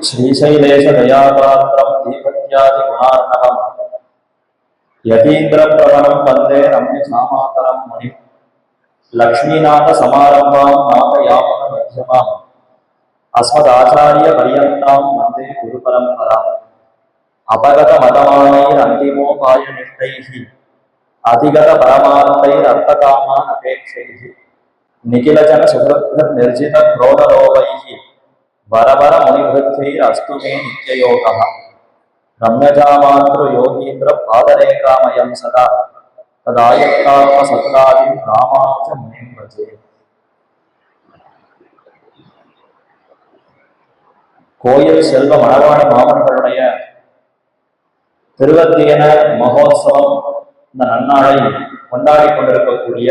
श्रीशैलेश दयापात्रं दीपत्यादिगुणार्णवम् यतीन्द्रप्रवणं वन्दे रम्यजामातरं मुनिम् लक्ष्मीनाथसमारम्भां नाथयामुनमध्यमाम् अस्मदाचार्यपर्यन्तां वन्दे गुरुपरम्पराम् अपगतमतमानैरन्तिमोपायनिष्ठैः अधिगतपरमार्थैरर्थकामान् अपेक्षैः निखिलजनसुहृद्भिर्निर्जितक्रोधलोभैः वरवर मुनिभृत्यैरस्तु मे नित्ययोगः रम्यजामातृयोगीन्द्रपादरेखामयं सदा तदायत्तात्मसत्तादिं रामानुजमुनिं भजे। கோயில் செல்வ மணவாள மாமன்களுடைய திருவத்தியன மகோத்சவம் இந்த நன்னாளை கொண்டாடி கொண்டிருக்கக்கூடிய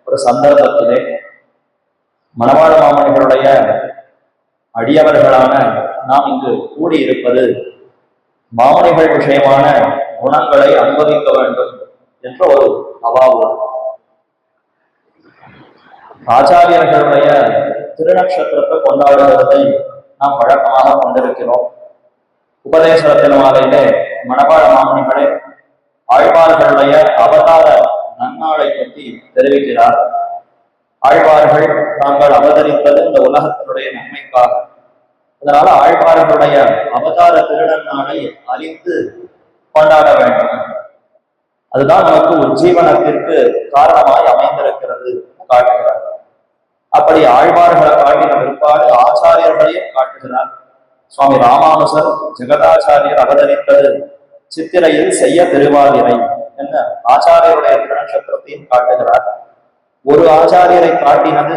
ஒரு சந்தர்ப்பத்திலே மணவாள மாமன்களுடைய அடியவர்களான நாம் இங்கு கூடியிருப்பது மாமனிகள் விஷயமான குணங்களை அனுபவிக்க வேண்டும் என்ற ஒரு அவாவு. ஆச்சாரியர்களுடைய திருநக்ஷத்திரத்தை கொண்டாடுவதை நாம் வழக்கமாக கொண்டிருக்கிறோம். உபதேசத்தின் மாலையிலே மணவாள மாமனிகளே ஆழ்வார்களுடைய அவதார நன்னாளை பற்றி தெரிவிக்கிறார். ஆழ்வார்கள் தாங்கள் அவதரிப்பது இந்த உலகத்தினுடைய நன்மைக்காக. அதனால ஆழ்வார்களுடைய அவதார திருநன்னாளை அறிந்து கொண்டாட வேண்டும். அதுதான் நமக்கு உஜ்ஜீவனத்திற்கு காரணமாய் அமைந்திருக்கிறது காட்டுகிறார். அப்படி ஆழ்வார்களை காட்டின பிற்பாடு ஆச்சாரியர்களையும் காட்டுகிறார். சுவாமி ராமானுசர் ஜெகதாச்சாரியர் அவதரித்தது சித்திரையில் செய்ய திருவாதிரை என்ன ஆச்சாரியருடைய திருநட்சத்திரத்தையும் காட்டுகிறார். ஒரு ஆச்சாரியரை காட்டினது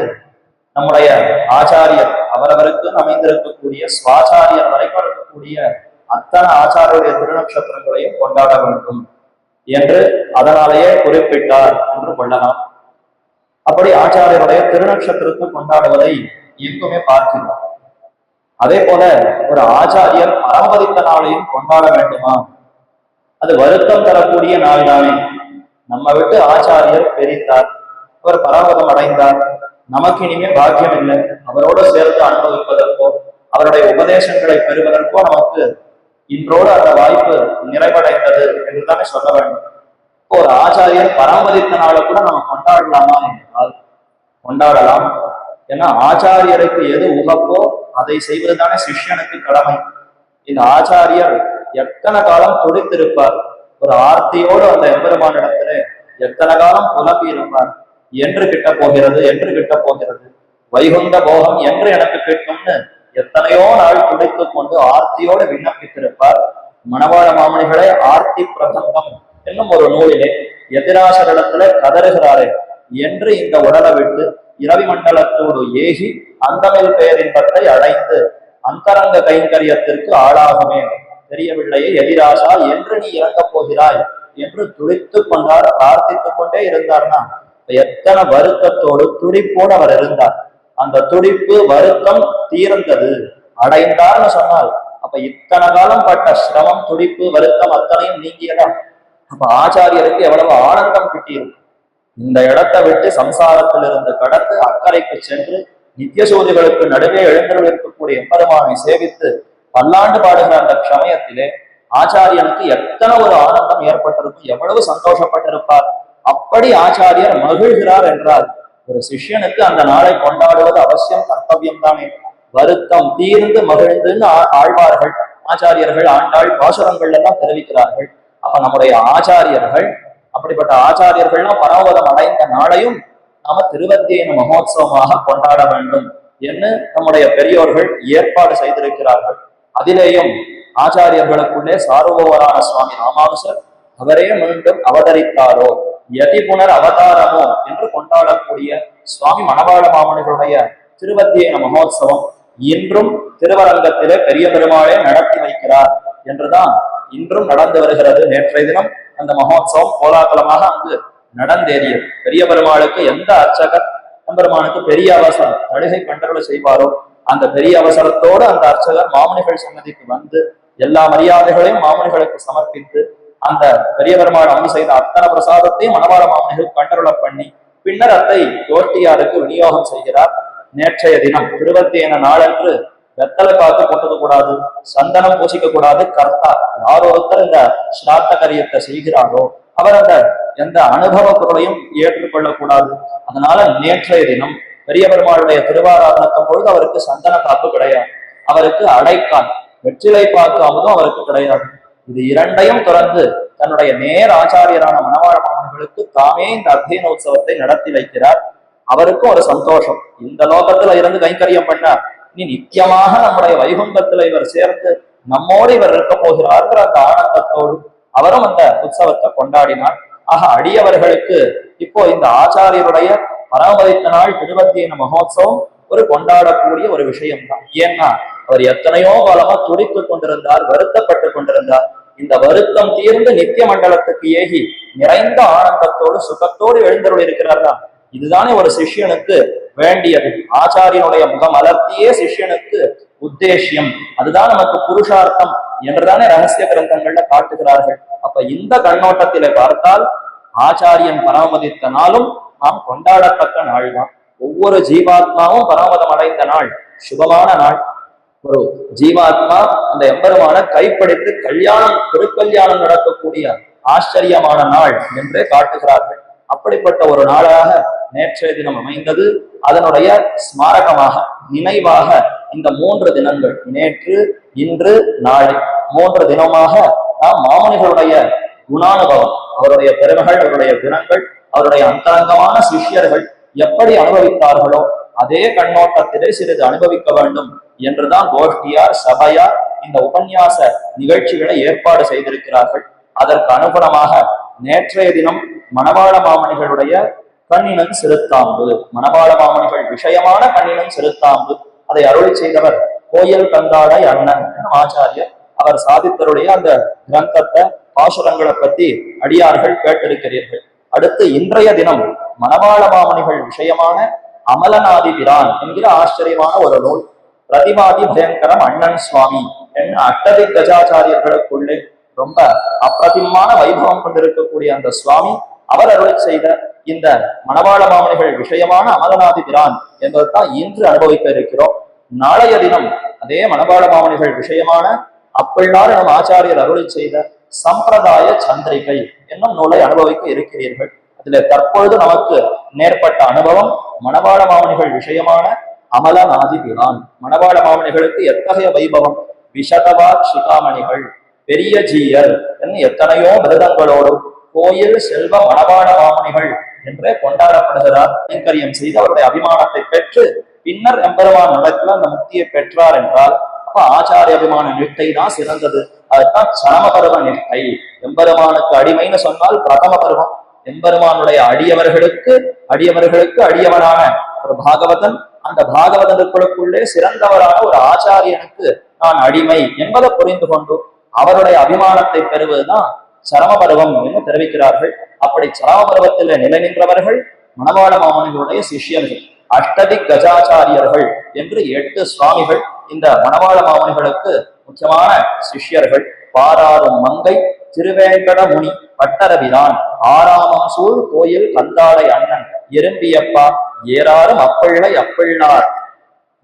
நம்முடைய ஆச்சாரியர் அவரவருக்கு அமைந்திருக்கக்கூடிய சுவாச்சாரியர் வரைக்கும் இருக்கக்கூடிய அத்தனை ஆச்சாரியருடைய திருநட்சத்திரங்களையும் கொண்டாட வேண்டும் என்று அதனாலேயே குறிப்பிட்டார் என்று கொள்ளலாம். அப்படி ஆச்சாரியருடைய திருநட்சத்திரத்தை கொண்டாடுவதை எங்குமே பார்க்கிறோம். அதே போல ஒரு ஆச்சாரியர் பரமபதித்த நாளையும் கொண்டாட வேண்டுமா? அது வருத்தம் தரக்கூடிய நாள் தானே. நம்ம விட்டு ஆச்சாரியர் பெரித்தார், அவர் பரமபதம் அடைந்தார், நமக்கு இனிமே பாக்கியம் இல்லை. அவரோடு சேர்த்து அனுபவிப்பதற்கோ அவருடைய உபதேசங்களை பெறுவதற்கோ நமக்கு இன்றோடு அந்த வாய்ப்பு நிறைவடைந்தது என்றுதானே சொல்ல வேண்டும். இப்போ ஒரு ஆச்சாரியர் பராமரித்த நாளை கூட நம்ம கொண்டாடலாமா என்றால் கொண்டாடலாம். ஏன்னா ஆச்சாரியருக்கு எது உகப்போ அதை செய்வதுதானே சிஷ்யனுக்கு கடமை. இந்த ஆச்சாரியர் எத்தனை காலம் துடித்திருப்பார், ஒரு ஆர்த்தியோடு அந்த எம்பெருமானிடத்துல எத்தனை காலம் புலம்பி இருப்பார். என்று கிட்ட போகிறது, என்று கிட்ட போகிறது, வைகுந்த போகம் என்று எனக்கு கிட்டும்னு எத்தனையோ நாள் துடைத்துக் கொண்டு ஆர்த்தியோடு விண்ணப்பித்திருப்பார். மணவாள மாமனிகளே ஆர்த்தி பிரபந்தம் என்னும் ஒரு நூலிலே எதிராசரிடத்துல கதறுகிறாரே என்று இந்த உடலை விட்டு இரவி மண்டலத்தோடு ஏகி அந்தமில் பேரின்பத்தை அடைந்து அந்தரங்க கைங்கரியத்திற்கு ஆளாகுமே தெரியவில்லையே எதிராசா என்று நீ இறங்கப் போகிறாய் என்று துடித்துக் கொண்டார். பிரார்த்தித்துக் கொண்டே இருந்தார்னா எத்தனை வருத்தத்தோடு துடிப்போடு அவர் இருந்தார். அந்த துடிப்பு வருத்தம் தீர்ந்தது, அடைந்தார்னு சொன்னால் அப்ப இத்தனை காலம் பட்ட சிரமம் துடிப்பு வருத்தம் அத்தனையும் நீங்கியதா? அப்ப ஆச்சாரியருக்கு எவ்வளவு ஆனந்தம் கிட்டியிருக்கும். இந்த இடத்தை விட்டு சம்சாரத்திலிருந்து கடந்து அக்கறைக்கு சென்று நித்தியசூதிகளுக்கு நடுவே எழுந்தருள் இருக்கக்கூடிய எம்பெருமானை சேவித்து பல்லாண்டு பாடுகிற அந்த சமயத்திலே ஆச்சாரியனுக்கு எத்தனை ஒரு ஆனந்தம் ஏற்பட்டிருக்கும், எவ்வளவு சந்தோஷப்பட்டிருப்பார். அப்படி ஆச்சாரியர் மகிழ்கிறார் என்றால் ஒரு சிஷ்யனுக்கு அந்த நாளை கொண்டாடுவது அவசியம், கர்த்தவியம் தானே. வருத்தம் தீர்ந்து மகிழ்ந்துன்னு ஆழ்வார்கள் ஆச்சாரியர்கள் ஆண்டாள் பாசுரங்கள் எல்லாம் தெரிவிக்கிறார்கள். அப்ப நம்முடைய ஆச்சாரியர்கள் அப்படிப்பட்ட ஆச்சாரியர்கள்லாம் பரமபதம் அடைந்த நாளையும் நாம திருவத்தியன மகோத்சவமாக கொண்டாட வேண்டும் என்று நம்முடைய பெரியோர்கள் ஏற்பாடு செய்திருக்கிறார்கள். அதிலேயும் ஆச்சாரியர்களுக்குள்ளே சார்வரான சுவாமி ராமானுசர் அவரே மீண்டும் அவதரித்தாரோ யதி புனர் அவதாரமோ என்று கொண்டாடக்கூடிய சுவாமி மணவாள மாமனிகளுடைய திருவத்தியன மகோத்சவம் இன்றும் திருவரங்கத்திலே பெரிய பெருமாளே நடத்தி வைக்கிறார் என்றுதான் இன்றும் நடந்து வருகிறது. நேற்றைய தினம் அந்த மகோத்சவம் கோலாகலமாக அங்கு நடந்தேறியது. பெரிய பெருமாளுக்கு எந்த அர்ச்சகர் பெருமானுக்கு பெரிய அவசரம் தடுகை கண்டறலை செய்வாரோ அந்த பெரிய அவசரத்தோடு அந்த அர்ச்சகர் மாமனிகள் சன்னதிக்கு வந்து எல்லா மரியாதைகளையும் மாமனிகளுக்கு சமர்ப்பித்து அந்த பெரிய பெருமாள் அமர்ந்து செய்த அத்தனை பிரசாதத்தையும் மணவாள மாமனிகள் கண்டருள பண்ணி பின்னர் அதை கோஷ்டியாருக்கு விநியோகம் செய்கிறார். நேற்றைய தினம் திருவத்தியன நாளன்று வெத்தலை பார்த்து கொட்டது கூடாது, சந்தனம் பூசிக்க கூடாது. கர்த்தா யார் ஒருத்தர் இந்த ஸ்ராத்த காரியத்தை செய்கிறாரோ அவர் அந்த எந்த அனுபவ பொருளையும் ஏற்றுக்கொள்ளக்கூடாது. அதனால நேற்றைய தினம் பெரிய பெருமாளுடைய திருவாராதனத்தும் பொழுது அவருக்கு சந்தன காப்பு கிடையாது, அவருக்கு அடைக்கால் வெற்றிலை பார்க்காமதும் அவருக்கு கிடையாது. இது இரண்டையும் தொடர்ந்து தன்னுடைய நேர் ஆச்சாரியரான மணவாள மாமன்களுக்கு தாமே இந்த அத்தியன உற்சவத்தை நடத்தி வைக்கிறார். அவருக்கும் ஒரு சந்தோஷம், இந்த லோகத்துல இருந்து கைங்கரியம் பண்ண இனி நித்தியமாக நம்முடைய வைகுந்தத்துல இவர் சேர்ந்து நம்மோடு இவர் இருக்க போகிறார்ங்கிற அந்த ஆனந்தத்தோடு அவரும் அந்த உற்சவத்தை கொண்டாடினார். ஆக அடியவர்களுக்கு இப்போ இந்த ஆச்சாரியருடைய பராமரித்த நாள் திருவத்தியன மகோத்சவம் ஒரு கொண்டாடக்கூடிய ஒரு விஷயம்தான். ஏன்னா அவர் எத்தனையோ காலமா துடித்து கொண்டிருந்தார், வருத்தப்பட்டு கொண்டிருந்தார். இந்த வருத்தம் தீர்ந்து நித்திய மண்டலத்துக்கு ஏகி நிறைந்த ஆனந்தத்தோடு சுகத்தோடு எழுந்தருள் இருக்கிறாரா. இதுதானே ஒரு சிஷ்யனுக்கு வேண்டியது. ஆச்சாரியனுடைய முகமலர்த்தியே சிஷ்யனுக்கு உத்தேசியம், அதுதான் நமக்கு புருஷார்த்தம் என்றுதானே ரகசிய கிரந்தங்கள்ல காட்டுகிறார்கள். அப்ப இந்த கண்ணோட்டத்திலே பார்த்தால் ஆச்சாரியன் பராமதித்த நாளும் நாம் கொண்டாடத்தக்க நாள் தான். ஒவ்வொரு ஜீவாத்மாவும் பராமதம் அடைந்த நாள் சுபமான நாள். ஒரு ஜீவாத்மா அந்த எம்பெருமான கைப்படைத்து கல்யாணம் திருக்கல்யாணம் நடக்கக்கூடிய ஆச்சரியமான நாள் என்றே காட்டுகிறார்கள். அப்படிப்பட்ட ஒரு நாளாக நேற்றைய தினம் அமைந்தது. அதனுடைய ஸ்மாரகமாக நினைவாக இந்த 3 தினங்கள் நேற்று இன்று நாளை 3 தினமாக நாம் மாமுனிகளுடைய குணானுபவம், அவருடைய பெருமைகள், அவருடைய குணங்கள், அவருடைய அந்தரங்கமான சிஷ்யர்கள் எப்படி அனுபவித்தார்களோ அதே கண்ணோட்டத்திலே சிறிது அனுபவிக்க வேண்டும் என்றுதான் கோஷ்டியார் சபையார் இந்த உபன்யாச நிகழ்ச்சிகளை ஏற்பாடு செய்திருக்கிறார்கள். அதற்கு அனுகுணமாக நேற்றைய தினம் மணவாள மாமணிகளுடைய கண்ணினன் சிறுத்தாம்பு, மணவாள மாமணிகள் விஷயமான கண்ணினன் சிறுத்தாம்பு, அதை அருளி செய்தவர் கோயில் கந்தாடை அண்ணன் ஆச்சாரியர். அவர் சாதித்தருடைய அந்த கிரந்தத்தை பாசுரங்களை பத்தி அடியார்கள் கேட்டிருக்கிறீர்கள். அடுத்து இன்றைய தினம் மணவாள மாமணிகள் விஷயமான அமலநாதி பிரான் என்கிற ஆச்சரியமான ஒரு நூல். பிரதிவாதி பயங்கரம் அண்ணன் சுவாமி என் அட்டதி கஜாச்சாரியர்களுக்குள்ளே ரொம்ப அப்பிரதிமான வைபவம் கொண்டிருக்கக்கூடிய அந்த சுவாமி அவர் அருளை செய்த இந்த மணவாள மாமணிகள் விஷயமான அமலநாதி பிரான் என்பதுதான் இன்று அனுபவிக்க இருக்கிறோம். நாளைய தினம் அதே மணவாள மாமணிகள் விஷயமான அப்பிள்ளார் எனும் ஆச்சாரியர் அருளை செய்த சம்பிரதாய சந்திரிகை என்னும் நூலை அனுபவிக்க இருக்கிறீர்கள். இதுல தற்பொழுது நமக்கு நேர்பட்ட அனுபவம் மணவாள மாமணிகள் விஷயமான அமலநாதி பிரான். மணவாள மாமணிகளுக்கு எத்தகைய வைபவம், விஷதவா சிகாமணிகள், பெரிய ஜீயர் என்று எத்தனையோ விரதங்களோடும் கோயில் செல்வ மணவாள மாமணிகள் என்றே கொண்டாடப்படுகிறார். கைங்கரியம் செய்து அவருடைய அபிமானத்தை பெற்று பின்னர் எம்பெருமான் நடத்துல அந்த முக்தியை பெற்றார் என்றால் அப்ப ஆச்சாரிய அபிமான நிஷ்டை தான் சிறந்தது. அதுதான் சரம பருவ நிஷ்டை. எம்பெருமானுக்கு அடிமைன்னு சொன்னால் பிரதம பருவம். எம்பெருமானுடைய அடியவர்களுக்கு அடியவனான ஒரு பாகவதன், அந்த பாகவதனுக்குள்ளே சிறந்தவரான ஒரு ஆச்சாரியனுக்கு நான் அடிமை என்பதை புரிந்து கொண்டு அவருடைய அபிமானத்தை பெறுவதுதான் சரம பருவம் என்று தெரிவிக்கிறார்கள். அப்படி சரம பருவத்தில் நிலை நின்றவர்கள் மணவாள மாமனிகளுடைய சிஷ்யர்கள், அஷ்டதி கஜாச்சாரியர்கள் என்று 8 சுவாமிகள் இந்த மணவாள மாமனிகளுக்கு முக்கியமான சிஷ்யர்கள். பாராரும் மங்கை திருவேங்கட முனி பட்டரபிரான் ஆராமம் சூழ் கோயில் கந்தாடை அண்ணன் எறும்பியப்பா ஏறாரும் அப்பிள்ளை அப்பிள்ளார்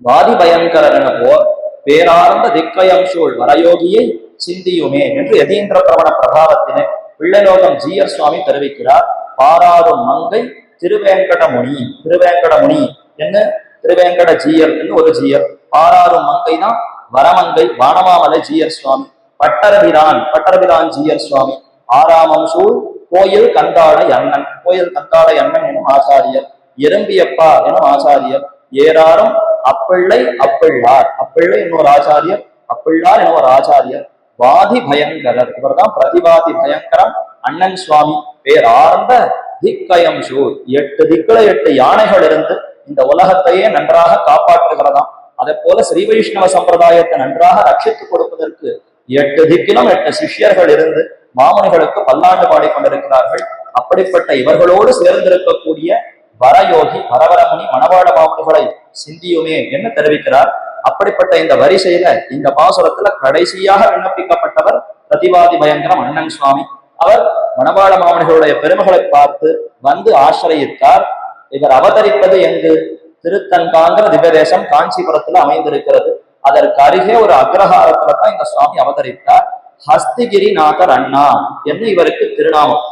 வாதி பயங்கரன போர் பேரார்ந்த திக்கயம் சூழ் வரயோகியை சிந்தியுமே என்று யதீந்திர பிரபண பிரபாவத்தினை பிள்ளைலோகம் ஜீயர் சுவாமி தெரிவிக்கிறார். பாராரும் மங்கை திருவேங்கடமுனி, திருவேங்கடமுனி என்ன திருவேங்கட ஜீயர் என்று ஒரு ஜீயர். பாராரும் மங்கை தான் வரமங்கை வானமாமலை ஜீயர் சுவாமி. பட்டரபிரான் ஜீயர் சுவாமி. ஆராமம் சூழ் கோயில் கந்தாடை அண்ணன், கோயில் கந்தாடை அண்ணன் எனும் ஆச்சாரியர். எறும்பியப்பா எனும் ஆச்சாரியர். ஏறாரும் அப்பிள்ளை அப்பிள்ளார், அப்பிள்ளை இன்னொரு ஆச்சாரியர், அப்பிள்ளார் என ஒரு ஆச்சாரியர். வாதி பயங்கரர், இவர்தான் பிரதிவாதி பயங்கரம் அண்ணன் சுவாமி. பேரார்ந்த திக்கயம் சூழ், 8 திக்குல 8 யானைகள் இருந்து இந்த உலகத்தையே நன்றாக காப்பாற்றுகிறதாம். அதே போல ஸ்ரீ வைஷ்ணவ சம்பிரதாயத்தை நன்றாக ரட்சித்துக் கொடுப்பதற்கு 8 திக்கிலும் 8 சிஷ்யர்கள் இருந்து மாமுனிகளுக்கு பல்லாண்டு பாடிக்கொண்டிருக்கிறார்கள். அப்படிப்பட்ட இவர்களோடு சேர்ந்திருக்கக்கூடிய வரயோகி வரவரமுனி மணவாள மாமுனிகளை சிந்தியுமே என்று தெரிவிக்கிறார். அப்படிப்பட்ட இந்த வரிசையில இந்த பாசுரத்துல கடைசியாக விண்ணப்பிக்கப்பட்டவர் பிரதிவாதி பயங்கரம் அண்ணன் சுவாமி. அவர் மணவாள மாமுனிகளுடைய பெருமைகளை பார்த்து வந்து ஆசிரயித்தார். இவர் அவதரிப்பது எங்கு? திருத்தன்காங்கிற திவ்யதேசம் காஞ்சிபுரத்துல அமைந்திருக்கிறது. அதற்கு அருகே ஒரு அக்ரஹாரத்துல தான் இந்த சுவாமி அவதரித்தார். ஹஸ்திகிரிநாதர் அண்ணா என்று இவருக்கு திருநாமம்.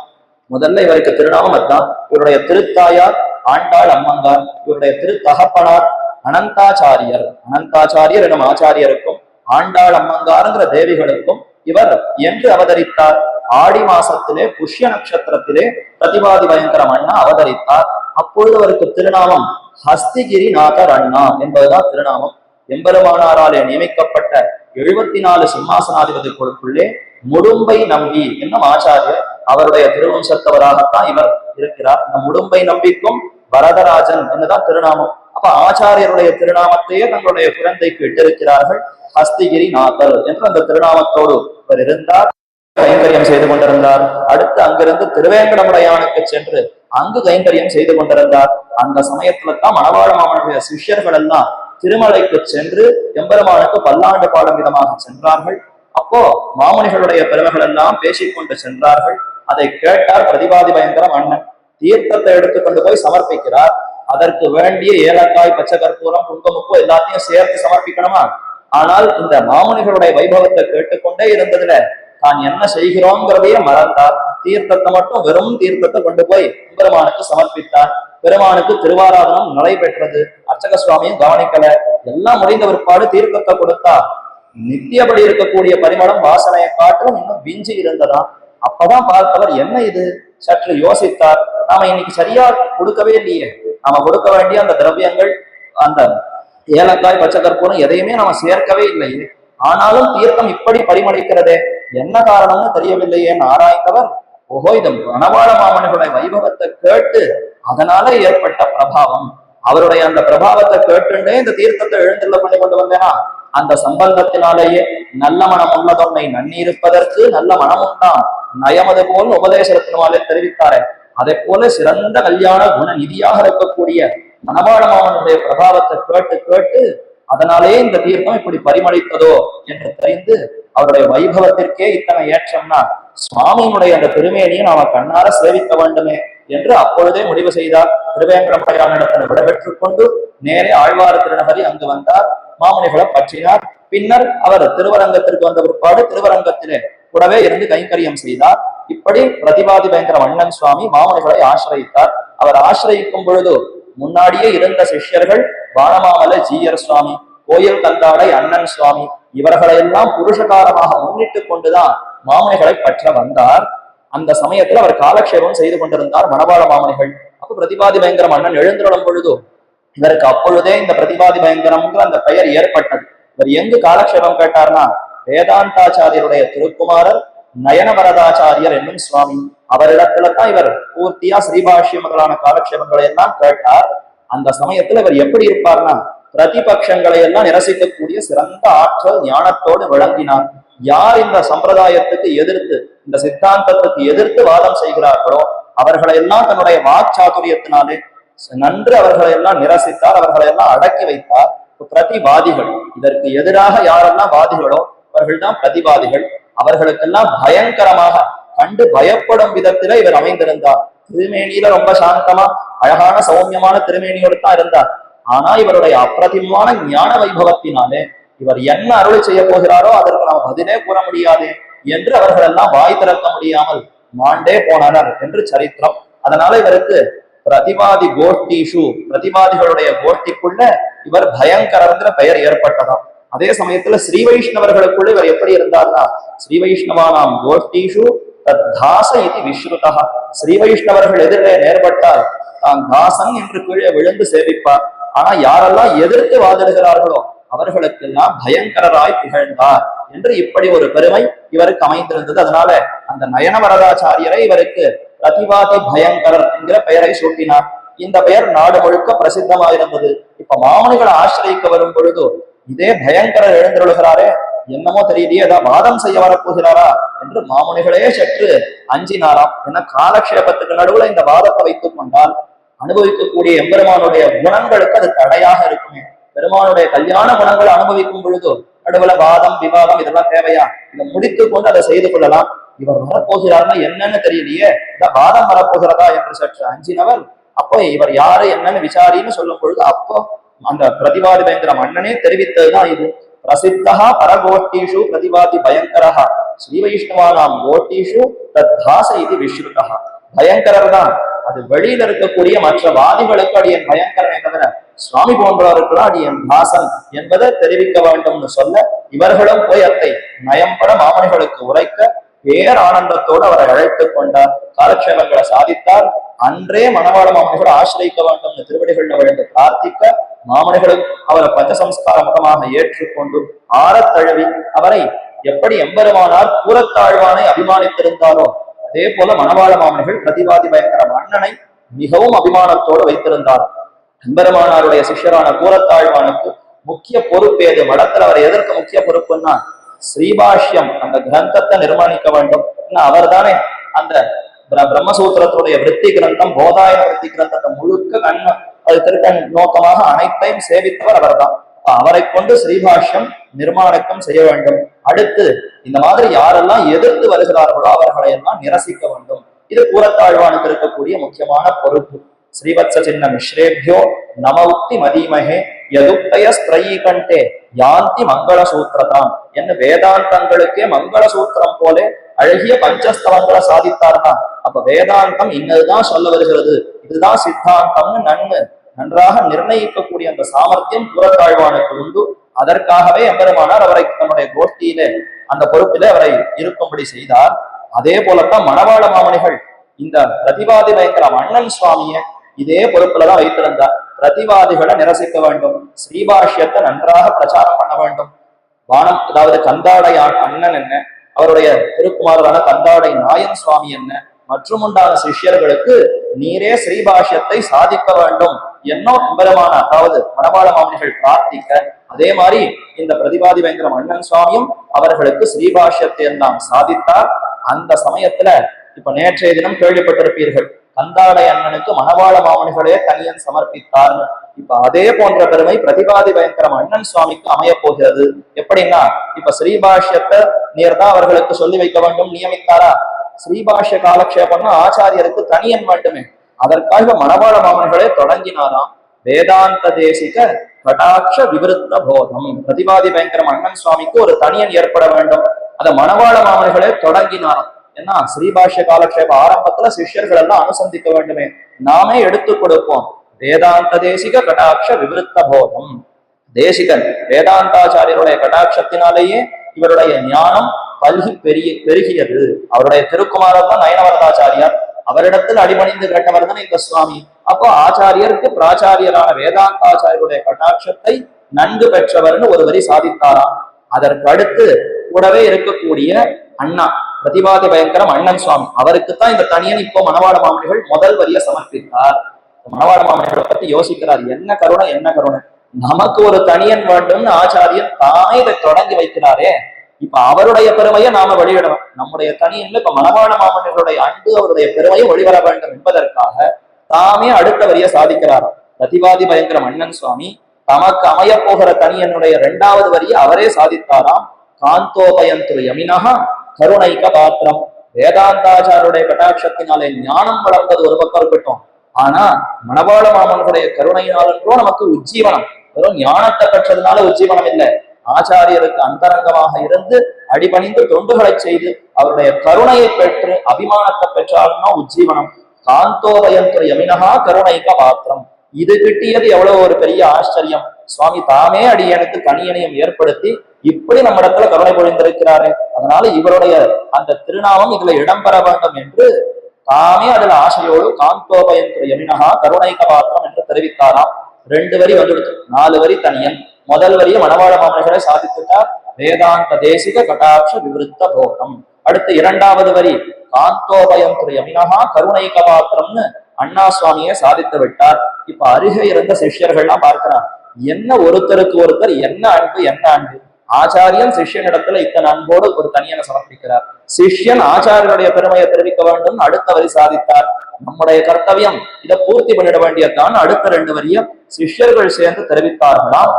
முதல்ல இவருக்கு திருநாமம் அதுதான். இவருடைய திருத்தாயார் ஆண்டாள் அம்மங்கார், இவருடைய திருத்தகப்பனார் அனந்தாச்சாரியர். அனந்தாச்சாரியர் எனும் ஆச்சாரியருக்கும் ஆண்டாள் அம்மங்காருங்கிற தேவிகளுக்கும் இவர் என்று அவதரித்தார். ஆடி மாசத்திலே புஷ்ய நட்சத்திரத்திலே பிரதிபாதி பயங்கரம் அண்ணா அவதரித்தார். அப்பொழுது அவருக்கு திருநாமம் ஹஸ்திகிரிநாதர் அண்ணா என்பதுதான் திருநாமம். எம்பெருமானாராலே நியமிக்கப்பட்ட 74 சிம்மாசனாதிபதிகளுக்குள்ளே முடும்பை நம்பி என்னும் ஆச்சாரியர் அவருடைய திருவம்சத்தவராகத்தான் இவர் இருக்கிறார். இந்த முடும்பை நம்பிக்கும் வரதராஜன் என்னதான் திருநாமம். அப்ப ஆச்சாரியருடைய திருநாமத்தையே தங்களுடைய குழந்தைக்கு இட்டிருக்கிறார்கள். ஹஸ்திகிரிநாதர் என்ற அந்த திருநாமத்தோடு இவர் இருந்தார், கைங்கரியம் செய்து கொண்டிருந்தார். அடுத்து அங்கிருந்து திருவேங்கடமுடையானுக்கு சென்று அங்கு கைங்கரியம் செய்து கொண்டிருந்தார். அந்த சமயத்துல தான் மணவாள மாமனுடைய சிஷ்யர்கள் எல்லாம் திருமலைக்கு சென்று எம்பெருமானுக்கு பல்லாண்டு பாடும் விதமாக சென்றார்கள். அப்போ மாமுனிகளுடைய பெருமைகள் எல்லாம் பேசிக்கொண்டு சென்றார்கள். அதை கேட்டார் பிரதிபாதி பயங்கரம் அண்ணன். தீர்த்தத்தை எடுத்துக்கொண்டு போய் சமர்ப்பிக்கிறார். அதற்கு வேண்டிய ஏலக்காய், பச்சை கற்பூரம், குங்குமப்பூ எல்லாத்தையும் சேர்த்து சமர்ப்பிக்கணுமா? ஆனால் இந்த மாமுனிகளுடைய வைபவத்தை கேட்டுக்கொண்டே இருந்ததுல தான் என்ன செய்கிறோங்கிறதையே மறந்தார். தீர்த்தத்தை மட்டும் வெறும் தீர்த்தத்தை கொண்டு போய் பெருமானுக்கு சமர்ப்பித்தார். பெருமானுக்கு திருவாராதனம் நடைபெற்றது. அர்ச்சக சுவாமியும் கவனிக்கல. எல்லாம் முடிந்த பிற்பாடு தீர்த்தத்தை கொடுத்தா நித்தியபடி இருக்கக்கூடிய பரிமளம் வாசனையை காட்டிலும் இன்னும் விஞ்சி இருந்ததா. அப்பதான் பார்த்தவர் என்ன இது சற்று யோசித்தார். நாம இன்னைக்கு சரியா கொடுக்கவே இல்லையே. நாம கொடுக்க வேண்டிய அந்த திரவியங்கள், அந்த ஏலக்காய், பச்சை கற்பூரம் எதையுமே நாம சேர்க்கவே இல்லையே. ஆனாலும் தீர்த்தம் இப்படி பரிமளிக்கிறதே, என்ன காரணம்னு தெரியவில்லையேன்னு ஆராய்ந்தவர், ஓஹோ இது மணவாள மாமனிகளுடைய வைபவத்தை கேட்டு அதனால ஏற்பட்ட பிரபாவம். அவருடைய அந்த பிரபாவத்தை கேட்டுண்டே இந்த தீர்த்தத்தை எழுந்துள்ள பண்ணி கொண்டு வந்தேனா, அந்த சம்பந்தத்தினாலேயே நல்ல மனம் உள்ளதொன்னை நன்னிருப்பதற்கு நல்ல மனம் உண்டான் நயமது போல் உபதேசத்தினாலே தெரிவித்தாரே, அதை போல சிறந்த கல்யாண குண நிதியாக இருக்கக்கூடிய மணவாள மாமனுடைய பிரபாவத்தை கேட்டு கேட்டு அதனாலே இந்த தீர்த்தம் இப்படி பரிமளித்ததோ என்று தெரிந்து அவருடைய வைபவத்திற்கே இத்தனை ஏற்றம்னா சுவாமியினுடைய அந்த திருமேனியை நாம கண்ணார சேவிக்க வேண்டுமே என்று அப்பொழுதே முடிவு செய்தார். திருவேங்கடமுடையானிடத்தில் விடைபெற்றுக் கொண்டு நேரே ஆழ்வார் திருநகரி அங்கு வந்தார். மாமுனிகளை பற்றினார். பின்னர் அவர் திருவரங்கத்திற்கு வந்த பிற்பாடு திருவரங்கத்திலே கூடவே இருந்து கைங்கரியம் செய்தார். இப்படி பிரதிபாதி பயங்கர அண்ணன் சுவாமி மாமுனிகளை ஆசிரியித்தார். அவர் ஆசிரியிக்கும் பொழுது முன்னாடியே இருந்த சிஷ்யர்கள் பாலமாமல ஜீயர் சுவாமி, கோயில் கந்தாடை அண்ணன் சுவாமி இவர்களையெல்லாம் புருஷகாரமாக முன்னிட்டு கொண்டுதான் மாமுனிகளை பற்ற வந்தார். அந்த சமயத்தில் அவர் காலக்ஷேபம் செய்து கொண்டிருந்தார் மணவாள மாமுனிகள். அப்ப பிரதிபாதி பயங்கரம் அண்ணன் எழுந்துள்ள பொழுது இதற்கு அப்பொழுதே இந்த பிரதிபாதி பயங்கரம்ங்கிற அந்த பெயர் ஏற்பட்டது. இவர் எங்கு காலக்ஷேபம் கேட்டார்னா வேதாந்தாச்சாரியருடைய திருக்குமாரர் நயனவரதாச்சாரியர் என்னும் சுவாமி அவரிடத்துல தான் இவர் பூர்த்தியா ஸ்ரீபாஷ்ய முதலான காலக்ஷேபங்களை எல்லாம் கேட்டார். அந்த சமயத்துல இவர் எப்படி இருப்பார்னா பிரதிபட்சங்களை எல்லாம் நிரசிக்கக்கூடிய சிறந்த ஆற்றல் ஞானத்தோடு விளங்கினார். யார் இந்த சம்பிரதாயத்துக்கு எதிர்த்து, இந்த சித்தாந்தத்துக்கு எதிர்த்து வாதம் செய்கிறார்களோ அவர்களை எல்லாம் தன்னுடைய வாக்சாதுரியத்தினாலே நன்று அவர்களை எல்லாம் நிரசித்தார், அவர்களை எல்லாம் அடக்கி வைத்தார். பிரதிவாதிகள், இதற்கு எதிராக யாரெல்லாம் வாதிகளோ அவர்கள் தான் பிரதிவாதிகள். அவர்களுக்கெல்லாம் பயங்கரமாக கண்டு பயப்படும் விதத்தில இவர் அமைந்திருந்தார். திருமேனியில ரொம்ப சாந்தமா அழகான சௌமியமான திருமேனியோடு தான் இருந்தார். ஆனா இவருடைய அப்பிரதிமான ஞான வைபவத்தினாலே இவர் என்ன அருளை செய்ய போகிறாரோ அதற்கு நாம் பதிலே கூற முடியாது என்று அவர்கள் எல்லாம் வாய் திறக்க முடியாமல் மாண்டே போனனர் என்று சரித்திரம். அதனால இவருக்கு பிரதிவாதி கோஷ்டிஷு, பிரதிவாதிகளுடைய கோஷ்டிக்குள்ள இவர் பயங்கரங்கிற பெயர் ஏற்பட்டதாம். அதே சமயத்துல ஸ்ரீ வைஷ்ணவர்களுக்குள்ள இவர் எப்படி இருந்தார்னா ஸ்ரீ வைஷ்ணவானாம் கோஷ்டிஷு தாச இது விஸ்ருதா. ஸ்ரீ வைஷ்ணவர்கள் எதிரே நேர்பட்டால் தான் தாசன் என்று கீழே விழுந்து சேவிப்பார். ஆனா யாரெல்லாம் எதிர்த்து வாதிடுகிறார்களோ அவர்களுக்கெல்லாம் பயங்கரராய் திகழ்ந்தார் என்று இப்படி ஒரு பெருமை இவருக்கு அமைந்திருந்தது. அதனால அந்த நயனவரதாச்சாரியரை இவருக்கு பிரதிவாதி பயங்கரர் என்கிற பெயரை சூட்டினார். இந்த பெயர் நாடு முழுக்க பிரசித்தமாயிருந்தது. இப்ப மாமுனிகளை ஆசிரியக்க வரும் பொழுது இதே பயங்கரர் எழுந்தருளுகிறாரே, என்னமோ தெரியலையே, ஏதாவது வாதம் செய்ய வரப்போகிறாரா என்று மாமுனிகளே சற்று அஞ்சினாராம். ஏன்னா காலக்ஷேபத்துக்கு நடுவுல இந்த வாதத்தை வைத்துக் கொண்டால் அனுபவிக்கக்கூடிய எம்பெருமானுடைய குணங்களுக்கு அது தடையாக இருக்குமே. பெருமானுடைய கல்யாண குணங்களை அனுபவிக்கும் பொழுது நடுவுல வாதம் விவாதம் இதெல்லாம் தேவையா? இதை முடித்து கொண்டு அதை செய்து கொள்ளலாம். இவர் வரப்போகிறார்னா என்னன்னு தெரியலையே, இந்த வாதம் வரப்போகிறதா என்று சற்று அஞ்சினவர் அப்போ இவர் யாரு என்னன்னு விசாரின்னு சொல்லும் பொழுது அப்போ அந்த பிரதிவாதி பயங்கர மன்னனே தெரிவித்ததுதான் இது. பிரசித்தா பரகோஷ்டீஷு பிரதிபாதி பயங்கரா ஸ்ரீ வைஷ்ணவானாம் கோஷ்டீஷு தத்தாச இது விஸ்ருதா. பயங்கரர் தான், அது வெளியில இருக்கக்கூடிய மற்ற வாதிகளுக்கு அடியன் பயங்கரனை தவிர சுவாமி போன்றவர்களும் அடியன் தாசன் என்பதை தெரிவிக்க வேண்டும்னு சொல்ல, இவர்களும் போய் அத்தை நயம்பட மாமனிகளுக்கு உரைக்க பேர் ஆனந்தத்தோடு அவரை அழைத்துக் கொண்டார். காலக்ஷேபங்களை சாதித்தார். அன்றே மணவாள மாமனிகள் ஆசிரியிக்க வேண்டும் திருவடிகள் விழுந்து பிரார்த்திக்க, மாமனிகளும் அவரை பஞ்சசம்ஸ்கார முகமாக ஏற்றுக்கொண்டு ஆறத் தழுவி அவரை எப்படி எம்பெருமானார் கூறத்தாழ்வானை அபிமானித்திருந்தாரோ அதே போல மணவாள மாமனிகள் பிரதிவாதி பயங்கர மன்னனை மிகவும் அபிமானத்தோடு வைத்திருந்தார். எம்பெருமானாருடைய சிஷ்யரான கூறத்தாழ்வானுக்கு முக்கிய பொறுப்பு ஏது? மடத்துல அவர் எதற்கு முக்கிய பொறுப்புன்னா, ஸ்ரீபாஷ்யம் அந்த கிரந்தத்தை நிர்மாணிக்க வேண்டும். அவர் தானே அந்த பிரம்மசூத்திரத்துடைய விருத்தி கிரந்தம், போதாயன விருத்தி கிரந்தத்தை முழுக்க அது திருக்கண் நோக்கமாக அனைத்தையும் சேவித்தவர் அவர் தான். அவரை கொண்டு ஸ்ரீபாஷ்யம் நிர்மாணக்கம் செய்ய வேண்டும். அடுத்து இந்த மாதிரி யாரெல்லாம் எதிர்த்து வருகிறார்களோ அவர்களை எல்லாம் நிரசிக்க வேண்டும். இது கூறத்தாழ்வானுக்கு இருக்கக்கூடிய முக்கியமான பொறுப்பு. ஸ்ரீவத்ச சின்ன மிஸ்ரேபியோ நம உக்தி மதீமகே யதுக்தய ஸ்திரயீ கண்டே யாந்தி மங்கள சூத்திரதான் என்ன வேதாந்தங்களுக்கே மங்கள சூத்திரம் போல அழகிய பஞ்சஸ்தவங்களை சாதித்தார்னா, அப்ப வேதாந்தம் இன்னதுதான் சொல்ல வருகிறது, இதுதான் சித்தாந்தம்னு நன்றாக நிர்ணயிக்கக்கூடிய அந்த சாமர்த்தியம் கூறத்தாழ்வானுக்கு உண்டு. அதற்காகவே எம்பெருமானார் அவரை தன்னுடைய கோஷ்டியிலே அந்த பொறுப்பிலே அவரை இருக்கும்படி செய்தார். அதே போலத்தான் மணவாள மாமனிகள் இந்த பிரதிவாதி பயங்கர மன்னன் சுவாமிய இதே பொறுப்புலதான் வைத்திருந்தார். பிரதிவாதிகளை நிரசிக்க வேண்டும், ஸ்ரீபாஷ்யத்தை நன்றாக பிரச்சாரம் பண்ண வேண்டும். வானம் அதாவது கந்தாடை அண்ணன் என்ன, அவருடைய திருக்குமாரரான கந்தாடை நாயன் சுவாமி என்ன, மற்றும் உண்டான சிஷ்யர்களுக்கு நீரே ஸ்ரீபாஷ்யத்தை சாதிக்க வேண்டும் என்னோ எம்பெருமான அதாவது மணவாள மாமனிகள் பிரார்த்திக்க, அதே மாதிரி இந்த பிரதிபாதி பயங்கர மன்னன் சுவாமியும் அவர்களுக்கு ஸ்ரீபாஷ்யத்தை எல்லாம் சாதித்தார். அந்த சமயத்துல இப்ப நேற்றைய தினம் கேள்விப்பட்டிருப்பீர்கள், கந்தாடை அண்ணனுக்கு மணவாள மாமனிகளே தனியன் சமர்ப்பித்தார். இப்ப அதே போன்ற பெருமை பிரதிபாதி பயங்கர மன்னன் சுவாமிக்கு அமைய போகிறது. எப்படின்னா, இப்ப ஸ்ரீபாஷ்யத்தை நீர்தான் அவர்களுக்கு சொல்லி வைக்க வேண்டும் நியமித்தாரா? ஸ்ரீபாஷ்ய காலக்ஷேபம்னா ஆச்சாரியருக்கு தனியன் வேண்டுமே, அதற்காக மணவாள மாமனிகளே தொடங்கினாராம். வேதாந்த தேசிக கடாட்ச விவருத்த போதம், பிரதிபாதி பயங்கர மன்னன் சுவாமிக்கு ஒரு தனியன் ஏற்பட வேண்டும். அதை மணவாள மாமனிகளே தொடங்கினாராம். ஏன்னா ஸ்ரீபாஷ்ய காலக்ஷேப ஆரம்பத்துல சிஷ்யர்கள் எல்லாம் அனுசந்திக்க வேண்டுமே, நாமே எடுத்து கொடுப்போம். வேதாந்த தேசிக கடாட்ச விவருத்த போதம், தேசிகன் வேதாந்தாச்சாரியருடைய கடாட்சத்தினாலேயே இவருடைய ஞானம் பல்கி பெருகியது. அவருடைய திருக்குமாரர் தான் நயனவரதாச்சாரியார், அவரிடத்தில் அடிபணிந்து கேட்டவர் தான் இந்த சுவாமி. அப்போ ஆச்சாரியருக்கு பிராச்சாரியரான வேதாந்தாச்சாரியருடைய கட்டாட்சத்தை நன்கு பெற்றவர்னு ஒரு வரி சாதித்தாராம். அதற்கு அடுத்து கூடவே இருக்கக்கூடிய அண்ணா பிரதிபாதி பயங்கரம் அண்ணன் சுவாமி, அவருக்குத்தான் இந்த தனியன் இப்போ மணவாள மாமனிகள் முதல் வரியை சமர்ப்பித்தார். மணவாள மாமனிகளை பத்தி யோசிக்கிறார், என்ன கருணை என்ன கருணை, நமக்கு ஒரு தனியன் வேண்டும்னு ஆச்சாரியன் தானே இதை தொடங்கி வைக்கிறாரே. இப்ப அவருடைய பெருமையை நாம வெளியிடணும். நம்முடைய தனியன்ல இப்ப மணவாள மாமனிகளுடைய அன்பு அவருடைய பெருமையை வெளிவர வேண்டும் என்பதற்காக தாமே அடுத்த வரியை சாதிக்கிறார். பிரதிபாதி பயங்கரம் அண்ணன் சுவாமி தமக்கு அமைய போகிற தனியனுடைய இரண்டாவது வரியை அவரே சாதித்தாராம். காந்தோபயந்திரு யமினஹா கருணைக்க பாத்திரம், வேதாந்தாச்சாருடைய கட்டாட்சத்தினாலே ஞானம் வளர்ந்தது ஒரு பக்கம் இருக்கட்டும், ஆனா மணவாள மாமனுடைய கருணையினாலன்றோ நமக்கு உஜ்ஜீவனம். வெறும் ஞானத்தை பெற்றதுனால உஜ்ஜீவனம் இல்லை, ஆச்சாரியருக்கு அந்தரங்கமாக இருந்து அடிபணிந்து தொண்டுகளை செய்து அவருடைய கருணையை பெற்று அபிமானத்தை பெற்றாலும் உஜ்ஜீவனம். காந்தோபயந்திரு யமினஹா கருணைக்க பாத்திரம், இது கிட்டியது எவ்வளவு ஒரு பெரிய ஆச்சரியம். சுவாமி தாமே அடியனுக்கு தனியனையும் ஏற்படுத்தி இப்படி நம்ம இடத்துல கருணை பொழிந்திருக்கிறாரு, அதனால இவருடைய அந்த திருநாமம் இதுல இடம்பெற வேண்டும் என்று தாமே அதுல ஆசையோடு காந்தோபயந்திரு யமினஹா கருணைக்க பாத்திரம் என்று தெரிவித்தாராம். 2 வரி வந்துடுச்சு, 4 வரி தனியன். முதல் வரியை மணவாள மாமனிகளை சாதித்துட்டார், வேதாந்த தேசிக கடாட்ச விவருத்த போகம். அடுத்து 2வது வரி காந்தோபயந்திரு யமினஹா கருணைக்க பாத்திரம்னு அண்ணா சுவாமியை சாதித்து விட்டார். இப்ப அருகே இருந்த சிஷ்யர்கள்லாம் பார்க்கிறார், என்ன ஒருத்தருக்கு ஒருத்தர் என்ன அன்பு என்ன அன்பு. ஆச்சாரியன் சிஷ்யனிடத்துல இத்தனை அன்போடு ஒரு தனியனை சமர்ப்பிக்கிறார், சிஷ்யன் ஆச்சாரியனுடைய பெருமையை தெரிவிக்க வேண்டும் அடுத்த வரி சாதித்தார். நம்முடைய கர்த்தவியம் இதை பூர்த்தி பண்ணிட வேண்டியதான். அடுத்த 2 வரியும் சிஷ்யர்கள் சேர்ந்து தெரிவித்தார்களாம்.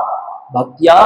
பக்தியா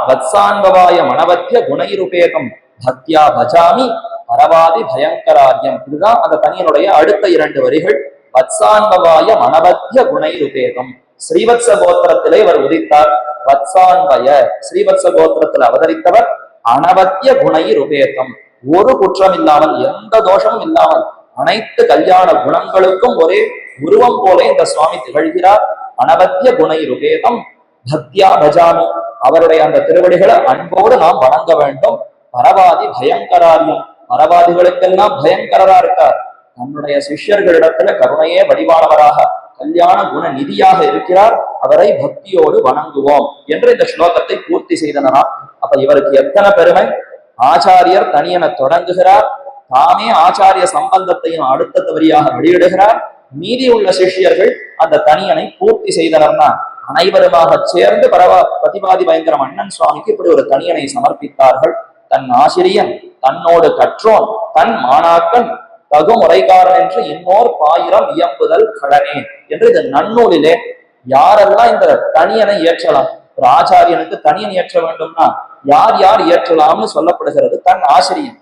வத்சான்பவாய மனவத்திய குணைருபேகம் பக்தியா பஜாமி பரவாதி பயங்கராரியம். இதுதான் அந்த தனியனுடைய அடுத்த 2 வரிகள். வத்சான்பவாய மனவத்திய குணைருபேகம், ஸ்ரீவத்ச கோத்திரத்திலே இவர் உதித்தார். வத்சான்வய ஸ்ரீவத்ச கோத்திரத்தில் அவதரித்தவர். அனவத்திய குணை உபேதம், ஒரு குற்றம் இல்லாமல், எந்த தோஷமும் இல்லாமல், அனைத்து கல்யாண குணங்களுக்கும் ஒரே உருவம் போல இந்த சுவாமி திகழ்கிறார். அனவத்திய குணை உபேதம் பக்தியா பஜாமி, அவருடைய அந்த திருவடிகளை அன்போடு நாம் வணங்க வேண்டும். பரவாதி பயங்கராரியம், பரவாதிகளுக்கெல்லாம் பயங்கரரா இருக்கார். தன்னுடைய சிஷ்யர்களிடத்துல கருணையே வடிவானவராக, கல்யாண குண நிதியாக இருக்கிறார். அவரை பக்தியோடு வணங்குவோம் என்று இந்த ஸ்லோகத்தை பூர்த்தி செய்தனரா. அப்ப இவருக்கு எத்தனை பெருமை! ஆச்சாரியர் தனியன தொடங்குகிறார், தாமே ஆச்சாரிய சம்பந்தத்தையும் அடுத்த வரியாக வெளியிடுகிறார். மீதி உள்ள சிஷ்யர்கள் அந்த தனியனை பூர்த்தி செய்தனர்னா அனைவருமாக சேர்ந்து பிரதிபாதி பயங்கரம் அண்ணன் சுவாமிக்கு இப்படி ஒரு தனியனை சமர்ப்பித்தார்கள். தன் ஆசிரியன், தன்னோடு கற்றோன், தன் மாணாக்கன், தகு முறைகாரன் என்று இன்னோர் பாயிரம் இயம்புதல் கடனே என்று இந்த நன்னூலிலே யாரெல்லாம் இந்த தனியனை ஏற்றலாம், ஒரு ஆச்சாரியனுக்கு தனியன் ஏற்ற வேண்டும்னா யார் யார் ஏற்றலாம்னு சொல்லப்படுகிறது. தன் ஆசிரியன்,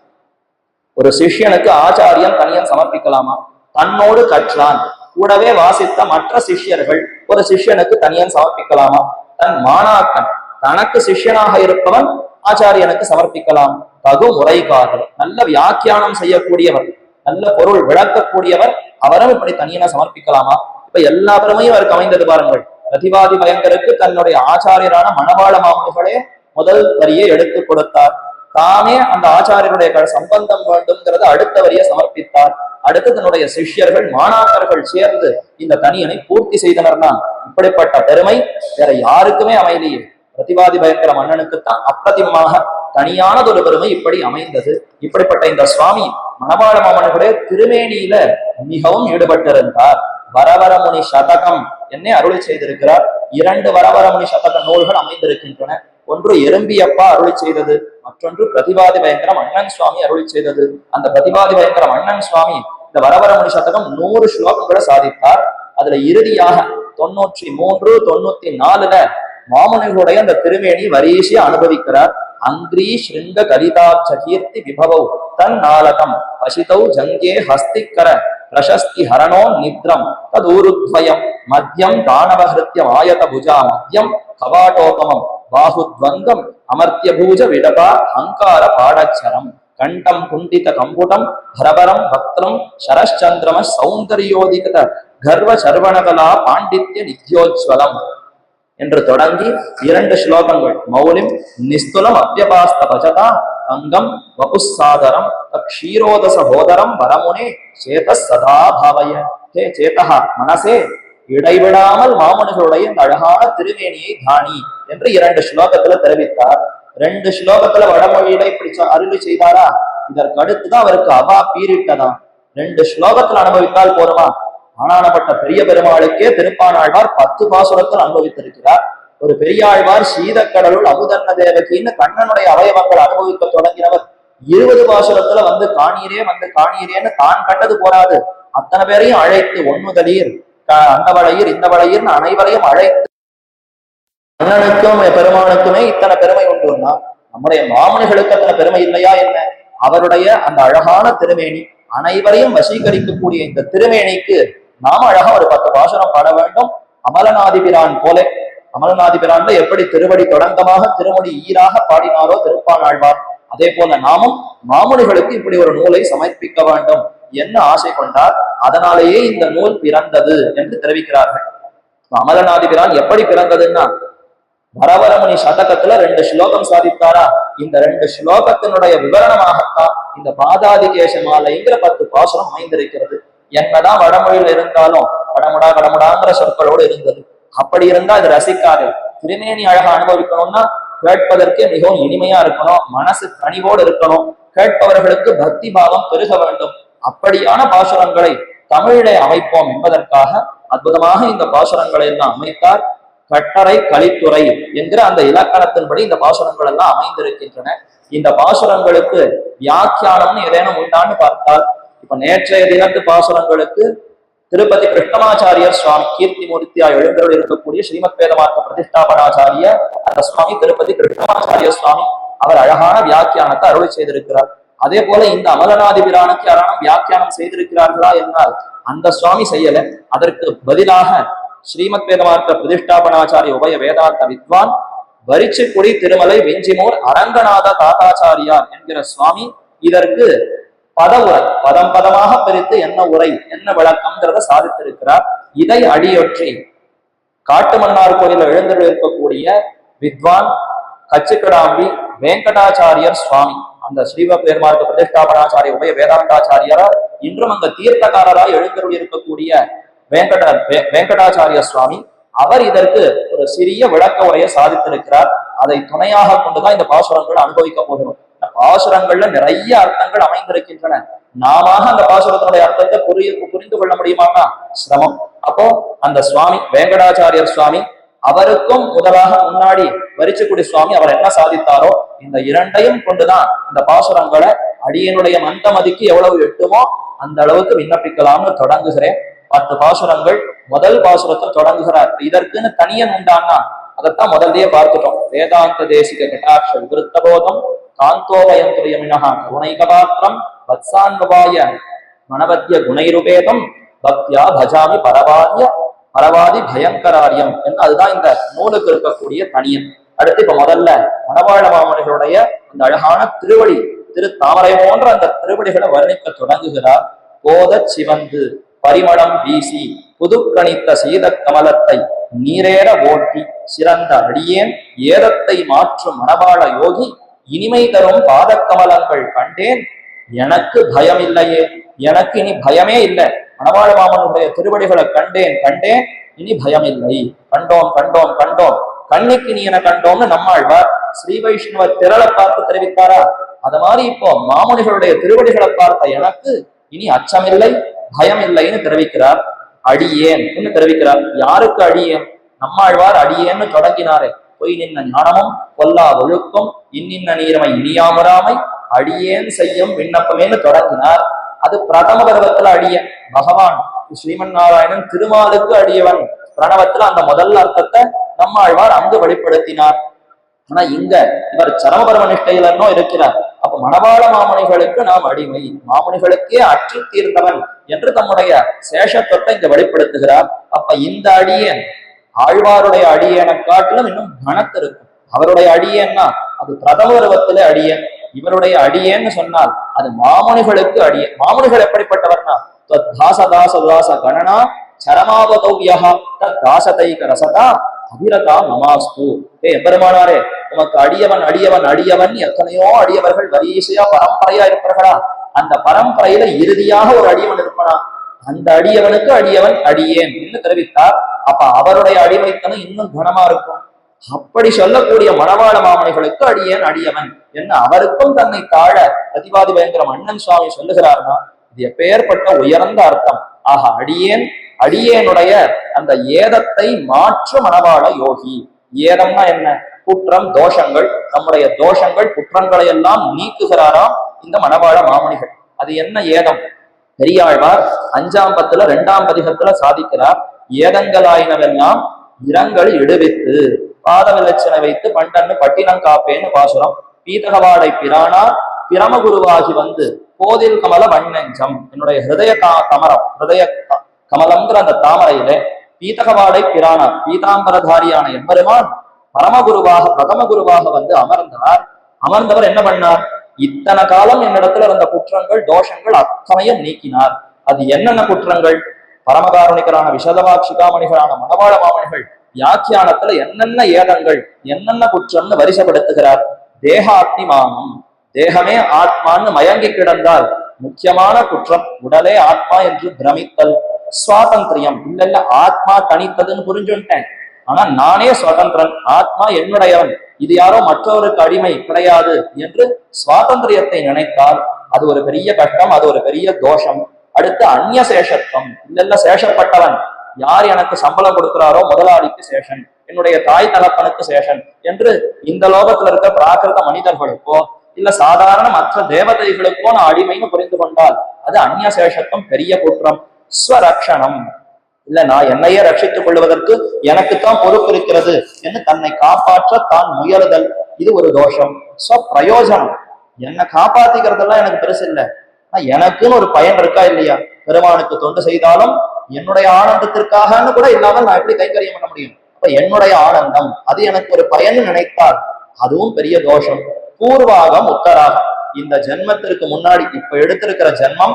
ஒரு சிஷ்யனுக்கு ஆச்சாரியன் தனியன் சமர்ப்பிக்கலாமா? தன்னோடு கற்றான், கூடவே வாசித்த மற்ற சிஷ்யர்கள் ஒரு சிஷ்யனுக்கு தனியன் சமர்ப்பிக்கலாமா? தன் மாணாக்கன், தனக்கு சிஷ்யனாக இருப்பவன் ஆச்சாரியனுக்கு சமர்ப்பிக்கலாம். தகு முறைகாரர், நல்ல வியாக்கியானம் செய்யக்கூடியவர், நல்ல பொருள் விளக்கக்கூடியவர், அவரும் இப்படி தனியனை சமர்ப்பிக்கலாமா? இப்ப எல்லா பெருமையும் அவருக்கு அமைந்தது பாருங்கள். பிரதிபாதி பயங்கருக்கு தன்னுடைய ஆச்சாரியரான மணவாள மாமுனிகளே முதல் வரியை எடுத்து கொடுத்தார். தாமே அந்த ஆச்சாரியருடைய சம்பந்தம் வேண்டும்ங்கிறத அடுத்த வரியை சமர்ப்பித்தார். அடுத்து தன்னுடைய சிஷ்யர்கள் மாணாக்கர்கள் சேர்ந்து இந்த தனியனை பூர்த்தி செய்தனர்னா இப்படிப்பட்ட பெருமை வேற யாருக்குமே அமைதியே. பிரதிபாதி பயங்கர மன்னனுக்குத்தான் அப்பிரதிமமாக தனியானதொரு பெருமை இப்படி அமைந்தது. இப்படிப்பட்ட இந்த சுவாமி மணவாள மாமனுடைய திருமேனியில மிகவும் ஈடுபட்டிருந்தார். வரவரமுனி சதகம் என்னை அருளி செய்திருக்கிறார். 2 வரவரமுனி சதக நூல்கள் அமைந்திருக்கின்றன. ஒன்று எறும்பியப்பா அருளி செய்தது, மற்றொன்று பிரதிபாதி பயங்கரம் அண்ணன் சுவாமி அருளி செய்தது. அந்த பிரதிபாதி பயங்கரம் அண்ணன் சுவாமி இந்த வரவரமுனி சதகம் 100 ஸ்லோகங்களை சாதித்தார். அதுல இறுதியாக 93, 94ல மாமுனிகளுடைய அந்த திருமேனி வரிசையா அனுபவிக்கிறார். அங்கிரீ ஸ்ருங்க கலிதாப்ச கீர்த்தி விபவௌ தன் நாளகம் பசிதௌ ஜங்கே ஹஸ்திக்கர பிரசஸ்தி ஹரணோ நித்ரம் ததூருத்வயம் மத்தியம் தானவஹிருத்யம் ஆயத புஜா மத்தியம் கவாட்டோபமம் பாஹுத்வங்கம் அமர்த்திய பூஜ விடபா அங்கார பாடச்சரம் கண்டம் குண்டித கம்புடம் பரபரம் பக்திரம் சரச்சந்திரம சௌந்தர்யோதிகத கர்வ சர்வணகலா பாண்டித்ய நித்யோஜ்வலம் என்று தொடங்கி 2 ஸ்லோகங்கள். மௌலிம் நிஸ்துலம் அத்தியபாஸ்த பஜதா அங்கம் வபுசாதரம் க்ஷீரோதச போதரம் வரமுனே சேத சதா பாவய. ஹே சேதா, மனசே இடைவிடாமல் மாமுனிகளுடைய இந்த அழகான திருமேனியை தானி என்று 2 ஸ்லோகத்துல தெரிவித்தார். 2 ஸ்லோகத்துல வடமொழியில இப்படி அருளி செய்தாரா? இதற்கு அடுத்துதான் அவருக்கு அவா பீரிட்டதான். 2 ஸ்லோகத்துல அனுபவித்தால் போருமா? ஆனானப்பட்ட பெரிய பெருமாளுக்கே திருப்பானாழ்வார் 10 பாசுரத்தில் அனுபவித்திருக்கிறார். ஒரு பெரியாழ்வார் சீதக்கடலுள் அமுதன்ன தேவகின்னு கண்ணனுடைய அவயவங்கள் அனுபவிக்க தொடங்கினவர் 20 பாசுரத்துல வந்து காணீரேன்னு தான் கண்டது போராது, அத்தனை பேரையும் அழைத்து ஒன்னுதலீர் அந்த வளையீர் இந்த வளையீர்னு அனைவரையும் அழைத்து கண்ணனுக்கும் பெருமானுக்குமே இத்தனை பெருமை உண்டுன்னா நம்முடைய மாமுனிகளுக்கு அத்தனை பெருமை இல்லையா என்ன? அவருடைய அந்த அழகான திருமேனி, அனைவரையும் வசீகரிக்கக்கூடிய இந்த திருமேனிக்கு நாம அழகா ஒரு 10 பாசுரம் பாட வேண்டும். அமலநாதிபிரான் போல, அமலநாதிபிரான்ல எப்படி திருவடி தொடங்கமாக திருமொழி ஈராக பாடினாரோ திருப்பானாழ்வார், அதே போல நாமும் மாமுனிகளுக்கு இப்படி ஒரு நூலை சமர்ப்பிக்க வேண்டும் என்ன ஆசை கொண்டார். அதனாலேயே இந்த நூல் பிறந்தது என்று தெரிவிக்கிறார்கள். அமலநாதிபிரான் எப்படி பிறந்ததுன்னா வரவரமுனி சதகத்துல 2 ஸ்லோகம் சாதித்தாரா? இந்த 2 ஸ்லோகத்தினுடைய விவரணமாகத்தான் இந்த பாதாதிகேச மாலைங்கிற 10 பாசுரம் அமைந்திருக்கிறது. என்னதான் வடமொழியில இருந்தாலும் கடமுடா கடமுடாங்கிற சொற்களோடு இருந்தது. அப்படி இருந்தா அது ரசிக்காது. திருமேனி அழகா அனுபவிக்கணும்னா கேட்பதற்கு மிகவும் இனிமையா இருக்கணும், மனசு கனிவோடு இருக்கணும், கேட்பவர்களுக்கு பக்தி பாவம் பெருக வேண்டும். அப்படியான பாசுரங்களை தமிழிலே அமைப்போம் என்பதற்காக அற்புதமாக இந்த பாசுரங்களை எல்லாம் அமைத்தார். கட்டரை கலித்துறை என்கிற அந்த இலக்கணத்தின்படி இந்த பாசுரங்கள் எல்லாம் அமைந்திருக்கின்றன. இந்த பாசுரங்களுக்கு வியாக்கியானம்னு ஏதேனும் உண்டான்னு பார்த்தால், இப்ப நேற்றைய தினத்து பாசுரங்களுக்கு திருப்பதி கிருஷ்ணமாச்சாரியர் சுவாமி கீர்த்திமூர்த்தியா எழுந்தருள் இருக்கக்கூடிய ஸ்ரீமத் வேதமார்க்க பிரதிஷ்டாபனாச்சாரிய அந்த சுவாமி திருப்பதி கிருஷ்ணமாச்சாரிய சுவாமி அவர் அழகான வியாக்கியானத்தை அருளை செய்திருக்கிறார். அதே போல இந்த அமலநாதிபிரானுக்கு யாரான வியாக்கியானம் செய்திருக்கிறார்களா என்றால் அந்த சுவாமி செய்யல. அதற்கு பதிலாக ஸ்ரீமத் வேதமார்த்த பிரதிஷ்டாபனாச்சாரிய உபய வேதாந்த வித்வான் வரிச்சிக்குடி திருமலை வெஞ்சிமூர் அரங்கநாத தாத்தாச்சாரியார் என்கிற சுவாமி இதற்கு பத உரை, பதம் பதமாக பிரித்து என்ன உரை என்ன விளக்கம்ங்கிறத சாதித்திருக்கிறார். இதை அடியொற்றி காட்டுமன்னார் கோயில எழுந்திருக்கக்கூடிய வித்வான் கச்சிக்கடாம்பி வெங்கடாச்சாரியர் சுவாமி, அந்த ஸ்ரீமத் வேதமார்த்த பிரதிஷ்டாபனாச்சாரிய உபய வேதாந்தாச்சாரியரார் இன்றும் அங்க தீர்த்தக்காரராய் எழுந்தருள் இருக்கக்கூடிய வெங்கடாச்சாரிய சுவாமி அவர் இதற்கு ஒரு சிறிய விளக்க உரையை சாதித்திருக்கிறார். அதை துணையாக கொண்டுதான் இந்த பாசுரங்கள் அனுபவிக்க போகிறோம். பாசுரங்கள்ல நிறைய அர்த்தங்கள் அமைந்திருக்கின்றன. நாம அந்த பாசுரத்தினுடைய அர்த்தத்தை புரிந்து கொள்ள முடியுமானா சிரமம். அப்போ அந்த சுவாமி வெங்கடாச்சாரியர் சுவாமி அவருக்கும் முதலாக முன்னாடி வரிச்சிக்குடி சுவாமி அவர் என்ன சாதித்தாரோ இந்த இரண்டையும் கொண்டுதான் இந்த பாசுரங்களை அடியனுடைய மந்தமதிக்கு எவ்வளவு எட்டுமோ அந்த அளவுக்கு விண்ணப்பிக்கலாம்னு தொடங்குகிறேன். 10 பாசுரங்கள். முதல் பாசுரத்தை தொடங்குகிறார். இதற்குன்னு தனியன் உண்டான்னா அதைத்தான் முதல்லயே பார்த்துட்டோம். வேதாந்த தேசிக கட்டாட்ச விவருத்த போதம் காந்தோபயந்துரியமினஹா கருணைகபாத்திரம் வத்சான்வாய மணவத்திய குணைருபேதம் பக்தியா பஜாமி பரவாதி பயங்கராரியம் என்று அதுதான் இந்த நூலுக்கு இருக்கக்கூடிய தனியன். அடுத்து இப்ப முதல்ல மணவாழ மாமனிகளுடைய அந்த அழகான திருவடி தாமரை போன்ற அந்த திருவடிகளை வர்ணிக்க தொடங்குகிறார். போத சிவந்து பரிமளம் வீசி புதுக்கணித்த சீத கமலத்தை நீரேற ஓட்டி சிறந்த அடியேன் ஏதத்தை மாற்றும் மணவாள யோகி இனிமை தரும் பாதக்கமலங்கள் கண்டேன் எனக்கு பயம் இல்லையே, எனக்கு இனி பயமே இல்லை. மணவாள மாமனுடைய திருவடிகளை கண்டேன் இனி பயம் இல்லை. கண்டோம் கண்ணுக்கு நீ என கண்டோம்னு நம்மாழ்வார் ஸ்ரீ வைஷ்ணவ திரளை பார்த்து தெரிவித்தாரா? அது மாதிரி இப்போ மாமுனிகளுடைய திருவடிகளை பார்த்த எனக்கு இனி அச்சமில்லை பயம் இல்லைன்னு தெரிவிக்கிறார். அடியேன் தெரிவிக்கிறார். யாருக்கு அடியேன்? நம்மாழ்வார் அடியேன்னு தொடங்கினாரே. பொய் நின்ன ஞானமும் பொல்லா ஒழுக்கம் இன்னின்ன நீரமை இனியாமராமை அடியேன் செய்யும் விண்ணப்பமேன்னு தொடங்கினார். அது பிரதம பருவத்துல அடியன் பகவான் ஸ்ரீமன் நாராயணன் திருமாலுக்கு அடியவன் பிரணவத்துல அந்த முதல் அர்த்தத்தை நம்மாழ்வார் அங்கு வெளிப்படுத்தினார். ஆனா இங்க இவர் சரமபரம நிஷ்டையிலன்னோ இருக்கிறார். அப்ப மணவாள மாமுனிகளுக்கு நாம் அடிமை, மாமுனிகளுக்கே அற்று தீர்ந்தவன் என்று தம்முடைய சேஷத்துவத்தை இங்க வெளிப்படுத்துகிறார். அப்ப இந்த அடியேன் ஆழ்வாருடைய அடியேனை காட்டிலும் இன்னும் கனத்திருக்கும். அவருடைய அடியேன்னா அது பிரதம பருவத்திலே அடியேன். இவருடைய அடியேன்னு சொன்னால் அது மாமுனிகளுக்கு அடியேன். மாமுனிகள் எப்படிப்பட்டவர்னா தாச கணனா சரமாவதௌவியா தாசதைக ரசதா அபிரதா மமாஸ்து. எம்பெருமானாரே உமக்கு அடியவன் எத்தனையோ அடியவர்கள் வரிசையா பரம்பரையா இருப்பார்களா? அந்த பரம்பரையில இறுதியாக ஒரு அடியவன் இருப்பனா? அந்த அடியவனுக்கு அடியேன் என்று தெரிவித்தார். அப்ப அவருடைய அடிமைத்தனம் இன்னும் கனமா இருக்கும். அப்படி சொல்லக்கூடிய மணவாள மாமனிகளுக்கு அடியவன் என்ன அவருக்கும் தன்னை தாழ பிரதிபாதி பயங்கர அண்ணன் சுவாமி சொல்லுகிறார்னா இது எப்பேற்பட்ட உயர்ந்த அர்த்தம். ஆக அடியேனுடைய அந்த ஏதத்தை மாற்று மணவாள யோகி. ஏதம்னா என்ன? குற்றம் தோஷங்கள், நம்முடைய தோஷங்கள் குற்றங்களை எல்லாம் நீக்குகிறாராம் இந்த மணவாள மாமனிகள். அது என்ன ஏதம்? பெரியாழ்வார் 5ஆம் பத்துல 2ஆம் பதிகத்துல சாதிக்கிறார். ஏதங்களாயினவெல்லாம் இரங்கல் இடுவித்து பாத விலட்சணை வைத்து பண்டன்னு பட்டினங்காப்பேன்னு பாசுரம். பீதகவாடை பிரானார் பிரமகுருவாகி வந்து போதில் கமல வண்ணெஞ்சம். என்னுடைய ஹிருதய கமலம்ங்கிற அந்த தாமரையிலே பீதகவாடை பிரானார் பீதாம்பரதாரியான எம்பெருமான் பரமகுருவாக பிரதம குருவாக வந்து அமர்ந்தவர் என்ன பண்ணார்? இத்தனை காலம் என்னிடத்துல இருந்த குற்றங்கள் தோஷங்கள் அத்தனையும் நீக்கினார். அது என்னென்ன குற்றங்கள்? பரமகாருணிகரான விஷதவாட்சிகாமணிகளான மணவாள மாமணிகள் வியாக்கியானத்துல என்னென்ன ஏதங்கள் என்னென்ன குற்றம்னு வரிசைப்படுத்துகிறார். தேகாத்மிமானம், தேகமே ஆத்மான்னு மயங்கி கிடந்தால் முக்கியமான குற்றம் உடலே ஆத்மா என்று பிரமித்தல். சுவாதந்திரியம், இல்ல ஆத்மா தனித்ததுன்னு புரிஞ்சுட்டேன், ஆனா நானே சுதந்திரன், ஆத்மா என்னுடையவன், இது யாரோ மற்றவருக்கு அடிமை கிடையாது என்று சுவாதந்திரியத்தை நினைத்தால் அது ஒரு பெரிய கஷ்டம், அது ஒரு பெரிய தோஷம். அடுத்து அந்நிய சேஷத்துவம், இல்ல சேஷப்பட்டவன், யார் எனக்கு சம்பளம் கொடுக்கிறாரோ முதலாளிக்கு சேஷன், என்னுடைய தாய் தகப்பனுக்கு சேஷன் என்று இந்த லோகத்துல இருக்க பிராகிருத மனிதர்களுக்கோ இல்ல சாதாரண மற்ற தேவதைகளுக்கோ நான் அடிமைன்னு புரிந்து கொண்டால் அது அந்நிய சேஷத்துவம், பெரிய குற்றம். ஸ்வரக்ஷணம், இல்ல நான் என்னையே ரட்சித்துக் கொள்வதற்கு எனக்குத்தான் பொறுப்பு இருக்கிறது என்று தன்னை காப்பாற்ற தான் முயலுதல், இது ஒரு தோஷம். பிரயோஜனம், என்னை காப்பாத்திக்கிறதெல்லாம் எனக்கு பெருசு இல்லை, எனக்குன்னு ஒரு பயன் இருக்கா இல்லையா? பெருமானுக்கு தொண்டு செய்தாலும் என்னுடைய ஆனந்தத்திற்காகன்னு கூட இல்லாமல் நான் எப்படி கைங்கரியம் பண்ண முடியும்? அப்ப என்னுடைய ஆனந்தம் அது எனக்கு ஒரு பயன் நினைத்தால் அதுவும் பெரிய தோஷம். பூர்வாகம் உத்தராகம். இந்த ஜென்மத்திற்கு முன்னாடி இப்ப எடுத்திருக்கிற ஜென்மம்,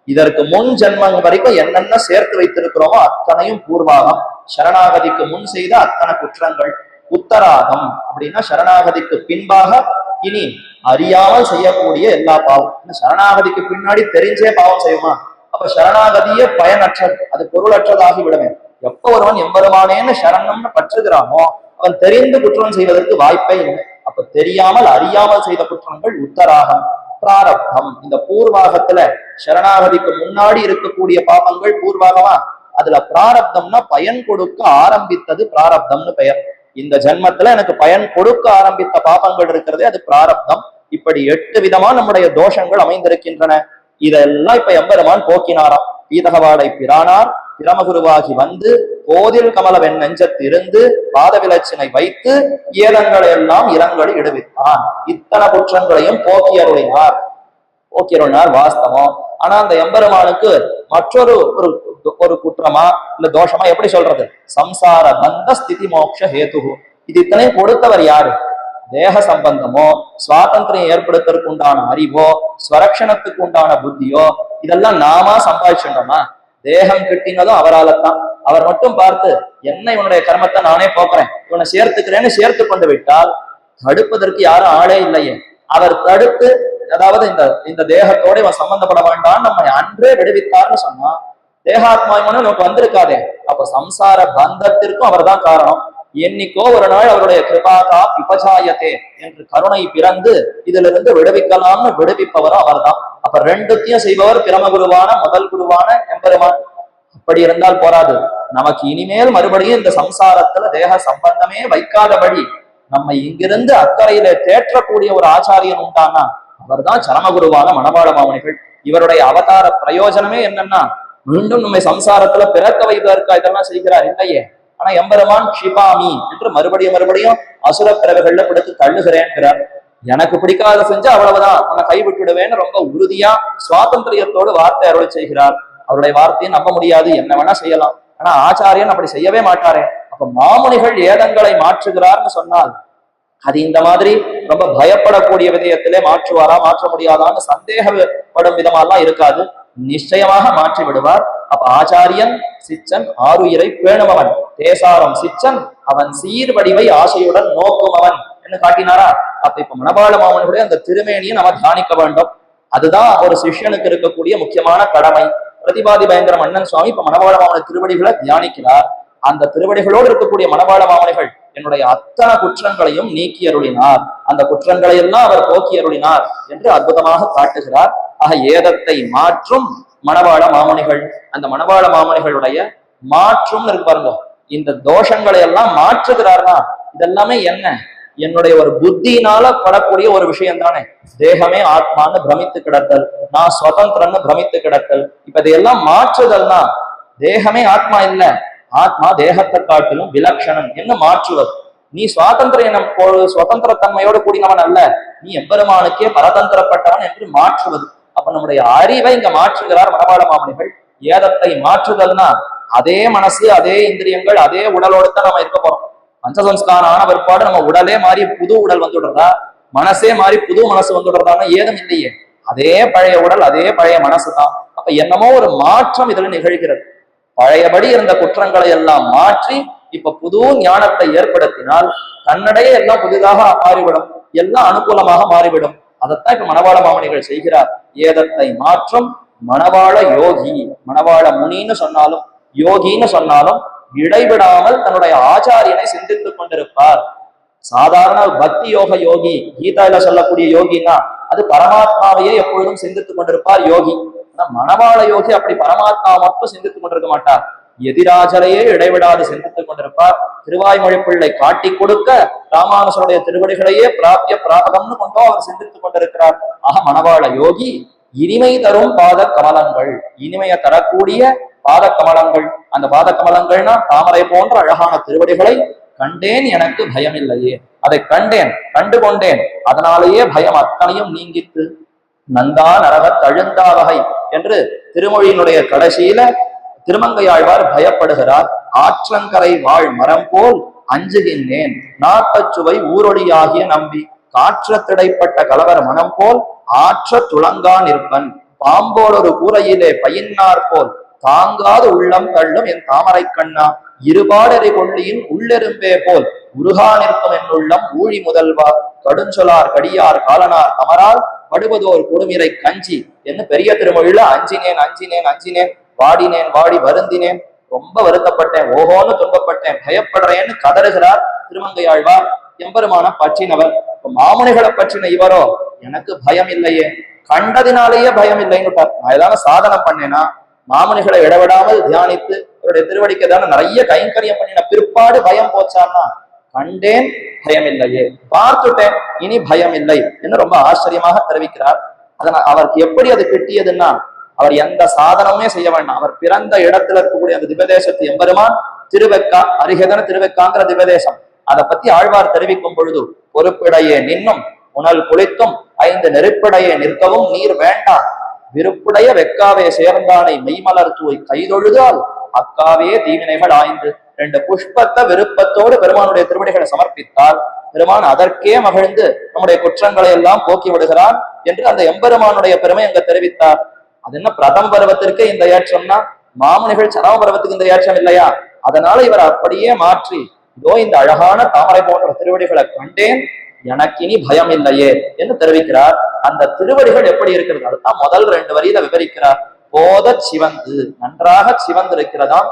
இதற்கு முன் ஜென்மம் வரைக்கும் என்னென்ன சேர்த்து வைத்திருக்கிறோமோ அத்தனையும் பூர்வாகம். சரணாகதிக்கு முன் செய்த அத்தனை குற்றங்கள். உத்தராகம் அப்படின்னா சரணாகதிக்கு பின்பாக இனி அறியாமல் செய்யக்கூடிய எல்லா பாவம். சரணாகதிக்கு பின்னாடி தெரிஞ்சே பாவம் செய்யுமா? அப்ப சரணாகதியே பயனற்றது, அது பொருளற்றதாகி விடுவேன். எப்ப ஒருவன் எம்பெருமானேன்னு சரணம்னு பற்றுகிறானோ அவன் தெரிந்து குற்றம் செய்வதற்கு வாய்ப்பே இல்லை. அப்ப தெரியாமல் அறியாமல் செய்த குற்றங்கள் உத்தராகம். பிராரப்தம், இந்த பூர்வாகத்துல சரணாகதிக்கு முன்னாடி இருக்கக்கூடிய பாபங்கள் பூர்வாகமா. அதுல பிராரப்தம்னா பயன் கொடுக்க ஆரம்பித்தது பிராரப்தம்னு பெயர். இந்த ஜென்மத்துல எனக்கு பயன் கொடுக்க ஆரம்பித்த பாபங்கள் இருக்கிறதே அது பிராரப்தம். இப்படி 8 விதமா நம்முடைய தோஷங்கள் அமைந்திருக்கின்றன. இதெல்லாம் இப்ப எம்பெருமான் போக்கினாராம். பீதகவாடை பிரானார் பிரமகுருவாகி வந்து போதில் கமலவென் நெஞ்சத்திருந்து பாத விலச்சினை வைத்து ஏதங்களை எல்லாம் இரங்கலை இடுவித்தான். இத்தனை குற்றங்களையும் போக்கியருளினார் வாஸ்தவம். ஆனா அந்த எம்பெருமானுக்கு மற்றொரு ஒரு குற்றமா இல்ல தோஷமா எப்படி சொல்றது? சம்சார பந்த ஸ்திதி மோட்ச ஹேது. இது இத்தனையும் கொடுத்தவர் யாரு? தேக சம்பந்தமோ சுவாதந்திரம் ஏற்படுத்துறதுக்கு உண்டான அறிவோ ஸ்வரக்ஷணத்துக்கு உண்டான புத்தியோ இதெல்லாம் நாமா சம்பாதிச்சுட்டோமா? தேகம் கிட்டினதும் அவரால்தான். அவர் மட்டும் பார்த்து என்ன இவனுடைய கர்மத்தை நானே போக்குறேன், இவனை சேர்த்துக்கிறேன்னு சேர்த்து கொண்டு விட்டால் தடுப்பதற்கு யாரும் ஆளே இல்லையே. அவர் தடுத்து, அதாவது இந்த தேகத்தோட இவன் சம்பந்தப்பட வேண்டாம் நம்ம அன்றே விடுவித்தார்னு சொன்னா தேகாத்மாயமனும் நமக்கு வந்திருக்காதே. அப்ப சம்சார பந்தத்திற்கும் அவர் தான் காரணம். என்னைக்கோ ஒரு நாள் அவருடைய கிருபாகா விபசாயத்தே என்று கருணை பிறந்து இதிலிருந்து விடுவிக்கலாம்னு விடுவிப்பவரும் அவர் தான். அப்ப ரெண்டுத்தையும் செய்பவர் பிரமகுருவான முதல் குருவான எம்பெருமான். அப்படி இருந்தால் போராது, நமக்கு இனிமேல் மறுபடியும் இந்த சம்சாரத்துல தேக சம்பந்தமே வைக்காதபடி நம்ம இங்கிருந்து அக்கறையில தேற்றக்கூடிய ஒரு ஆச்சாரியன் உண்டானா அவர் தான் சரமகுருவான மணவாள மாமுனிகள். இவருடைய அவதார பிரயோஜனமே என்னன்னா மீண்டும் நம்மை சம்சாரத்துல பிறக்க வைப்பதற்கா இதெல்லாம் செய்கிறார் இல்லையே. ஆனா எம்பெருமான் க்ஷிபாமி என்று மறுபடியும் அசுர பிறவைகள்ல பிடித்து தள்ளுகிறேன்கிறார். எனக்கு பிடிக்காத செஞ்சா அவ்வளவுதான், உன்னை கைவிட்டுடுவேன்னு ரொம்ப உறுதியா சுவாதந்திரியத்தோடு வார்த்தை அருளை செய்கிறார். அவருடைய வார்த்தையை நம்ப முடியாது, என்ன வேணா செய்யலாம். ஆனா ஆச்சாரியன் அப்படி செய்யவே மாட்டாரே. அப்ப மாமுனிகள் ஏதங்களை மாற்றுகிறார்னு சொன்னால் அது இந்த மாதிரி ரொம்ப பயப்படக்கூடிய விதயத்திலே மாற்றுவாரா மாற்ற முடியாதான்னு சந்தேகப்படும் விதமாலாம் இருக்காது. நிச்சயமாக மாற்றி விடுவார். அப்ப ஆச்சாரியன் சிச்சன் ஆருயிரை பேணுமவன், தேசாரம் சிச்சன் அவன் சீர்வடிவை ஆசையுடன் நோக்குமவன் என்று காட்டினாரா. அப்ப இப்ப மணவாள மாமனுடைய அந்த திருமேனியை நம்ம தியானிக்க வேண்டும். அதுதான் ஒரு சிஷ்யனுக்கு இருக்கக்கூடிய முக்கியமான கடமை. பிரதிபாதி பயங்கர மன்னன் சுவாமி இப்ப மணவாள மாமன திருவடிகளை தியானிக்கிறார். அந்த திருவடிகளோடு இருக்கக்கூடிய மணவாள மாமனிகள் என்னுடைய அத்தனை குற்றங்களையும் நீக்கி அருளினார், அந்த குற்றங்களை எல்லாம் அவர் போக்கி அருளினார் என்று அற்புதமாக காட்டுகிறார். ஆக ஏதத்தை மாற்றும் மணவாள மாமுனிகள். அந்த மணவாள மாமுனிகளுடைய மாற்றும் இருக்கு பாருங்க, இந்த தோஷங்களை எல்லாம் மாற்றுகிறார்னா இதெல்லாமே என்ன? என்னுடைய ஒரு புத்தியினால படக்கூடிய ஒரு விஷயம் தானே. தேகமே ஆத்மான்னு பிரமித்து கிடத்தல், நான் சுதந்திரன்னு பிரமித்து கிடத்தல். இப்ப இதையெல்லாம் மாற்றுதல்னா தேகமே ஆத்மா இல்ல, ஆத்மா தேகத்தை காட்டிலும் விலட்சணம் என்ன மாற்றுவது. நீ சுதந்திர தன்மையோடு கூடினவன் அல்ல, நீ எம்பெருமானுக்கே பரதந்திரப்பட்டவன் என்று மாற்றுவது. அப்ப நம்முடைய அறிவை இங்க மாற்றுகிறார் மணவாள மாமுனிகள். ஏதத்தை மாற்றுதல்னா அதே மனசு அதே இந்திரியங்கள் அதே உடலோடு தான் நம்ம இருக்க போறோம். பஞ்சசம்ஸ்காரம் ஆன பிற்பாடு நம்ம உடலே மாறி புது உடல் வந்துடுறதா, மனசே மாறி புது மனசு வந்துடுறதான்னு ஏதும் இல்லையே. அதே பழைய உடல் அதே பழைய மனசு தான். அப்ப என்னமோ ஒரு மாற்றம் இதுல நிகழ்கிறது. பழையபடி இருந்த குற்றங்களை எல்லாம் மாற்றி இப்ப புது ஞானத்தை ஏற்படுத்தினால் தன்னடையே எல்லாம் புதிதாக மாறிவிடும், எல்லாம் அனுகூலமாக மாறிவிடும். அதைத்தான் இப்ப மணவாள மாமுனிகள் செய்கிறார். ஏதத்தை மாற்றும் மணவாள யோகி. மணவாள முனின்னு சொன்னாலும் யோகின்னு சொன்னாலும் இடைவிடாமல் தன்னுடைய ஆச்சாரியனை சிந்தித்துக் கொண்டிருப்பார். சாதாரண பக்தி யோக யோகி, கீதால சொல்லக்கூடிய யோகினா அது பரமாத்மாவையே எப்பொழுதும் சிந்தித்துக் கொண்டிருப்பார் யோகி. மணவாள யோகி அப்படி பரமாத்மா மட்டும் சிந்தித்துக் கொண்டிருக்க மாட்டார், எதிராஜரையே இடைவிடாது சிந்தித்துக் கொண்டிருப்பார். திருவாய்மொழி பிள்ளை காட்டி கொடுக்க ராமானுசருடைய திருவடிகளையே பிராபிய பிராபகம்னு கொண்டோ அவர் சிந்தித்துக் கொண்டிருக்கிறார். ஆக மணவாள யோகி இனிமை தரும் பாத கமலங்கள், இனிமையை தரக்கூடிய பாத கமலங்கள். அந்த பாத கமலங்கள்னா தாமரை போன்ற அழகான திருவடிகளை கண்டேன், எனக்கு பயம் இல்லையே. அதை கண்டேன், கண்டு கொண்டேன், அதனாலேயே பயம் அத்தனையும் நீங்கித்து. நந்தா நரக தழுந்தா வகை என்று திருமொழியினுடைய கடைசியில திருமங்கையாழ்வார் பயப்படுகிறார். ஆற்றங்கரை வாழ் மரம் போல் அஞ்சுகின்றேன், நாட்டச்சுவை ஊரொளியாகிய நம்பி காற்ற திடைப்பட்ட கலவர் மனம் போல் ஆற்ற துளங்கா நிற்பன், பாம்போல் ஒரு கூரையிலே பயின்னார் போல் தாங்காது உள்ளம் தள்ளும் என் தாமரை கண்ணா, இருபாடறி கொள்ளியின் உள்ளெரும்பே போல் உருகா நிற்கும் என் உள்ளம் ஊழி முதல்வா, கடுஞ்சொலார் கடியார் காலனார் அமரால் படுவதோர் கொடுமிரை கஞ்சி என்று பெரிய திருமொழியில அஞ்சினேன் அஞ்சினேன் அஞ்சினேன், வாடினேன் வாடி வருந்தினேன், ரொம்ப வருத்தப்பட்டேன், ஓஹோன்னு துன்பப்பட்டேன், பயப்படுறேன்னு கதறுகிறார் திருமங்கையாழ்வார். எம்பெருமான பற்றினவர். மாமுனிகளை பற்றின இவரோ எனக்கு பயம் இல்லையே, கண்டதினாலேயே பயம் இல்லைன்னு. நான் ஏதாவது சாதனை பண்ணேனா, மாமுனிகளை இடவிடாமல் தியானித்து அவருடைய திருவடிக்கு தானே நிறைய கைங்கரியம் பண்ணின பிற்பாடு பயம் போச்சான்னா, கண்டேன் பயம் இல்லையே, பார்த்துட்டேன் இனி பயம் இல்லை என்று ரொம்ப ஆச்சரியமாக தெரிவிக்கிறார். அதனால் அவருக்கு எப்படி அது கிட்டியதுன்னா, அவர் எந்த சாதனமே செய்ய வேண்டாம். அவர் பிறந்த இடத்துல இருக்கக்கூடிய அந்த திவ்யதேசத்து எம்பெருமான் திருவெக்கா, அருகேதான திருவெக்காங்கிற திவ்யதேசம். அதை பத்தி ஆழ்வார் தெரிவிக்கும் பொழுது, பொறுப்பிடையே நின்னும் உணல் குளித்தும் 5 நெருப்பிடையே நிற்கவும் நீர் வேண்டாம், விருப்புடைய வெக்காவே சேர்ந்தானை மெய்மலர் தூய் கைதொழுதால் அக்காவே தீவினைகள் ஆய்ந்து. 2 புஷ்பத்தை விருப்பத்தோடு பெருமானுடைய திருவடிகளை சமர்ப்பித்தால் பெருமான் அதற்கே மகிழ்ந்து நம்முடைய குற்றங்களை எல்லாம் போக்கி விடுகிறான் என்று அந்த எம்பெருமானுடைய பெருமை அங்க தெரிவித்தார். அது என்ன பிரதம பருவத்திற்கே இந்த ஏற்றம்னா, மாமுனிகள் சரம பருவத்துக்கு இந்த ஏற்றம் இல்லையா? அதனால இவர் அப்படியே மாற்றி, இதோ இந்த அழகான தாமரை போன்ற திருவடிகளை கண்டேன், எனக்கு இனி பயம் இல்லையே என்று தெரிவிக்கிறார். அந்த திருவடிகள் எப்படி இருக்கிறது, அதுதான் முதல் 2 வரியில விவரிக்கிறார். போத சிவந்து, நன்றாக சிவந்து இருக்கிறதாம்.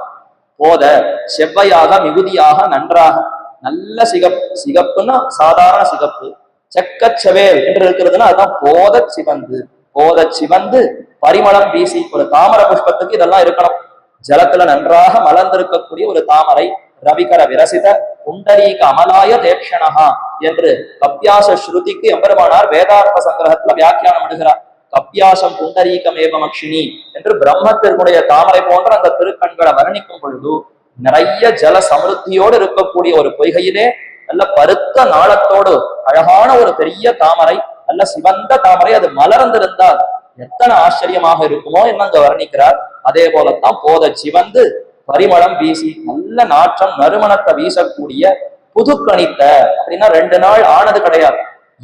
போத செவ்வையாக மிகுதியாக நன்றாக, நல்ல சிகப்பு, சிகப்புன்னா சாதாரண சிகப்பு, செக்கச்செவேல் என்று இருக்கிறதுன்னா அதுதான் போத சிவந்து. போத சிவந்து பரிமளம் வீசி, ஒரு தாமரை புஷ்பத்துக்கு இதெல்லாம் இருக்கணும். ஜலத்துல நன்றாக மலர்ந்திருக்கக்கூடிய ஒரு தாமரை, ரவிகர விரசித புண்டரீக அமலாய தேக்ஷணஹா என்று கப்யாச ஸ்ருதிக்கு எம்பெருமானார் வேதார்த்த சங்கிரகத்துல வியாக்கியானம் எடுகிறார். கப்யாசம் புண்டரீகமேவமக்ஷினி என்று பிரம்மத்திற்குடைய தாமரை போன்ற அந்த திருக்கண்களை வர்ணிக்கும் பொழுது, நிறைய ஜல சமிருத்தியோடு இருக்கக்கூடிய ஒரு பொய்கையிலே நல்ல பருத்த நாளத்தோடு அழகான ஒரு பெரிய தாமரை, நல்ல சிவந்த தாமரை, அது மலர்ந்திருந்தால் எத்தனை ஆச்சரியமாக இருக்குமோ என்று அங்க வர்ணிக்கிறார். அதே போலத்தான் போத சிவந்து பரிமளம் வீசி, நல்ல நாற்றம் நறுமணத்தை வீசக்கூடிய புது கணித்த, அப்படின்னா 2 நாள் ஆனது கிடையாது,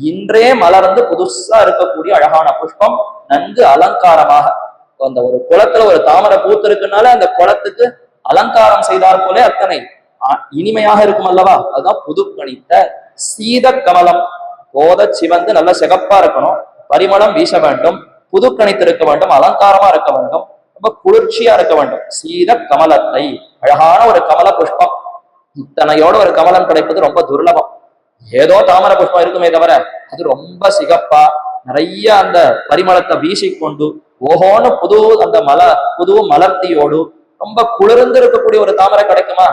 இன்றே மலர்ந்து புதுசா இருக்கக்கூடிய அழகான புஷ்பம், நன்கு அலங்காரமாக. அந்த ஒரு குளத்துல ஒரு தாமரை பூத்து இருக்குனால அந்த குளத்துக்கு அலங்காரம் செய்தார் போல அத்தனை இனிமையாக இருக்கும் அல்லவா, அதுதான் புது கணித்த சீத கமலம். போத சிவந்து நல்ல சிகப்பா இருக்கணும், பரிமளம் வீச வேண்டும், புது கணித்து இருக்க வேண்டும், அலங்காரமா இருக்க வேண்டும், ரொம்ப குளிர்ச்சியா இருக்க வேண்டும். சீத கமலத்தை, அழகான ஒரு கமல புஷ்பம். இத்தனையோட ஒரு கமலம் கிடைப்பது ரொம்ப துர்லபம். ஏதோ தாமரை புஷ்பம் இருக்குமே தவிர அது ரொம்ப சிகப்பா நிறைய அந்த பரிமளத்தை வீசிக்கொண்டு ஓஹோன்னு புது மலர்த்தியோடு ரொம்ப குளிர்ந்து இருக்கக்கூடிய ஒரு தாமரை கிடைக்குமா?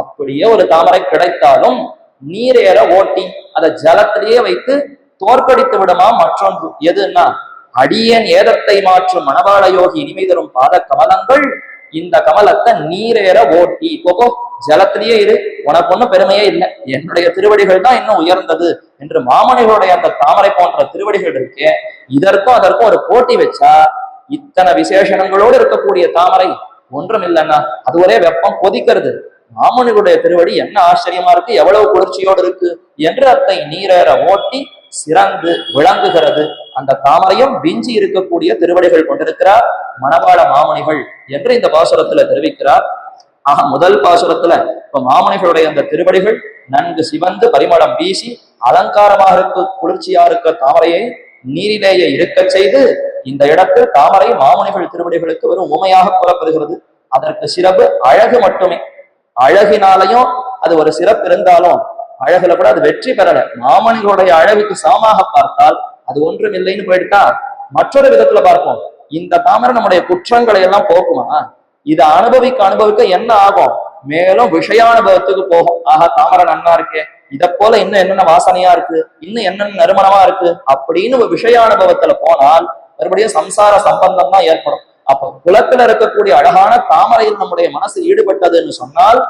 அப்படியே ஒரு தாமரை கிடைத்தாலும் நீரேற ஓட்டி அதை ஜலத்திலேயே வைத்து தோற்கடித்து விடுமா மற்றொன்று. எதுன்னா, அடியேன் ஏதத்தை மாற்றும் மணவாள யோகி இனிமை தரும் பாத கமலங்கள், இந்த கமலத்தை நீரேற ஓட்டி, போகோ ஜலத்திலேயே இரு, உனக்கு ஒன்றும் பெருமையே இல்லை, என்னுடைய திருவடிகள் தான் இன்னும் உயர்ந்தது என்று மாமனிகளுடைய அந்த தாமரை போன்ற திருவடிகள் இருக்கே, இதற்கும் அதற்கும் ஒரு போட்டி வச்சா இத்தனை விசேஷணங்களோடு இருக்கக்கூடிய தாமரை ஒன்றும் இல்லைன்னா அது ஒரே வெப்பம் கொதிக்கிறது. மாமனிகளுடைய திருவடி என்ன ஆச்சரியமா இருக்கு, எவ்வளவு குளிர்ச்சியோடு இருக்கு என்று அத்தை நீரேற ஓட்டி சிறந்து விளங்குகிறது. அந்த தாமரையும் விஞ்சி இருக்கக்கூடிய திருவடிகள் கொண்டிருக்கிறார் மணவாள மாமுனிகள் என்று இந்த பாசுரத்துல தெரிவிக்கிறார். ஆக முதல் பாசுரத்துல இப்ப மாமுனிகளுடைய அந்த திருவடிகள் நன்கு சிவந்து பரிமளம் வீசி அலங்காரமாக இருக்க குளிர்ச்சியா இருக்க தாமரையை நீரிலேயே இருக்க செய்து, இந்த இடத்தில் தாமரை மாமுனிகள் திருவடிகளுக்கு வெறும் உமையாக கூறப்படுகிறது. அதற்கு சிறப்பு அழகு மட்டுமே. அழகினாலையும் அது ஒரு சிறப்பு இருந்தாலும் அழகுல கூட அது வெற்றி பெறல. மாமனிகளுடைய அழகுக்கு சமமாக பார்த்தால் அது ஒன்றும் இல்லைன்னு போயிட்டா மற்றொரு விதத்துல பார்ப்போம், இந்த தாமரை நம்முடைய குற்றங்களை எல்லாம் போக்குமா? இதை அனுபவிக்க என்ன ஆகும், மேலும் விஷயானுபவத்துக்கு போகும். ஆஹா, தாமரை நன்னா இருக்கே, இதை போல இன்னும் என்னென்ன வாசனையா இருக்கு, இன்னும் என்னென்ன நறுமணமா இருக்கு அப்படின்னு ஒரு விஷயானுபவத்துல போனால் மறுபடியும் சம்சார சம்பந்தம் தான் ஏற்படும். அப்போ குலத்துல இருக்கக்கூடிய அழகான தாமரையில் நம்முடைய மனசு ஈடுபட்டதுன்னு சொன்னால்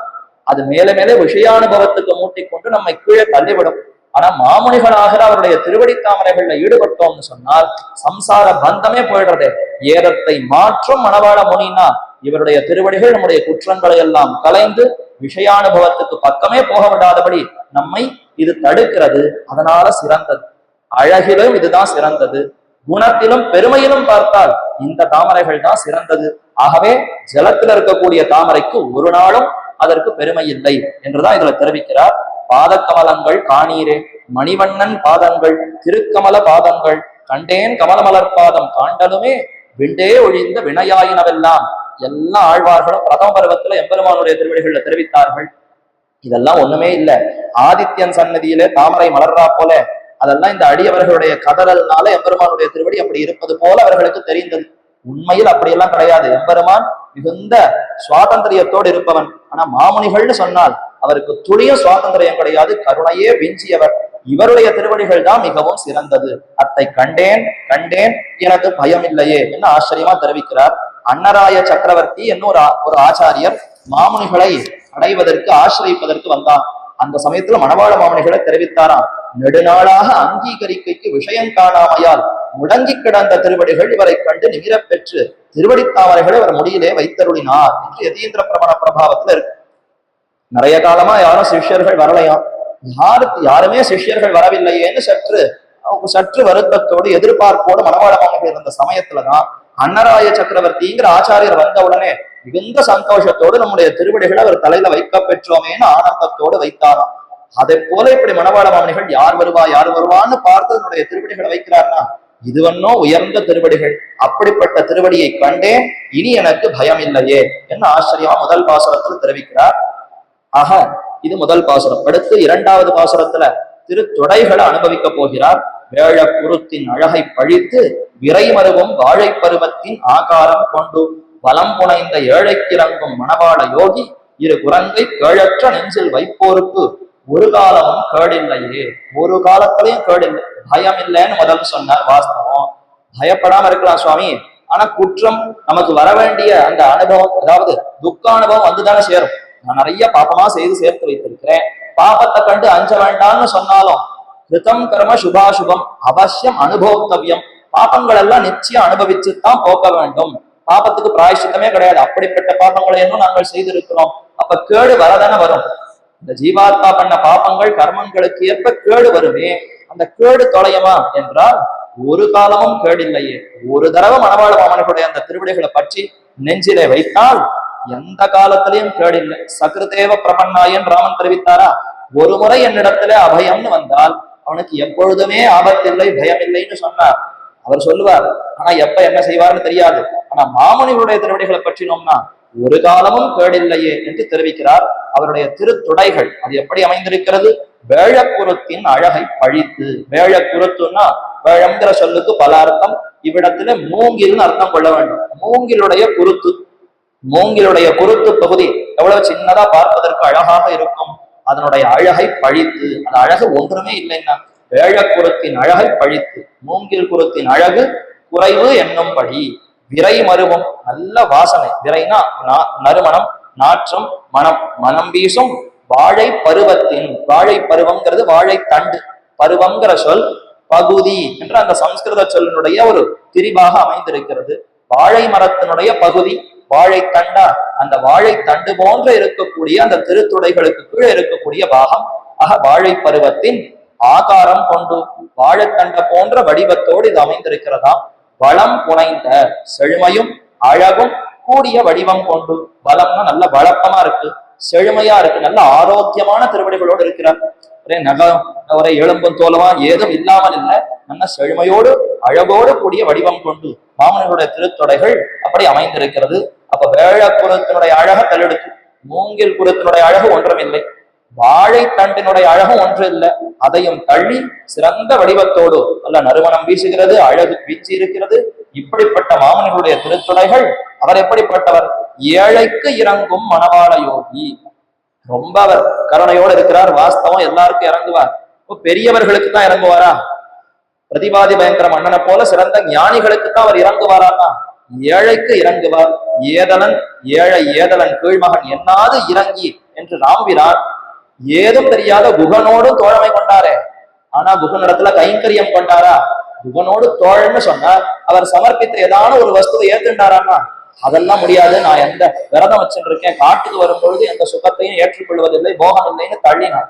அது மேல மேலே விஷயானுபவத்துக்கு மூட்டிக்கொண்டு நம்மை கீழே தள்ளிவிடும். ஆனா மாமுனிகளாக அவருடைய திருவடி தாமரைகள்ல ஈடுபட்டோம்னு சொன்னால் சம்சார பந்தமே போயிடுறதே. ஏதத்தை மாற்றும் மணவாள முனினா இவருடைய திருவடிகள் நம்முடைய குற்றங்களை எல்லாம் கலைந்து விஷயானுபவத்துக்கு பக்கமே போக விடாதபடி நம்மை இது தடுக்கிறது. அதனால சிறந்தது. அழகிலும் இதுதான் சிறந்தது. குணத்திலும் பெருமையிலும் பார்த்தால் இந்த தாமரைகள் தான் சிறந்தது. ஆகவே ஜலத்தில் இருக்கக்கூடிய தாமரைக்கு ஒரு நாளும் அதற்கு பெருமை இல்லை என்றுதான் இதுல தெரிவிக்கிறார். பாதக்கமலங்கள் காணீரே, மணிவண்ணன் பாதங்கள், திருக்கமல பாதங்கள், கண்டேன் கமலமலர் பாதம் காண்டலுமே, விண்டே ஒழிந்த வினையாயினவெல்லாம். எல்லா ஆழ்வார்களும் பிரதம பருவத்துல எம்பெருமானுடைய திருவடிகள்ல தெரிவித்தார்கள். இதெல்லாம் ஒண்ணுமே இல்லை. ஆதித்யன் சன்னதியிலே தாமரை மலர்றா போல அதெல்லாம் இந்த அடியவர்களுடைய கதறல்னால எம்பெருமானுடைய திருவடி அப்படி இருப்பது போல அவர்களுக்கு தெரிந்தது. உண்மையில் அப்படியெல்லாம் கிடையாது. எம்பெருமான் மிகுந்த சுவாதந்திரியத்தோடு இருப்பவன். ஆனா மாமுனிகள்னு சொன்னால் அவருக்கு துளியும் சுவாதந்திரியம் கிடையாது. கருணையே விஞ்சியவர். இவருடைய திருவடிகள் தான் மிகவும் சிறந்தது. அத்தை கண்டேன் கண்டேன் எனக்கு பயம் இல்லையே என்று ஆச்சரியமா தெரிவிக்கிறார். அன்னராய சக்கரவர்த்தி என்னும் ஒரு ஆச்சாரியர் மாமுனிகளை அடைவதற்கு ஆசிரியப்பதற்கு வந்தான். அந்த சமயத்துல மணவாள மாமுனிகளை தெரிவித்தாராம். நெடுநாளாக அங்கீகரிக்கைக்கு விஷயம் காணாமையால் முடங்கி கிடந்த திருவடிகள் இவரை கண்டு நிமிர பெற்று திருவடித்தாமரைகளை அவர் முடியிலே வைத்தருளினார் என்று யதீந்திர பிரபண பிரபாவத்துல இருக்கு. நிறைய காலமா யாரும் சிஷ்யர்கள் வரலையாம். யாருமே சிஷ்யர்கள் வரவில்லையேன்னு சற்று வருத்தத்தோடு எதிர்பார்ப்போடு மணவாள மாமுனிகள் இருந்த சமயத்துலதான் அன்னராய சக்கரவர்த்திங்கிற ஆச்சாரியர் வந்த உடனே மிகுந்த சந்தோஷத்தோடு நம்முடைய திருவடிகளை அவர் தலையில வைக்க பெற்றோமேன்னு ஆனந்தத்தோடு வைத்தாராம். அதை போல இப்படி மணவாள மாமுனிகள் யார் வருவான்னு பார்த்து தன்னுடைய திருவடிகளை வைக்கிறார்னா இதுவன்னோ உயர்ந்த திருவடிகள். அப்படிப்பட்ட திருவடியை கண்டேன், இனி எனக்கு பயம் இல்லையே என்ன ஆச்சரியமா முதல் பாசுரத்தில் தெரிவிக்கிறார். ஆக இது முதல் பாசுரம். அடுத்து இரண்டாவது பாசுரத்துல திருத்தொடைகளை அனுபவிக்க போகிறார். வேழ குருத்தின் அழகை பழித்து விரைமருவும் வாழை பருவத்தின் ஆகாரம் கொண்டு வலம் புனைந்த ஏழைக்கிறங்கும் மணவாள யோகி இரு குரங்கை கேழற்ற நெஞ்சில் வைப்போருக்கு ஒரு காலமும் கேடில்லையே. ஒரு காலத்திலையும் கேடில்லை, பயம் இல்லைன்னு முதல் சொன்னார். வாஸ்தவம், பயப்படாம இருக்கலாம் சுவாமி. ஆனா குற்றம் நமக்கு வர வேண்டிய அந்த அனுபவம், அதாவது துக்க அனுபவம் வந்துதானே சேரும். நான் நிறைய பாப்பமா செய்து சேர்த்து வைத்திருக்கிறேன். பாபத்தை கண்டு அஞ்ச வேண்டாம்னு சொன்னாலும் கிருதம் கர்ம சுபாசுபம் அவசியம் அனுபவத்தவியம். பாப்பங்கள் எல்லாம் நிச்சயம் அனுபவிச்சுதான் போக்க வேண்டும். பாபத்துக்கு பிராயசித்தமே கிடையாது. அப்படிப்பட்ட பாப்பங்களை இன்னும் நாங்கள் செய்திருக்கிறோம். அப்ப கேடு வரதானே வரும். இந்த ஜீவாத்மா பண்ண பாப்பங்கள் கர்மங்களுக்கு ஏற்ப கேடு வருமே. அந்த கேடு தொலையுமா என்றால் ஒரு காலமும் கேடில்லையே. ஒரு தடவை மணவாள மாமனுடைய அந்த திருவிடைகளை பற்றி நெஞ்சிலே வைத்தால் எந்த காலத்திலையும் கேடில்லை. சகிருதேவ பிரபன்னாயன் ராமன் தெரிவித்தாரா, ஒரு முறை என்னிடத்துல அபயம்னு வந்தால் அவனுக்கு எப்பொழுதுமே ஆபத்தில்லை, பயம் இல்லைன்னு சொன்னார். அவர் சொல்லுவார், ஆனா எப்ப என்ன செய்வார்னு தெரியாது. ஆனா மாமுனிகளுடைய திருவடிகளை பற்றினோம்னா ஒரு காலமும் கேடில்லையே என்று தெரிவிக்கிறார். அவருடைய திருத்துடைகள் அது எப்படி அமைந்திருக்கிறது? வேழக்குருத்தின் அழகை பழித்து. வேழக்குருத்துன்னா வேழம்ங்கிற சொல்லுக்கு பல அர்த்தம். இவ்விடத்துல மூங்கில்னு அர்த்தம் கொள்ள வேண்டும். மூங்கிலுடைய குருத்து, மூங்கிலுடைய குருத்து பகுதி எவ்வளவு சின்னதா பார்ப்பதற்கு அழகாக இருக்கும். அதனுடைய அழகை பழித்து. அந்த அழகு ஒன்றுமே இல்லைன்னா வேழக்குருத்தின் அழகை பழித்து. மூங்கில் குருத்தின் அழகு குறைவு என்னும்படி விரை மருவம், நல்ல வாசனை. விரைனா நறுமணம், நாற்றம், மனம், மனம் வீசும் வாழை பருவத்தின். வாழை பருவம்ங்கிறது வாழை தண்டு. பருவம்ங்கிற சொல் பகுதி என்ற அந்த சம்ஸ்கிருத சொல்லினுடைய ஒரு திரிவாக அமைந்திருக்கிறது. வாழை மரத்தினுடைய பகுதி வாழை தண்டா. அந்த வாழை தண்டு போன்ற இருக்கக்கூடிய அந்த திருத்துடைகளுக்கு கீழே இருக்கக்கூடிய பாகம் ஆக வாழை பருவத்தின் ஆகாரம் கொண்டு வாழைத்தண்ட போன்ற வடிவத்தோடு இது அமைந்திருக்கிறதாம். வளம் புனைந்த செழுமையும் அழகும் கூடிய வடிவம் கொண்டு. வளம்னா நல்ல வழக்கமா இருக்கு, செழுமையா இருக்கு, நல்ல ஆரோக்கியமான திருவடிகளோடு இருக்கிறார். ஒரே ஒரே எலும்பும் தோலமா ஏதும் இல்லாமல் இல்லை, நல்ல செழுமையோடு அழகோடு கூடிய வடிவம் கொண்டு மாமனிகளுடைய திருத்தொடைகள் அப்படி அமைந்திருக்கிறது. அப்ப வேழக்குரத்தினுடைய அழக தள்ளெடுத்து மூங்கில் குரத்தினுடைய அழகு ஒன்றுமில்லை, வாழை தண்டினுடைய அழகும் ஒன்று இல்லை. அதையும் தள்ளி சிறந்த வடிவத்தோடு நல்ல நறுமணம் வீசுகிறது, அழகு வீச்சு இருக்கிறது. இப்படிப்பட்ட மாமனிகளுடைய திருத்துடைகள். அவர் எப்படிப்பட்டவர்? ஏழைக்கு இறங்கும் மணவாள யோகி. ரொம்ப அவர் கருணையோடு இருக்கிறார். வாஸ்தவம் எல்லாருக்கும் இறங்குவார். பெரியவர்களுக்கு தான் இறங்குவாரா? பிரதிபாதி பயங்கர மன்னனை போல சிறந்த ஞானிகளுக்கு தான் அவர் இறங்குவாரான்னா ஏழைக்கு இறங்குவார். ஏதலன் ஏழை ஏதலன் கீழ்மகன் என்னாது இறங்கி என்று ராம்பிரான் ஏதும் தெரியாத குகனோடு தோழமை கொண்டாரே. ஆனா குகனிடத்துல கைங்கரியம் கொண்டாரா? குகனோடு தோழன்னு சொன்னார். அவர் சமர்ப்பித்த ஏதான ஒரு வஸ்துவை ஏத்துண்டாராமா? அதெல்லாம் முடியாது, நான் எந்த விரதம் வச்சுட்டு இருக்கேன், காட்டுக்கு வரும்பொழுது எந்த சுகத்தையும் ஏற்றுக்கொள்வதில்லை, போகம் இல்லைன்னு தள்ளினார்.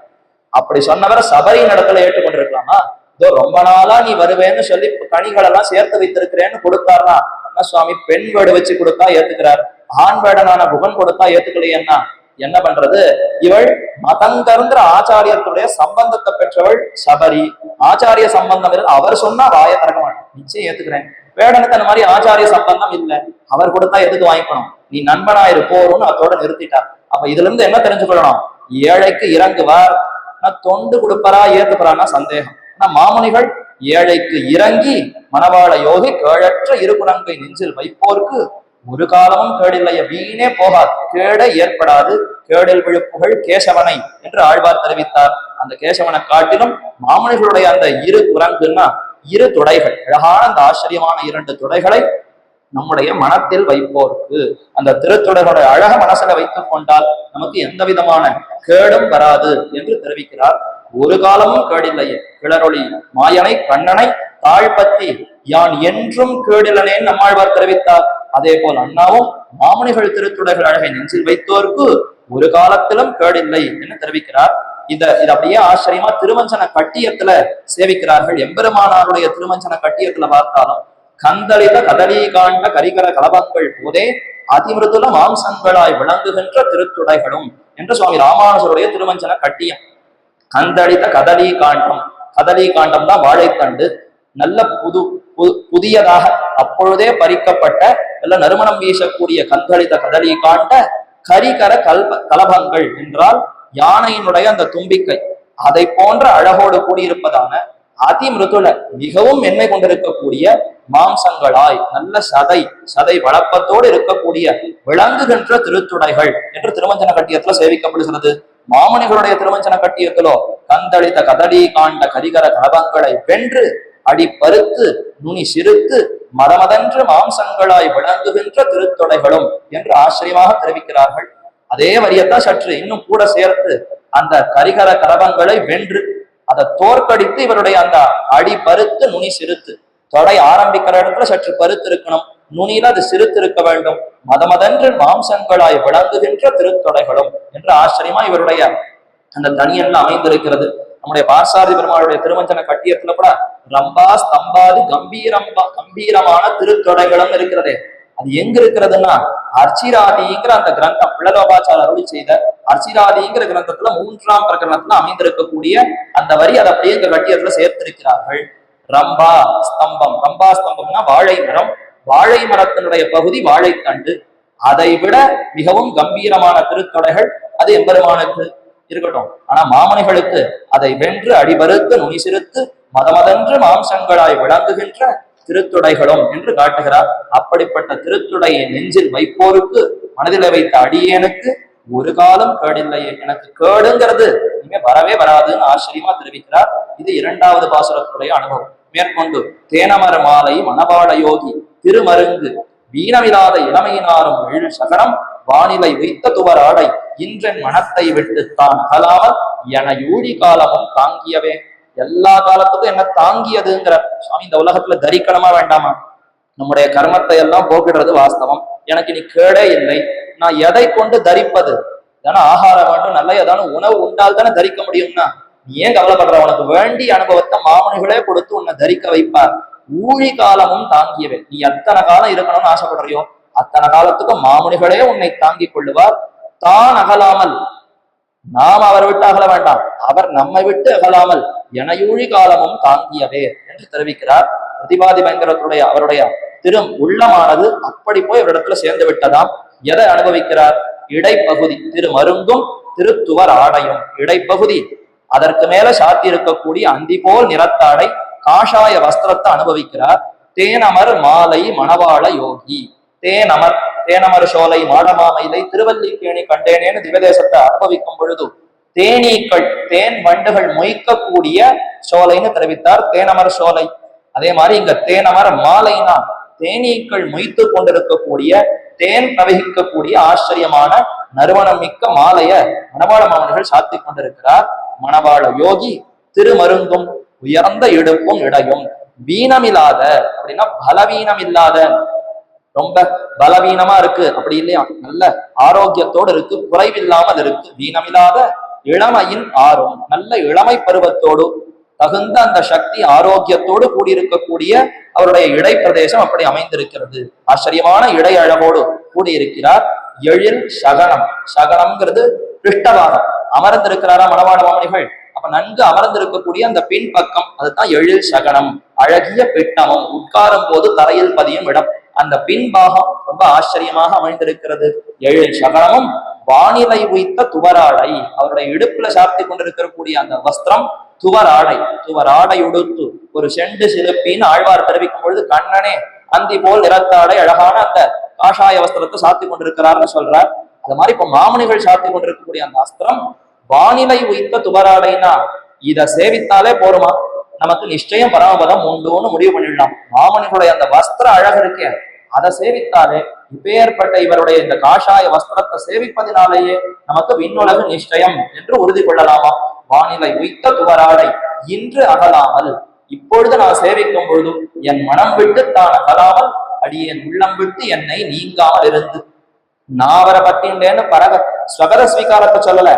அப்படி சொன்னவரை சபரியின் இடத்துல ஏற்றுக்கொண்டிருக்கலாமா? இதோ ரொம்ப நாளா நீ வருவேன்னு சொல்லி கனிகள் எல்லாம் சேர்த்து வைத்திருக்கிறேன்னு கொடுத்தாருனா சுவாமி பெண் வேடு வச்சு கொடுத்தா ஏத்துக்கிறார், ஆண் வேடனான குகன் கொடுத்தா ஏத்துக்கலையேன்னா என்ன பண்றது? இவள் மதங்கருங்கிற ஆச்சாரியத்துடைய சம்பந்தத்தை பெற்றவள் சபரி. ஆச்சாரிய சம்பந்தம் இருந்து அவர் சொன்னா வாய திறக்க மாட்டான், நிச்சயம் ஏத்துக்கிறேன். வேடனுக்கு அந்த மாதிரி ஆச்சாரிய சம்பந்தம் இல்லை, அவர் கொடுத்தா எதுக்கு வாங்கிக்கணும், நீ நண்பனாயிரு போறோம்னு அதோட நிறுத்திட்டார். அப்ப இதுல இருந்து என்ன தெரிஞ்சுக்கொள்ளணும்? ஏழைக்கு இறங்குவார், தொண்டு கொடுப்பரா ஏத்துப்பறான்னா சந்தேகம். ஆனா மாமுனிகள் ஏழைக்கு இறங்கி மணவாள யோகி கேழற்ற இருகுணங்கை நெஞ்சில் வைப்போர்க்கு ஒரு காலமும் கேடில்லைய, வீணே போகாது, கேடே ஏற்படாது, கேடில் விழுப்புகள் கேசவனை என்று ஆழ்வார் தெரிவித்தார். அந்த கேசவனை காட்டிலும் மாமுனிகளுடைய அந்த இரு குரங்குன்னா இரு துடைகள், அழகான அந்த ஆச்சரியமான 2 துடைகளை நம்முடைய மனத்தில் வைப்போருக்கு, அந்த திருத்துடைகளுடைய அழக மனசுல வைத்துக் கொண்டால் நமக்கு எந்த விதமான கேடும் வராது என்று தெரிவிக்கிறார். ஒரு காலமும் கேடில்லையே, கிளரொளி மாயனை கண்ணனை தாழ்பத்தி யான் என்றும் கேடிலனேன் நம்மாழ்வார் தெரிவித்தார். அதே போல் அண்ணாவும் மாமுனிகள் திருத்துடைகள் அழகை நெஞ்சில் வைத்தோருக்கு ஒரு காலத்திலும் கேடில்லை என்று தெரிவிக்கிறார். இது அப்படியே ஆச்சரியமா திருமஞ்சன கட்டியத்துல சேவிக்கிறார்கள். எம்பெருமானாருடைய திருமஞ்சன கட்டியத்துல பார்த்தாலும் கந்தளித கதலி காண்ட கரிகர கலபங்கள் போதே அதிமிருதுல மாம்சங்களாய் விளங்குகின்ற திருத்துடைகளும் என்று சுவாமி ராமானுஜருடைய திருமஞ்சன கட்டியம். கந்தளித்த கதலி காண்டம், கதலி காண்டம் தான் வாழைத்தண்டு, நல்ல புதியதாக அப்பொழுதே பறிக்கப்பட்ட நல்ல நறுமணம் வீசக்கூடிய கந்தளித்த கதலி காண்ட கரிகர கலபங்கள் என்றால் யானையினுடைய அந்த தும்பிக்கை, அதை போன்ற அழகோடு கூடியிருப்பதான அதிமிருதுல மிகவும் மென்மை கொண்டிருக்கக்கூடிய மாம்சங்களாய் நல்ல சதை வளப்பத்தோடு இருக்கக்கூடிய விளங்குகின்ற திருத்துடைகள் என்று திருமஞ்சன கட்டியத்துல சேவிக்கப்படுகிறது. மாமுனிகளுடைய திருமஞ்சன கட்டியத்திலோ கந்தளித்த கதலி காண்ட கரிகர கலபங்களை வென்று அடி பருத்து நுனி சிறுத்து மதமதன்று மாம்சங்களாய் விளங்குகின்ற திருத்தொடைகளும் என்று ஆச்சரியமாக தெரிவிக்கிறார்கள். அதே வரியத்தான் சற்று இன்னும் கூட சேர்த்து அந்த கரிகர கலபங்களை வென்று அதை தோற்கடித்து இவருடைய அந்த அடி பருத்து நுனி சிறுத்து, தொடை ஆரம்பிக்கிற இடத்துல சற்று பருத்து இருக்கணும், நுனியில அது சிறுத்து இருக்க வேண்டும், மதமதன்று மாம்சங்களாய் விளங்குகின்ற திருத்தொடைகளும் என்று ஆச்சரியமா இவருடைய அந்த தனியெல்லாம் அமைந்திருக்கிறது. நம்முடைய பார்சாதி பெருமாளுடைய திருமஞ்சன கட்டியத்துல கூட ரம்பா ஸ்தம்பாதி கம்பீரமான திருத்தொடைகளும் இருக்கிறதே. அது எங்க இருக்கிறதுன்னா அர்ச்சிராதிங்கிற அந்த கிரந்தம், பிள்ளலோபாச்சார அருளி செய்த அர்ச்சிராதிங்கிற கிரந்தத்துல 3ஆம் பிரகரணத்துல அமைந்திருக்கக்கூடிய அந்த வரி அதை அப்படியே இந்த கட்டியத்துல சேர்த்திருக்கிறார்கள். ரம்பா ஸ்தம்பம்னா வாழை மரம், வாழை மரத்தினுடைய பகுதி வாழைத்தண்டு, அதை விட மிகவும் கம்பீரமான திருத்தொடைகள் அது எம்பெருமானுக்கு இருக்கட்டும். ஆனா மாமனிகளுக்கு அதை வென்று அடிபருத்து நுனி சிறுத்து மதமதன்று மாம்சங்களாய் விளங்குகின்ற திருத்துடைகளும் என்று காட்டுகிறார். அப்படிப்பட்ட திருத்துடையை நெஞ்சில் வைப்போருக்கு, மனதில் வைத்த அடியேனுக்கு ஒரு காலம் கேடில்லையே, எனக்கு கேடுங்கிறது இனிமே வரவே வராதுன்னு ஆச்சரியமா தெரிவிக்கிறார். இது 2வது பாசுரத்துடைய அனுபவம். மேற்கொண்டு தேனமர மாலை மணவாள யோகி திருமருங்கு வீணமில்லாத இளமையினாரும் எழு சகனம் வானிலை வைத்த துவர் ஆடை இன்றன் மனத்தை விட்டு தான் அகலாமல் என யூழி காலமும் தாங்கியவே. எல்லா காலத்துக்கும் என்ன தாங்கியதுங்கிற சுவாமி இந்த உலகத்துல தரிக்கணுமா வேண்டாமா? நம்முடைய கர்மத்தை எல்லாம் போக்கிடுறது வாஸ்தவம். எனக்கு நீ கேடே இல்லை, நான் எதை கொண்டு தரிப்பது? ஏன்னா ஆகாரம் வேண்டும், நல்ல ஏதான உணவு உண்டால் தானே தரிக்க முடியும்னா நீ ஏன் கவலைப்படுற? உனக்கு வேண்டிய அனுபவத்தை மாமுனிகளே கொடுத்து உன்னை தரிக்க வைப்பார். ஊழி காலமும் தாங்கியவே. நீ எத்தனை காலம் இருக்கணும்னு ஆசைப்படுறியோ அத்தனை காலத்துக்கும் மாமுனிகளே உன்னை தாங்கிக் கொள்ளுவார். தான் அகலாமல், நாம் அவர் விட்டு அகல வேண்டாம், அவர் நம்மை விட்டு அகலாமல் எனையூழி காலமும் தாங்கியவே என்று தெரிவிக்கிறார். பிரதிபாதி பயங்கரத்துடைய அவருடைய உள்ளமானது அப்படி போய் அவரிடத்துல சேர்ந்து விட்டதாம். எதை அனுபவிக்கிறார்? இடைப்பகுதி திருமருங்கும் திருத்துவர் ஆடையும் இடைப்பகுதி, அதற்கு மேல சாத்தி இருக்கக்கூடிய அந்தி போல் நிறத்தாடை காஷாய வஸ்திரத்தை அனுபவிக்கிறார். தேனமர் மாலை மணவாள யோகி. தேனமர் சோலை மாடமாமையிலை திருவல்லிக்கேணி கண்டேனேன்னு திவதேசத்தை அனுபவிக்கும் பொழுது தேனீக்கள் தேன் வண்டுகள் மொய்க்கக்கூடிய சோலைன்னு தெரிவித்தார் தேனமர் சோலை. அதே மாதிரி இங்க தேனமர் மாலைனா தேனீக்கள் மொய்த்து கொண்டிருக்கக்கூடிய தேன் பிரவகிக்கக்கூடிய ஆச்சரியமான நறுமணம் மிக்க மாலைய மணவாள மாமனிகள் சாத்தி கொண்டிருக்கிறார். மணவாள யோகி திருமருங்கும் உயர்ந்த இடுப்பும் இடையும் வீணமில்லாத அப்படின்னா பலவீனம் இல்லாத, ரொம்ப பலவீனமா இருக்கு அப்படி இல்லையா, நல்ல ஆரோக்கியத்தோடு இருக்கு, குறைவில்லாமல் இருக்கு. வீணமில்லாத இளமையின் ஆறும், நல்ல இளமை பருவத்தோடு தகுந்த அந்த சக்தி ஆரோக்கியத்தோடு கூடியிருக்கக்கூடிய அவருடைய இடை பிரதேசம் அப்படி அமைந்திருக்கிறது. ஆச்சரியமான இடை அழகோடு கூடியிருக்கிறார். எழில் சகனம், சகனம்ங்கிறது பிருஷ்டபாகம், அமர்ந்திருக்கிறாரா மணவாள மாமனிகள். அப்ப நன்கு அமர்ந்திருக்கக்கூடிய அந்த பின்பக்கம், அதுதான் எழில் சகனம். அழகிய பிட்டமும், உட்காரும் போது தரையில் பதியும் இடம், அந்த பின்பாகம் ரொம்ப ஆச்சரியமாக அமைந்திருக்கிறது. எழில் சகனமும் வானிலை உய்த்த துவராடை, அவருடைய இடுப்புல சார்த்தி கொண்டிருக்கக்கூடிய அந்த வஸ்திரம் துவராடை. துவராடை உடுத்து ஒரு செண்டு சிலுப்பின்னு ஆழ்வார் தெரிவிக்கும் பொழுது, கண்ணனே அந்தி போல் நிறத்தாடை அழகான அந்த காஷாய வஸ்திரத்தை சாத்தி கொண்டிருக்கிறார்னு சொல்றார். அது மாதிரி இப்ப மாமுனிகள் சாத்தி கொண்டிருக்கக்கூடிய அந்த வஸ்திரம் வானிலை உய்த்த துவராடைனா, இதை சேவித்தாலே போருமா, நமக்கு நிச்சயம் பரமபதம் உண்டுன்னு முடிவு பண்ணிடலாம். மாமுனிகளுடைய அந்த வஸ்திர அழகு இருக்கே, அதை சேவித்தாலே, இப்பேற்பட்ட இவருடைய இந்த காஷாய வஸ்திரத்தை சேவிப்பதினாலேயே நமக்கு விண்ணுலகு நிச்சயம் என்று உறுதி கொள்ளலாமா. வானிலை உய்த்த துவராடை இன்று அகலாமல், இப்பொழுது நான் சேவிக்கும் பொழுது என் மனம் விட்டு தான் அகலாமல், அடியேன் உள்ளம் விட்டு என்னை நீங்காமல் இருந்து. நான் அவரை பத்தின்றேன்னு ஸ்வகர ஸ்வீகாரத்தை சொல்லல,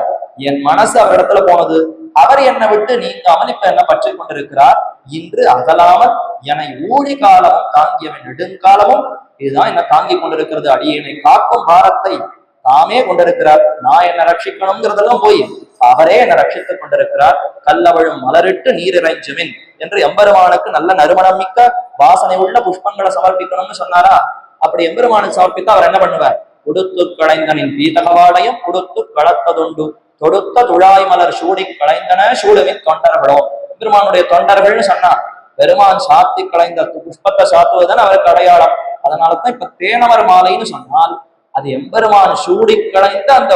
என் மனசு அவரிடத்துல போனது, அவர் என்னை விட்டு நீங்காமல் இப்ப என்ன பற்றி கொண்டிருக்கிறார். இன்று அகலாமல் என்னை ஊழி காலமும் தாங்கியவன் நெடுங்காலமும், இதுதான் என்ன தாங்கி கொண்டிருக்கிறது. அடியேனை காக்கும் பாரத்தை தாமே கொண்டிருக்கிறார். நான் என்ன ரட்சிக்கணுங்கிறதெல்லாம் போய் அவரே என்னை ரட்சித்துக் கொண்டிருக்கிறார். கல்லவழும் மலரிட்டு நீரிறைஞ்சுமின் என்று எம்பெருமானுக்கு நல்ல நறுமணம் மிக்க வாசனை உள்ள புஷ்பங்களை சமர்ப்பிக்கணும்னு சொன்னாரா. அப்படி எம்பெருமானுக்கு சமர்ப்பித்தா அவர் என்ன பண்ணுவார். உடுத்து களைந்தனின் பீதகவாடையும் உடுத்து களத்ததுண்டு தொடுத்த துழாய் மலர் சூடி களைந்தன சூடுவின் தொண்டர்களும். பெருமானுடைய தொண்டர்கள்னு சொன்னா பெருமான் சாத்தி களைந்த புஷ்பத்தை சாத்துவதுதான் அவருக்கு அடையாளம். அதனாலதான் இப்ப தேனவர் மாலைன்னு சொன்னால் அது எம்பெருமான் சூடி களைந்த அந்த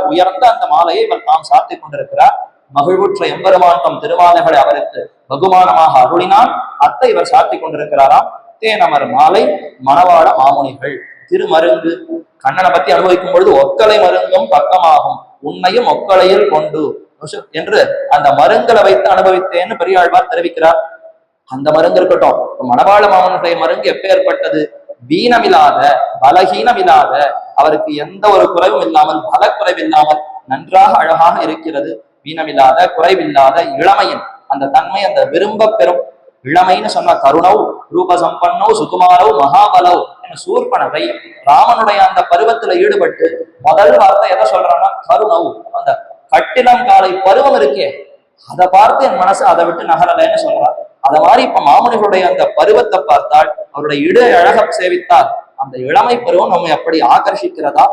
உயர்ந்த அந்த மாலையை இவர் தாம் சாத்தி கொண்டிருக்கிறார். மகிழ்வுற்ற எம்பெருமான் தம் திருவாதைகளை அவருக்கு பகுமானமாக அருளினால் அத்தை இவர் சாத்தி கொண்டிருக்கிறாராம். தேனமர் மாலை மணவாள மாமுனிகள் திருமருங்கு. கண்ணனை பத்தி அனுபவிக்கும் பொழுது ஒக்கலை மருங்கும் பக்கமாகும் உன்னையும் ஒக்கலையில் கொண்டு என்று அந்த மருங்களை வைத்து அனுபவித்தேன்னு பெரியாழ்வார் தெரிவிக்கிறார். அந்த மருங்கு இருக்கட்டும், மணவாள மாமனுடைய மருங்கு எப்பேற்பட்டது. வீணமில்லாத, பலகீனமில்லாத, அவருக்கு எந்த ஒரு குறைவும் இல்லாமல், பலக்குறைவில்லாமல் நன்றாக அழகாக இருக்கிறது. வீணமில்லாத, குறைவில்லாத இளமையின் அந்த தன்மை, அந்த விரும்ப பெறும் இளமைன்னு சொன்ன கருணவ் ரூபசம்பன்னோ சுகுமாரவ் மகாபலவ் என சூர்பனகை ராமனுடைய அந்த பருவத்துல ஈடுபட்டு முதல் வார்த்தை எதை சொல்றான்னா கருணவ், அந்த கட்டிடம் காலை பருவம் இருக்கே அதை பார்த்து என் மனசு அதை விட்டு நகரலைன்னு சொல்றார். அத மாதிரி இப்ப மாமுனிகளுடைய அந்த பருவத்தை பார்த்தால், அவருடைய இட அழக சேவித்தால் அந்த இளமை பருவம் நம்மை அப்படி ஆகர்ஷிக்கிறதா.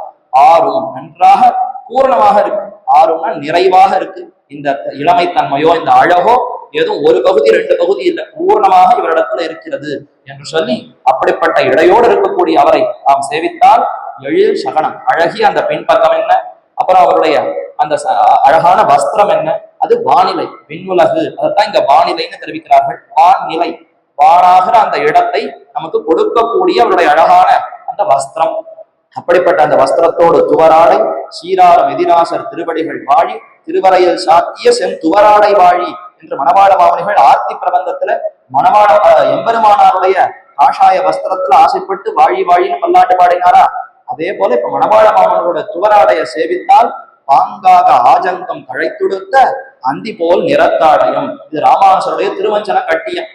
ஆறும் நன்றாக பூர்ணமாக இருக்கு. ஆறும்னா நிறைவாக இருக்கு. இந்த இளமை தன்மையோ இந்த அழகோ ஏதும் ஒரு பகுதி ரெண்டு பகுதி இல்லை, பூர்ணமாக இவரிடத்துல இருக்கிறது என்று சொல்லி, அப்படிப்பட்ட இடையோடு இருக்கக்கூடிய அவரை நாம் சேவித்தால் எழில் சகனம், அழகிய அந்த பின்பக்கம் என்ன, அப்புறம் அவருடைய அந்த அழகான வஸ்திரம் என்ன, அது வானிலை விண்ணுலகு. அதைத்தான் இங்க வானிலைன்னு தெரிவிக்கிறார்கள். வான்நிலை, வானாகிற அந்த இடத்தை நமக்கு கொடுக்கக்கூடிய அவருடைய அழகான அந்த வஸ்திரம். அப்படிப்பட்ட அந்த வஸ்திரத்தோடு துவராடை சீராரம் எதிராசர் திருவடிகள் வாழி திருவரையில் சாத்திய சென் துவராடை வாழி என்று மணவாள மாமனிகள் ஆர்த்தி பிரபந்தத்துல மணவாள எம்பெருமானாருடைய காஷாய வஸ்திரத்துல ஆசைப்பட்டு வாழி வாழின்னு பல்லாட்டு பாடினாரா. அதே போல இப்ப மணவாள மாமனோட துவராடைய சேவித்தால் பாங்காக ஆஜங்கம் கழைத்துடுத்த அந்தி போல் நிறத்தாடையும். இது ராமானுசருடைய திருவஞ்சன கட்டியம்.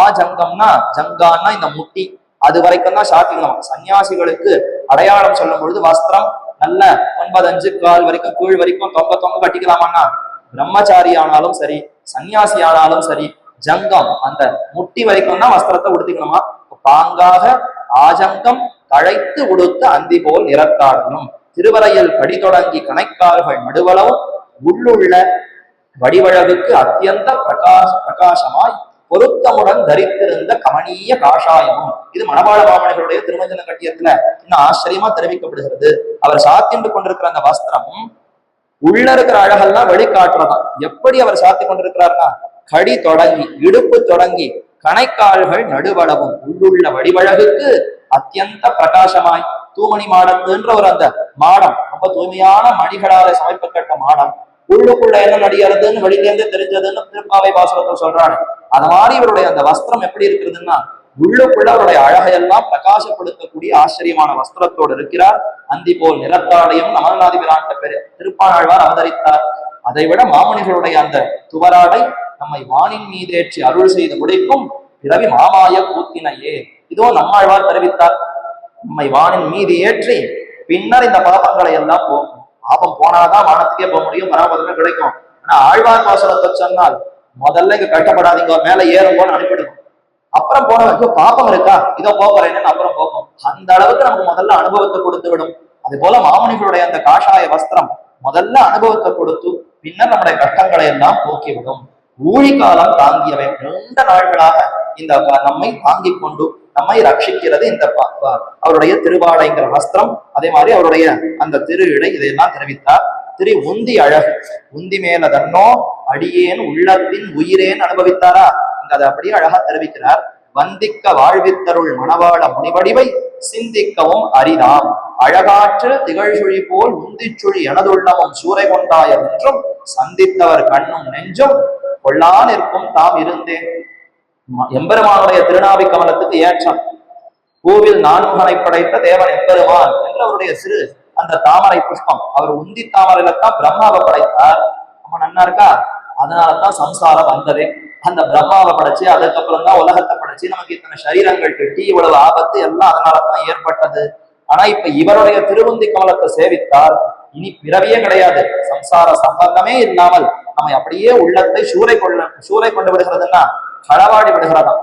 ஆஜங்கம்னா ஜங்கான்னா இந்த முட்டி, அது வரைக்கும் தான் சாத்திக்கலாம். சன்னியாசிகளுக்கு அடையாளம் சொல்லும் பொழுது வஸ்திரம் நல்ல 9 கால் வரைக்கும் கீழ் வரைக்கும் தொங்க கட்டிக்கலாமான்னா, பிரம்மச்சாரி ஆனாலும் சரி சன்னியாசி ஆனாலும் சரி ஜங்கம் அந்த முட்டி வரைக்கும் தான் வஸ்திரத்தை உடுத்திக்கணுமா. பாங்காக ஆஜங்கம் கழைத்து உடுத்த அந்தி போல் நிறத்தாடையும். திருவரையில் கடி தொடங்கி கணைக்கால்கள் நடுவளவும் உள்ளுள்ள வடிவழகுக்கு அத்தியந்த பிரகாசமாய் பொருத்தமுடன் தரித்திருந்த கமனீய காஷாயமும். இது மணவாள மாமனிகளுடைய திருமஞ்சன கட்டியத்துல இன்னும் ஆச்சரியமா தெரிவிக்கப்படுகிறது. அவர் சாத்திண்டு கொண்டிருக்கிற அந்த வஸ்திரம் உள்ள இருக்கிற அழகெல்லாம் வெளிக்காட்டுறதான். எப்படி அவர் சாத்தி கொண்டிருக்கிறார்னா, கடி தொடங்கி இடுப்பு தொடங்கி கணைக்கால்கள் நடுவளவும் உள்ளுள்ள வடிவழகுக்கு அத்தியந்த பிரகாசமாய். தூமணி மாடத்துன்ற ஒரு அந்த மாடம், ரொம்ப தூய்மையான மணிகளால சமைப்பட்ட மாடம், உள்ளுக்குள்ள என்ன நடிகிறதுன்னு வெளியில இருந்து தெரிஞ்சதுன்னு திருப்பாவை பாசுரத்தை சொல்றாங்க. அது மாதிரி இவருடைய அந்த வஸ்திரம் எப்படி இருக்கிறதுன்னா உள்ளுக்குள்ள அவருடைய அழகையெல்லாம் பிரகாசப்படுத்தக்கூடிய ஆச்சரியமான வஸ்திரத்தோடு இருக்கிறார். அந்தி போல் நிறத்தாலையும் அமர்நாதி பிரான்ட்ட திருப்பானாழ்வார் அவதரித்தார். அதை விட மாமுனிகளுடைய அந்த துவராடை நம்மை வானின் மீதேற்றி அருள் செய்து முடிக்கும் பிறவி மாமாய கூத்தினையே. இதோ நம்மாழ்வார் தெரிவித்தார், நம்மை வானின் மீது ஏற்றி பின்னர் இந்த பாபங்களை எல்லாம் போகும். பாபம் போனாதான் வானத்துக்கே போக முடியும், பரமபதமே கிடைக்கும். ஆனா ஆழ்வார் பாசுரத்தை சொன்னால் முதல்ல இங்க கட்டப்படாதீங்க, மேல ஏறும்போன்னு அனுப்பிடுவோம். அப்புறம் போன வரைக்கும் பாப்பம் இருக்கா, இதோ போறேன்னு அப்புறம் போகும். அந்த அளவுக்கு நமக்கு முதல்ல அனுபவத்தை கொடுத்து விடும். அது போல மாமுனிகளுடைய அந்த காஷாய வஸ்திரம் முதல்ல அனுபவத்தை கொடுத்து பின்னர் நம்முடைய கஷ்டங்களை எல்லாம் போக்கிவிடும். ஊழிகாலம் தாங்கியவை நீண்ட நாள்களாக இந்த நம்மை தாங்கிக் கொண்டு நம்மை ரட்சிக்கிறது இந்த அவருடைய திருவாடைங்கிற வஸ்திரம். அதே மாதிரி அவருடைய அந்த திரு இடை இதையெல்லாம் தெரிவித்தார். திரு உந்தி அழகு, உந்தி மேல தன்னோ அடியேன் உள்ளத்தின் உயிரேன் அனுபவித்தாரா, இங்க அதை அப்படியே அழகா தெரிவிக்கிறார். வந்திக்க வாழ்வித்தருள் மணவாள முனிவடிவை சிந்திக்கவும் அரிதாம் அழகாற்று திகழ்சுழி போல் உந்திச்சுழி எனதுள்ளமும் சூறை கொண்டாய என்றும் சந்தித்தவர் கண்ணும் நெஞ்சும் கொள்ளா நிற்கும் தாம் இருந்தேன். எம்பெருமானுடைய திருநாவி கமலத்துக்கு ஏற்றம். பூவில் நான்முகனை படைத்த தேவன் எம்பெருமான் என்று அவருடைய சிறு அந்த தாமரை புஷ்பம். அவர் உந்தி தாமரையில்தான் பிரம்மாவை படைத்தார். நம்ம நன்னா இருக்கா, அதனாலதான் சம்சாரம் வந்ததே. அந்த பிரம்மாவை படைச்சு அதுக்கப்புறம் தான் உலகத்தை படைச்சு நமக்கு இத்தனை சரீரங்கள் கட்டி இவ்வளவு ஆபத்து எல்லாம் அதனாலதான் ஏற்பட்டது. ஆனா இப்ப இவருடைய திருவுந்தி கமலத்தை சேவித்தால் இனி பிறவியே கிடையாது, சம்சார சம்பந்தமே இல்லாமல் நம்மை அப்படியே உள்ளத்தை சூறை கொண்டு விடுகிறதுன்னா களவாடி விடுகிறதா.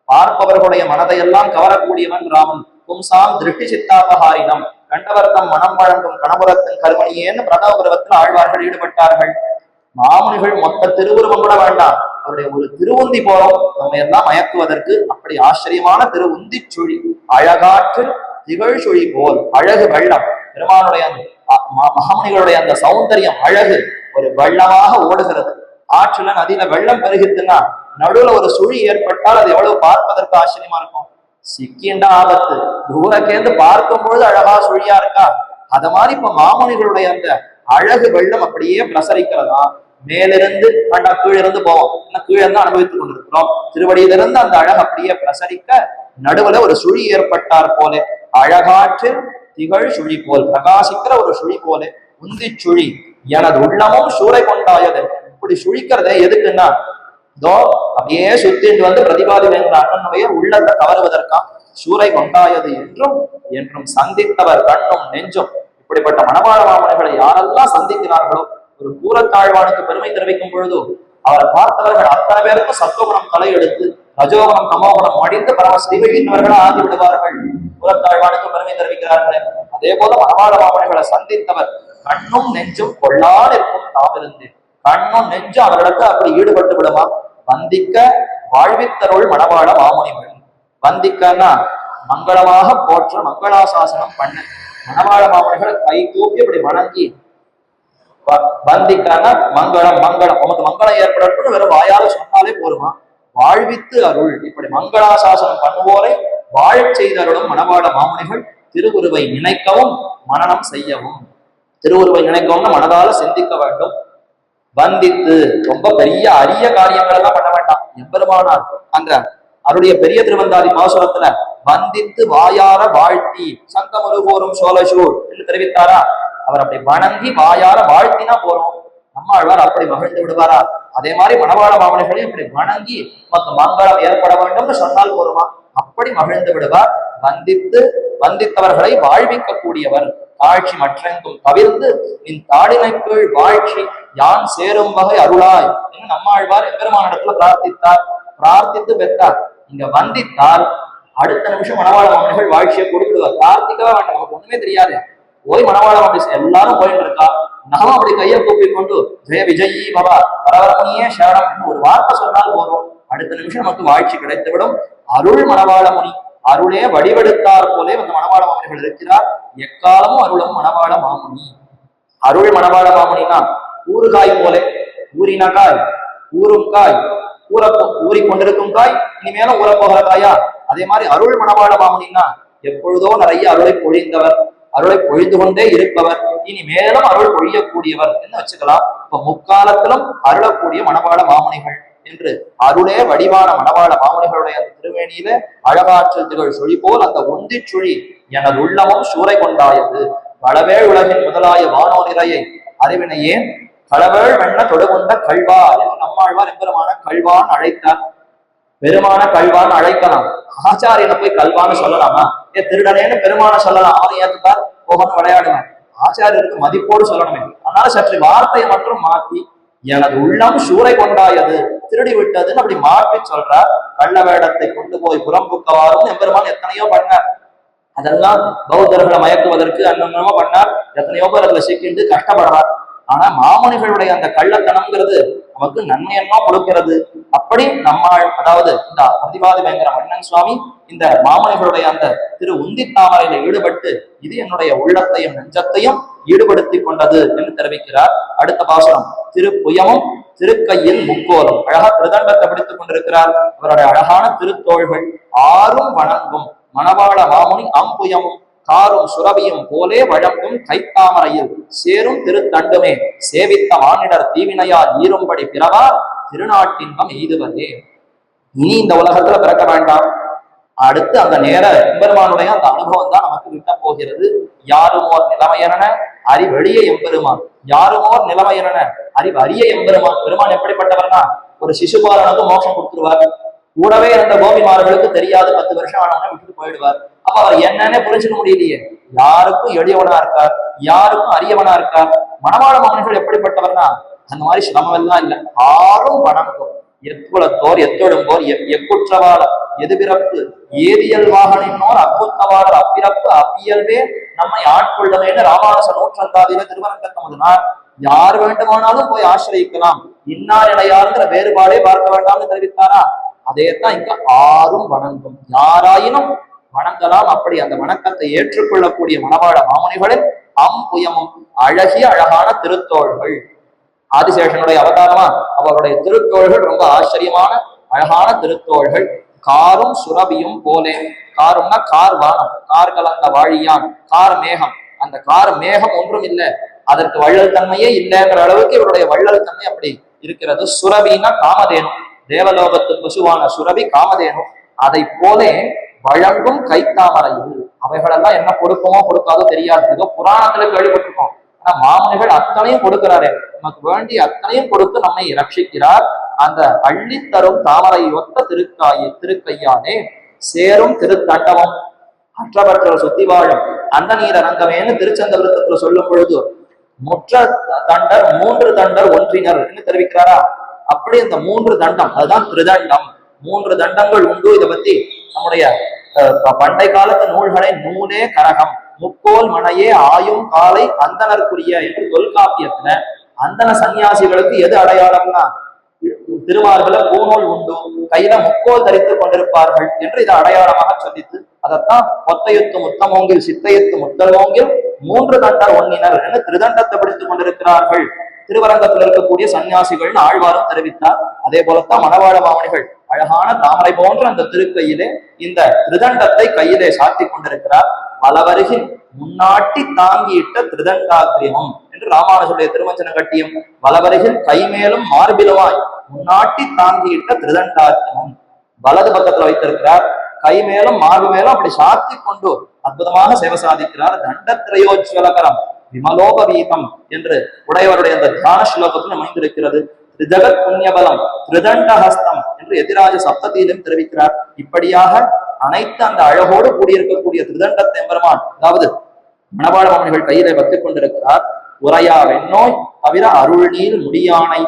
பார்ப்பவர்களுடைய மனதையெல்லாம் கவரக்கூடியவன் ராமன். பும்சாம் திருஷ்டி சித்தாபஹாரினம் கண்டவர்த்தம் மனம் வழங்கும் கணபுரத்தின் கருமணியேன்னு பிரதம பருவத்தில் ஆழ்வார்கள் ஈடுபட்டார்கள். மாமுனிகள் மொத்த திருவுருவம் கூட வேண்டாம், அவருடைய ஒரு திருவுந்தி போறோம் நம்ம எல்லாம் மயக்குவதற்கு. அப்படி ஆச்சரியமான திருவுந்தி சுழி, அழகாற்று திகழ் சுழி போல் அழகு வெள்ளம். பெருமானுடைய மகாமுனிகளுடைய அந்த சௌந்தரியம் அழகு ஒரு வெள்ளமாக ஓடுகிறது. ஆற்றுல நதியில வெள்ளம் பெருகிட்டுன்னா நடுவுல ஒரு சுழி ஏற்பட்டால் அது எவ்வளவு பார்ப்பதற்கு ஆச்சரியமா இருக்கும். சிக்கின்ற ஆபத்து, தூரக்கேந்து பார்க்கும் பொழுது அழகா சுழியா இருக்கா. அத மாதிரி இப்ப மாமுனிகளுடைய அந்த அழகு வெள்ளம் அப்படியே பிரசரிக்கிறதா. மேலிருந்து கீழிருந்து போவோம், கீழே இருந்து அனுபவித்துக் கொண்டிருக்கிறோம். திருவடியிலிருந்து அந்த அழகு அப்படியே பிரசரிக்க நடுவுல ஒரு சுழி ஏற்பட்டார் போல அழகாற்று திகழ் சுழி போல் பிரகாசிக்கிற ஒரு சுழி போல உந்தி சுழி எனது உள்ளமும் சூறை கொண்டாயது. இப்படி சுழிக்கிறதே எதுக்குன்னா இதோ அப்படியே சுத்திட்டு வந்து பிரதிபாதிக்கிற அண்ணனுடைய உள்ளத்தை கவருவதற்காக சூறை கொண்டாயது என்றும் என்றும் சந்தித்தவர் கண்ணும் நெஞ்சும். இப்படிப்பட்ட மணவாள மாமனிகளை யாரெல்லாம் சந்திக்கிறார்களோ ஒரு பூரத்தாழ்வானுக்கு பெருமை தெரிவிக்கும் பொழுது அவரை பார்த்தவர்கள் அத்தனை பேருக்கும் சத்துவகுணம் தலையெடுத்து ரஜோகுணம் தமோகுணம் மடிந்து பரம ஸ்ரீவைகின்றவர்களா ஆகி விடுவார்கள். பூரத்தாழ்வானுக்கு பெருமை தெரிவிக்கிறார்கள். அதே போல மணவாள மாமனிகளை சந்தித்தவர் கண்ணும் நெஞ்சும் கொள்ளாதிருக்கும் தாமிருந்து கண்ணும் நெஞ்சும் அவர்களுக்கு அப்படி ஈடுபட்டு விடுமா. வந்திக்க வாழ்வித்தருள் மணவாள மாமுனிகள். வந்திக்கன்னா மங்களமாக போற்ற மங்களாசாசனம் பண்ண மணவாள மாமுனிகளை கை தூக்கி இப்படி வணங்கி வந்திக்கான மங்களம் மங்களம் உமக்கு மங்களம் ஏற்படட்டும்னு வெறும் வாயால சொன்னாலே போருமா. வாழ்வித்து அருள் இப்படி மங்களாசாசனம் பண்ணுவோரை வாழ செய்தருளும் மணவாள மாமுனிகள் திருவுருவை நினைக்கவும் மனனம் செய்யவும். திருவுருவை நினைக்கவும் மனதால சிந்திக்க வேண்டும். வந்தித்து ரொம்ப பெரிய அரிய காரியங்கள் எல்லாம் பண்ண வேண்டாம். எம்பெருமானார் அந்த அவருடைய பெரிய திருவந்தாதி பாசுரத்துல வந்தித்து வாயார வாழ்த்தி சங்கமுருகோரும் சோழசூர் என்று தெரிவித்தாரா. அவர் அப்படி வணங்கி வாயார வாழ்த்தினா போறோம். நம்மாழ்வார் அப்படி மகிழ்ந்து விடுவாரா. அதே மாதிரி மணவாள மாமனிகளையும் இப்படி வணங்கி மொத்த மங்களம் ஏற்பட வேண்டும்னு சொன்னால் போருமா. அப்படி மகிழ்ந்து விடுவார். வந்தித்தவர்களை வாழ்விக்க கூடியவர். தாழ்ச்சி மற்றெங்கும் தவிர்த்து நின் தாடினை கீழ் வாழ்ச்சி யான் சேரும் வகை அருளாய் என்று நம்மாழ்வார் எம்பெருமானிடத்துல பிரார்த்தித்தார். பிரார்த்தித்து பெற்றார். இங்க வந்தித்தால் அடுத்த நிமிஷம் மணவாள மாமனிகள் வாழ்ச்சியை கொடுத்துடுவார். பிரார்த்திக்கவே வேண்டாம், நமக்கு ஒண்ணுமே தெரியாது. போய் மணவாள மாமனி எல்லாரும் போயிட்டு இருக்கா, நாமும் அப்படி கையை கூப்பி கொண்டு ஜெய விஜயி பவா பரவரமணியே சேரம் ஒரு வார்த்தை சொன்னால் போதும், அடுத்த நிமிஷம் நமக்கு வாழ்ச்சி கிடைத்துவிடும். அருள் மணவாள முனி அருளே வடிவெடுத்தார் போலே வந்து மணவாள மாமனிகள் இருக்கிறார். எக்காலமும் அருளும் மணவாள மாமுனி. அருள் மணவாள மாமுனினா ஊறுகாய் போலே, ஊறின காய் ஊறும் காய் ஊறி கொண்டிருக்கும் காய் இனிமேலும் ஊறப்போகிற காயா. அதே மாதிரி அருள் மணவாள மாமுனின்னா எப்பொழுதோ நிறைய அருளை பொழிந்தவர், அருளை பொழிந்து கொண்டே இருப்பவர், இனி மேலும் அருள் பொழியக்கூடியவர் என்று வச்சுக்கலாம். அப்ப முக்காலத்திலும் அருளக்கூடிய மணவாள மாமுனிகள் என்று அருளே வடிவான மணவாள மாமுனிகளுடைய அந்த திருவேணியில அழகாற்றல் திகழ் சுழி போல் அந்த உந்தி சுழி எனது உள்ளமும் சூறை கொண்டாயது. வளவே உலகின் முதலாய வானோ நிறையை அறிவினையே களவேள் வெண்ண தொடுகொண்ட கல்வா என்று நம்மாழ்வார் எம்பெருமான கல்வான் அழைத்தார். பெருமான கல்வான்னு அழைக்கலாம், ஆச்சாரியனை போய் கல்வான்னு சொல்லலாமா? திருடனேன்னு பெருமான சொல்லலாம், அவனை ஏத்துக்கார் போகணும் விளையாடுவேன். ஆச்சாரியருக்கு மதிப்போடு சொல்லணுமே. அதனால சற்று வார்த்தையை மட்டும் மாத்தி எனது உள்ளம் சூறை கொண்டாயது, திருடி விட்டதுன்னு அப்படி மாற்றி சொல்றார். கள்ள வேடத்தை கொண்டு போய் புறம்புக்கவாரும் எம்பெருமான் எத்தனையோ பண்ணார். அதெல்லாம் பௌத்தர்களை மயக்குவதற்கு அன்னமா பண்ணார். எத்தனையோ பேர் அதுல சிக்கிண்டு கஷ்டப்படுறார். ஆனா மாமுனிகளுடைய அந்த கள்ளத்தனம்ங்கிறது நமக்கு நன்மையென்னோ கொடுக்கிறது. அப்படி நம்மால், அதாவது இந்த பிரதிபாதி பயங்கர மன்னன் சுவாமி இந்த மாமுனிகளுடைய அந்த திரு உந்தி தாமரையில ஈடுபட்டு இது என்னுடைய உள்ளத்தையும் நெஞ்சத்தையும் ஈடுபடுத்தி கொண்டது என்று தெரிவிக்கிறார். அடுத்த பாசுரம் திருப்புயமும் திருக்கையில் முக்கோலும். அழகா திருதண்டத்தை பிடித்துக் கொண்டிருக்கிறார். அவருடைய அழகான திருத்தோள்கள் ஆறும் வணங்கும் மணவாள மாமுனி அம்புயமும் காரும் சுரபியும் போலே வழங்கும் கைத்தாமரையில் சேரும் திருத்தண்டுமே சேவித்த மானிடர் தீவினையால் ஈரும்படி பிறவார் திருநாட்டின்பம் எய்துவதே. இனி இந்த உலகத்துல பிறக்க வேண்டாம். அடுத்து அந்த நேர எம்பெருமானுடைய அந்த அனுபவம் தான் நமக்கு விட்ட போகிறது. யாருமோர் நிலைமையன அறிவெளிய எம்பெருமான், யாருமோர் நிலைமையன அறிவறிய எம்பெருமான். பெருமான் எப்படிப்பட்டவர்னா ஒரு சிசுபாலனுக்கு மோட்சம் கொடுத்துருவார். கூடவே இருந்த கோபிமார்களுக்கு தெரியாது, 10 வருஷம் ஆனவன விட்டுட்டு போயிடுவார். அப்ப அவர் என்னன்னு புரிஞ்சுக்க முடியலையே. யாருக்கும் எளியவனா இருக்கார், யாருக்கும் அரியவனா இருக்கார். மணவாள மாமுனிகள் எப்படிப்பட்டவர்னா அந்த மாதிரி சிரமம் எல்லாம் இல்லை. ஆறும் வணங்கும் எத்துளத்தோர் எத்தொழும்போர் எக்குற்றவாளர் எது பிறப்பு ஏதியல் வாகனின்னோர் அக்குத்தவாளர் அப்பிறப்பு அப்பியல்வே நம்மை ஆட்கொள்ளவேன்னு ராமானுச நூற்றந்தாதியில திருவரங்கத்தமுதனார் யார் வேண்டுமானாலும் போய் ஆசிரியிக்கலாம், இன்னார் இடையாருங்கிற வேறுபாடே பார்க்க வேண்டாம்னு தெரிவித்தாரா? அதேதான் இங்க ஆறும் வணங்கும், யாராயினும் வணங்கலாம். அப்படி அந்த வணக்கத்தை ஏற்றுக்கொள்ளக்கூடிய மணவாள மாமுனிகளில் அம்புயமும் அழகிய அழகான திருத்தோள்கள். ஆதிசேஷனுடைய அவதாரமா அவருடைய திருத்தோள்கள் ரொம்ப ஆச்சரியமான அழகான திருத்தோள்கள். காரும் சுரபியும் போலே. காரும்னா கார் வானம், கார் கலந்த வாழியான், கார் மேகம். அந்த கார் மேகம் ஒன்றும் இல்லை, அதற்கு வள்ளல் தன்மையே இல்லைங்கிற அளவுக்கு இவருடைய வள்ளல் தன்மை அப்படி இருக்கிறது. சுரபின்னா காமதேனு, தேவலோகத்து பசுவான சுரபி காமதேனு. அதை போலே வழங்கும் கைத்தாமரையில். அவைகளெல்லாம் என்ன கொடுக்குமோ கொடுக்காதோ தெரியாது, ஏதோ புராணத்துல கேள்விப்பட்டிருக்கோம். ஆனா மாமுனிகள் அத்தனையும் கொடுக்கிறாரே, நமக்கு வேண்டி அத்தனையும் கொடுத்து நம்மை ரட்சிக்கிறார். அந்த அள்ளித்தரும் தாமரை ஒத்த திருக்கையானே சேரும் திருத்தண்டமும் அற்றவற்றல் சுத்தி வாழும் அந்த நீர் அரங்கமேன்னு திருச்சந்த விருத்தத்துல சொல்லும் பொழுது முற்ற தண்டர் 3 தண்டர் ஒன்றினர் என்று தெரிவிக்கிறாரா? அப்படி இந்த 3 தண்டம், அதுதான் திருதண்டம். 3 தண்டங்கள் உண்டு. இதை பத்தி நம்முடைய பண்டை காலத்து நூல்களை நூலே கரகம் முக்கோல் மனையே ஆயும் காலை அந்தனருக்குரிய என்று தொல்காப்பியத்துல அந்தன சன்னியாசிகளுக்கு எது அடையாளம்னா திருமார்புல பூநூல் உண்டு, கையில முக்கோல் தரித்துக் கொண்டிருப்பார்கள் என்று இதை அடையாளமாக சொல்லித்து அதைத்தான் ஒத்தையுத்து முத்தமோங்கில் சித்தையுத்து முத்தமோங்கில் 3 தண்டர் ஒன்னினர் என்று திருதண்டத்தை பிடித்துக் கொண்டிருக்கிறார்கள் திருவரங்கத்தில் இருக்கக்கூடிய சன்னியாசிகள் ஆழ்வாரும் தெரிவித்தார். அதே போலத்தான் மணவாள மாமுனிகள் அழகான தாமரை போன்ற அந்த திருக்கையிலே இந்த திருதண்டத்தை கையிலே சாத்தி கொண்டிருக்கிறார். பலவருகில் முன்னாட்டி தாங்கியிட்ட திருதண்டாகிரியம் என்று ராமானுஜருடைய திருமஞ்சன கட்டியம். பலவருகில் கைமேலும் மார்பிலுமாய் முன்னாட்டி தாங்கியிட்ட திருதண்டாகிரியம் வலது பக்கத்துல வைத்திருக்கிறார். கை மேலும் மார்பு மேலும் அப்படி சாத்தி கொண்டு அற்புதமாக சேவை சாதிக்கிறார். தண்டத்ரயோஜ்வலகரம் விமலோபவீதம் என்று உடையவருடைய அந்த தியான ஸ்லோகத்தில் அமைந்திருக்கிறது. திரிஜகத் புண்ணியபலம் திருதண்டஹஸ்தம் என்று எதிராஜ சப்தத்திலும் தெரிவிக்கிறார். இப்படியாக அனைத்து அந்த அழகோடு கூடியிருக்கக்கூடிய திருதண்டத்தை எம்பெருமான், அதாவது மணவாள மாமுனிகள் கையிலே வைத்துக் கொண்டிருக்கிறார். உரையா வெண்ணோய் தவிர அருள் நீர் முடியானை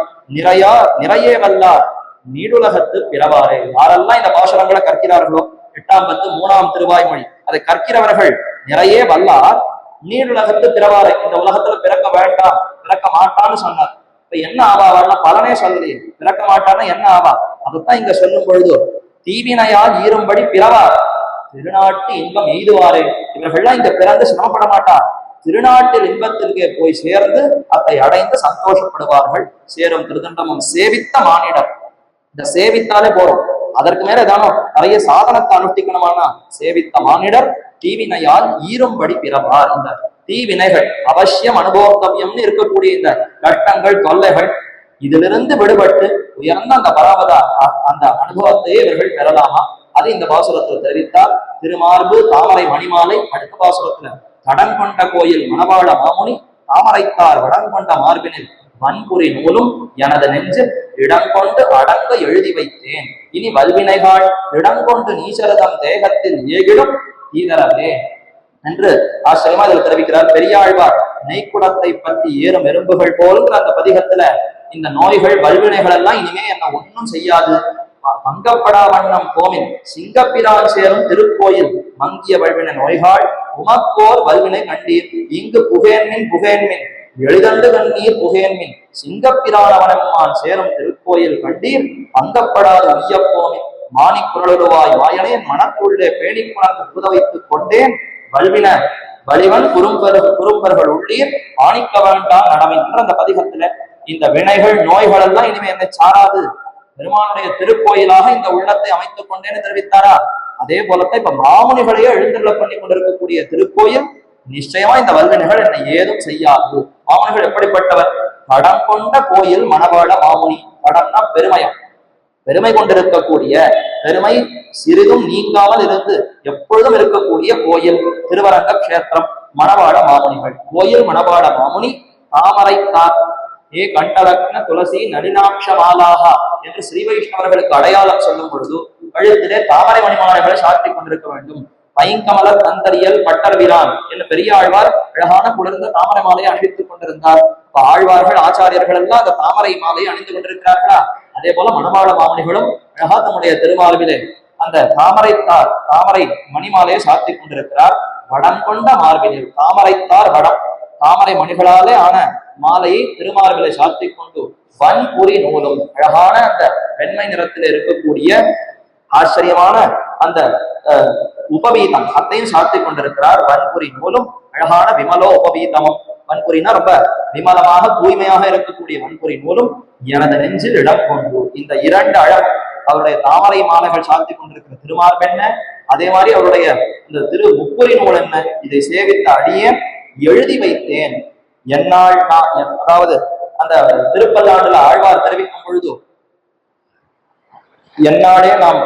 நிறைய வல்லார் நீடுலகத்து பிறவாரே. யாரெல்லாம் இந்த பாசுரங்களை கற்கிறார்களோ 8ஆம் பத்து 3ஆம் திருவாய்மொழி அதை கற்கிறவர்கள் நிறைய வல்லார் நீடுலகத்து பிறவாரை. இந்த உலகத்துல பிறக்க வேண்டாம், பிறக்க மாட்டான்னு சொன்னார். இப்ப என்ன ஆவார்னா பலனே சொல்லலையே, பிறக்க மாட்டான்னு என்ன ஆவா? அதுதான் இங்க சொல்லும் பொழுது தீவினையால் ஈரும்படி பிறவார் திருநாட்டு இன்பம் எய்துவாரே. இவர்கள்லாம் இங்க பிறந்து சிரமப்பட மாட்டார், திருநாட்டில் இன்பத்திற்கே போய் சேர்ந்து அதை அடைந்து சந்தோஷப்படுவார்கள். சேரும் திருதண்டமும் சேவித்த மானிடம். இந்த சேவித்தாலே போறோம், அதற்கு மேல ஏதானோ நிறைய சாதனத்தை அனுஷ்டிக்கணுமானா சேவித்த மானிடர் தீவினையால் ஈரும்படி பிறவார். இந்த தீவினைகள் அவசியம் அனுபவத்தவியம்னு இருக்கக்கூடிய இந்த கஷ்டங்கள் தொல்லைகள் இதிலிருந்து விடுபட்டு உயர்ந்த அந்த பரவத அந்த அனுபவத்தையே இவர்கள் பெறலாமா? அது இந்த பாசுரத்தில் தெரிவித்தார். திருமார்பு தாமரை மணிமாலை. அடுத்த பாசுரத்துல தடன் கொண்ட கோயில் மணவாள மாமுனி தாமரைத்தார் வடங்கொண்ட மார்பினில் வன்புரி நூலும் எனது நெஞ்சில் இடங்கொண்டு அடங்க எழுதி வைத்தேன். இனி வல்வினைகாள் இடங்கொண்டு நீசரதம் தேகத்தில் ஏகிடும் ஈதரவே என்று ஆச்சரியமா இதில் தெரிவிக்கிறார் பெரியாழ்வார். நெய்க்குடத்தை பற்றி ஏறும் எறும்புகள் போலுங்கிற அந்த பதிகத்துல இந்த நோய்கள் வல்வினைகள் எல்லாம் இனிமே என்ன ஒன்றும் செய்யாது. மங்கப்படா வண்ணம் கோமின் சிங்கப்பிரான் சேரும் திருக்கோயில் மங்கிய வல்வினை நோய்கள் உமக்கோர் வல்வினை கண்டீர் இங்கு புகேன்மின் புகேன்மின் எழுதண்டு கண்ணீர் புகேன்மின் சிங்கப்பிரானவனம்மான் சேரும் திருக்கோயில் கண்டீர் பங்கப்படாது உய்யப்போமின் மாணிக்குரலுவாய் மாயனே மனக்குள்ளே பேணி புணர்ந்து புத வைத்துக் கொண்டேன் வல்வின வலிவன் குறும்பர்கள் உள்ளீர் ஆணிக்க வேண்டாம் நடமைன்ற அந்த பதிகத்துல இந்த வினைகள் நோய்கள் எல்லாம் இனிமே என்னை சாராது, பெருமானுடைய திருக்கோயிலாக இந்த உள்ளத்தை அமைத்துக் கொண்டேன்னு தெரிவித்தாரா? அதே போலத்தான் இப்ப மாமுனிகளையே எழுந்துள்ள பண்ணி கொண்டிருக்கக்கூடிய திருக்கோயில் நிச்சயமா இந்த வல்வினைகள் என்னை ஏதும் செய்யாது. மாமுனிகள் எப்படிப்பட்டவர்? கடம் கொண்ட கோயில் மணவாள மாமுனி. கடம்னா பெருமையம், பெருமை கொண்டிருக்கக்கூடிய, பெருமை சிறிதும் நீங்காமல் இருந்து எப்பொழுதும் இருக்கக்கூடிய கோயில் திருவரங்க கஷேத்திரம் மணவாள மாமுனிகள். கோயில் மணவாள மாமுனி தாமரைத்தார் ஏ கண்டலக்ன துளசி நளினாட்ச மாலாகா என்று ஸ்ரீ வைஷ்ணவர்களுக்கு அடையாளம் சொல்லும் பொழுது கழுத்திலே தாமரை மணிமாலைகளை சாற்றி கொண்டிருக்க வேண்டும். பைங்கமல தந்தரியல் பட்டர்விரான் என்று பெரிய ஆழ்வார் அழகான குளிர்ந்த தாமரை மாலையை அணிவித்துக் கொண்டிருந்தார். ஆழ்வார்கள் ஆச்சாரியர்கள் எல்லாம் அந்த தாமரை மாலையை அணிந்து கொண்டிருக்கிறார்களா? அதே போல மணவாள மாமுனிகளும் அழகா தம்முடைய திருமார்பிலே அந்த தாமரை மணிமாலையை சாத்தி கொண்டிருக்கிறார். வடம் கொண்ட மார்பினில் தாமரைத்தார் வடம், தாமரை மணிகளாலே ஆன மாலையை திருமார்பிலை சாத்தி கொண்டு வன்புரி நூலும் அழகான அந்த வெண்மை நிறத்தில் இருக்கக்கூடிய ஆச்சரியமான அந்த உபவீதம் அத்தையும் சாத்தி கொண்டிருக்கிறார். வன்புரி நூலும் அழகான விமலோ உபவீதமும். வன்புரினா ரொம்ப விமலமாக தூய்மையாக இருக்கக்கூடிய வன்புரி நூலும் எனது நெஞ்சில் இடம் கொண்டு. இந்த இரண்டு அழகு அவருடைய தாமரை மாலைகள் சாத்தி கொண்டிருக்கிற திருமார்பென்ன, அதே மாதிரி அவருடைய இந்த திரு முப்புரி நூல் என்ன, இதை சேவித்த அடியே எழுதி வைத்தேன். என்னால் அதாவது அந்த திருப்பல்லாண்டுல ஆழ்வார் தெரிவிக்கும் பொழுது என்னாலே நாம்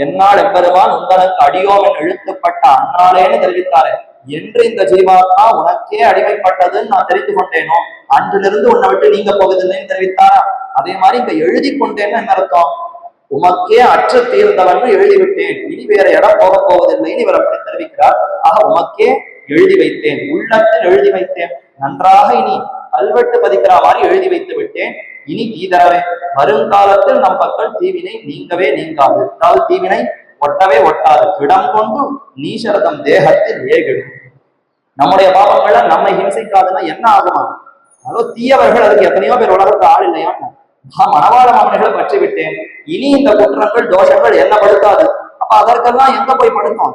என்னால் எப்பெருமான் உங்களுக்கு அடியோம் என்று எழுத்துப்பட்ட அந்நாளேன்னு தெரிவித்தாரு. என்று இந்த ஜீவாத்மா உனக்கே அடிமைப்பட்டதுன்னு நான் தெரிந்து கொண்டேனோ அன்றிலிருந்து உன்னை விட்டு நீங்க போகுதில்லைன்னு தெரிவித்தாரா? அதே மாதிரி இங்க எழுதி கொண்டேன்னு என்ன அர்த்தம்? உமக்கே அற்று தீர்ந்தவன் எழுதிவிட்டேன், இனி வேற இடம் போக போவதில்லைன்னு இவர் அப்படி தெரிவிக்கிறார். ஆக உமக்கே எழுதி வைத்தேன், உள்ளத்தில் எழுதி வைத்தேன், நன்றாக இனி கல்வெட்டு பதிக்கிற மாதிரி எழுதி வைத்து விட்டேன். இனி தீதரவே வருங்காலத்தில் நம் பக்கம் தீவினை நீங்கவே நீங்காது, அதாவது தீவினை ஒட்டவே ஒட்டாது. இடம் கொண்டு நீசரதம் தேகத்தில் ஏகிடும். நம்முடைய பாவங்கள்ல நம்மை ஹிம்சிக்காதுன்னா என்ன ஆகுமா? அதாவது தீயவர்கள் அதுக்கு எத்தனையோ பேர் உலகத்து ஆள் இல்லையான்னு மணவாள மாமனிகளை பற்றி விட்டேன். இனி இந்த குற்றங்கள் தோஷங்கள் என்ன படுத்தாது. அப்ப அதற்கெல்லாம் எங்க போய் படுத்தோம்?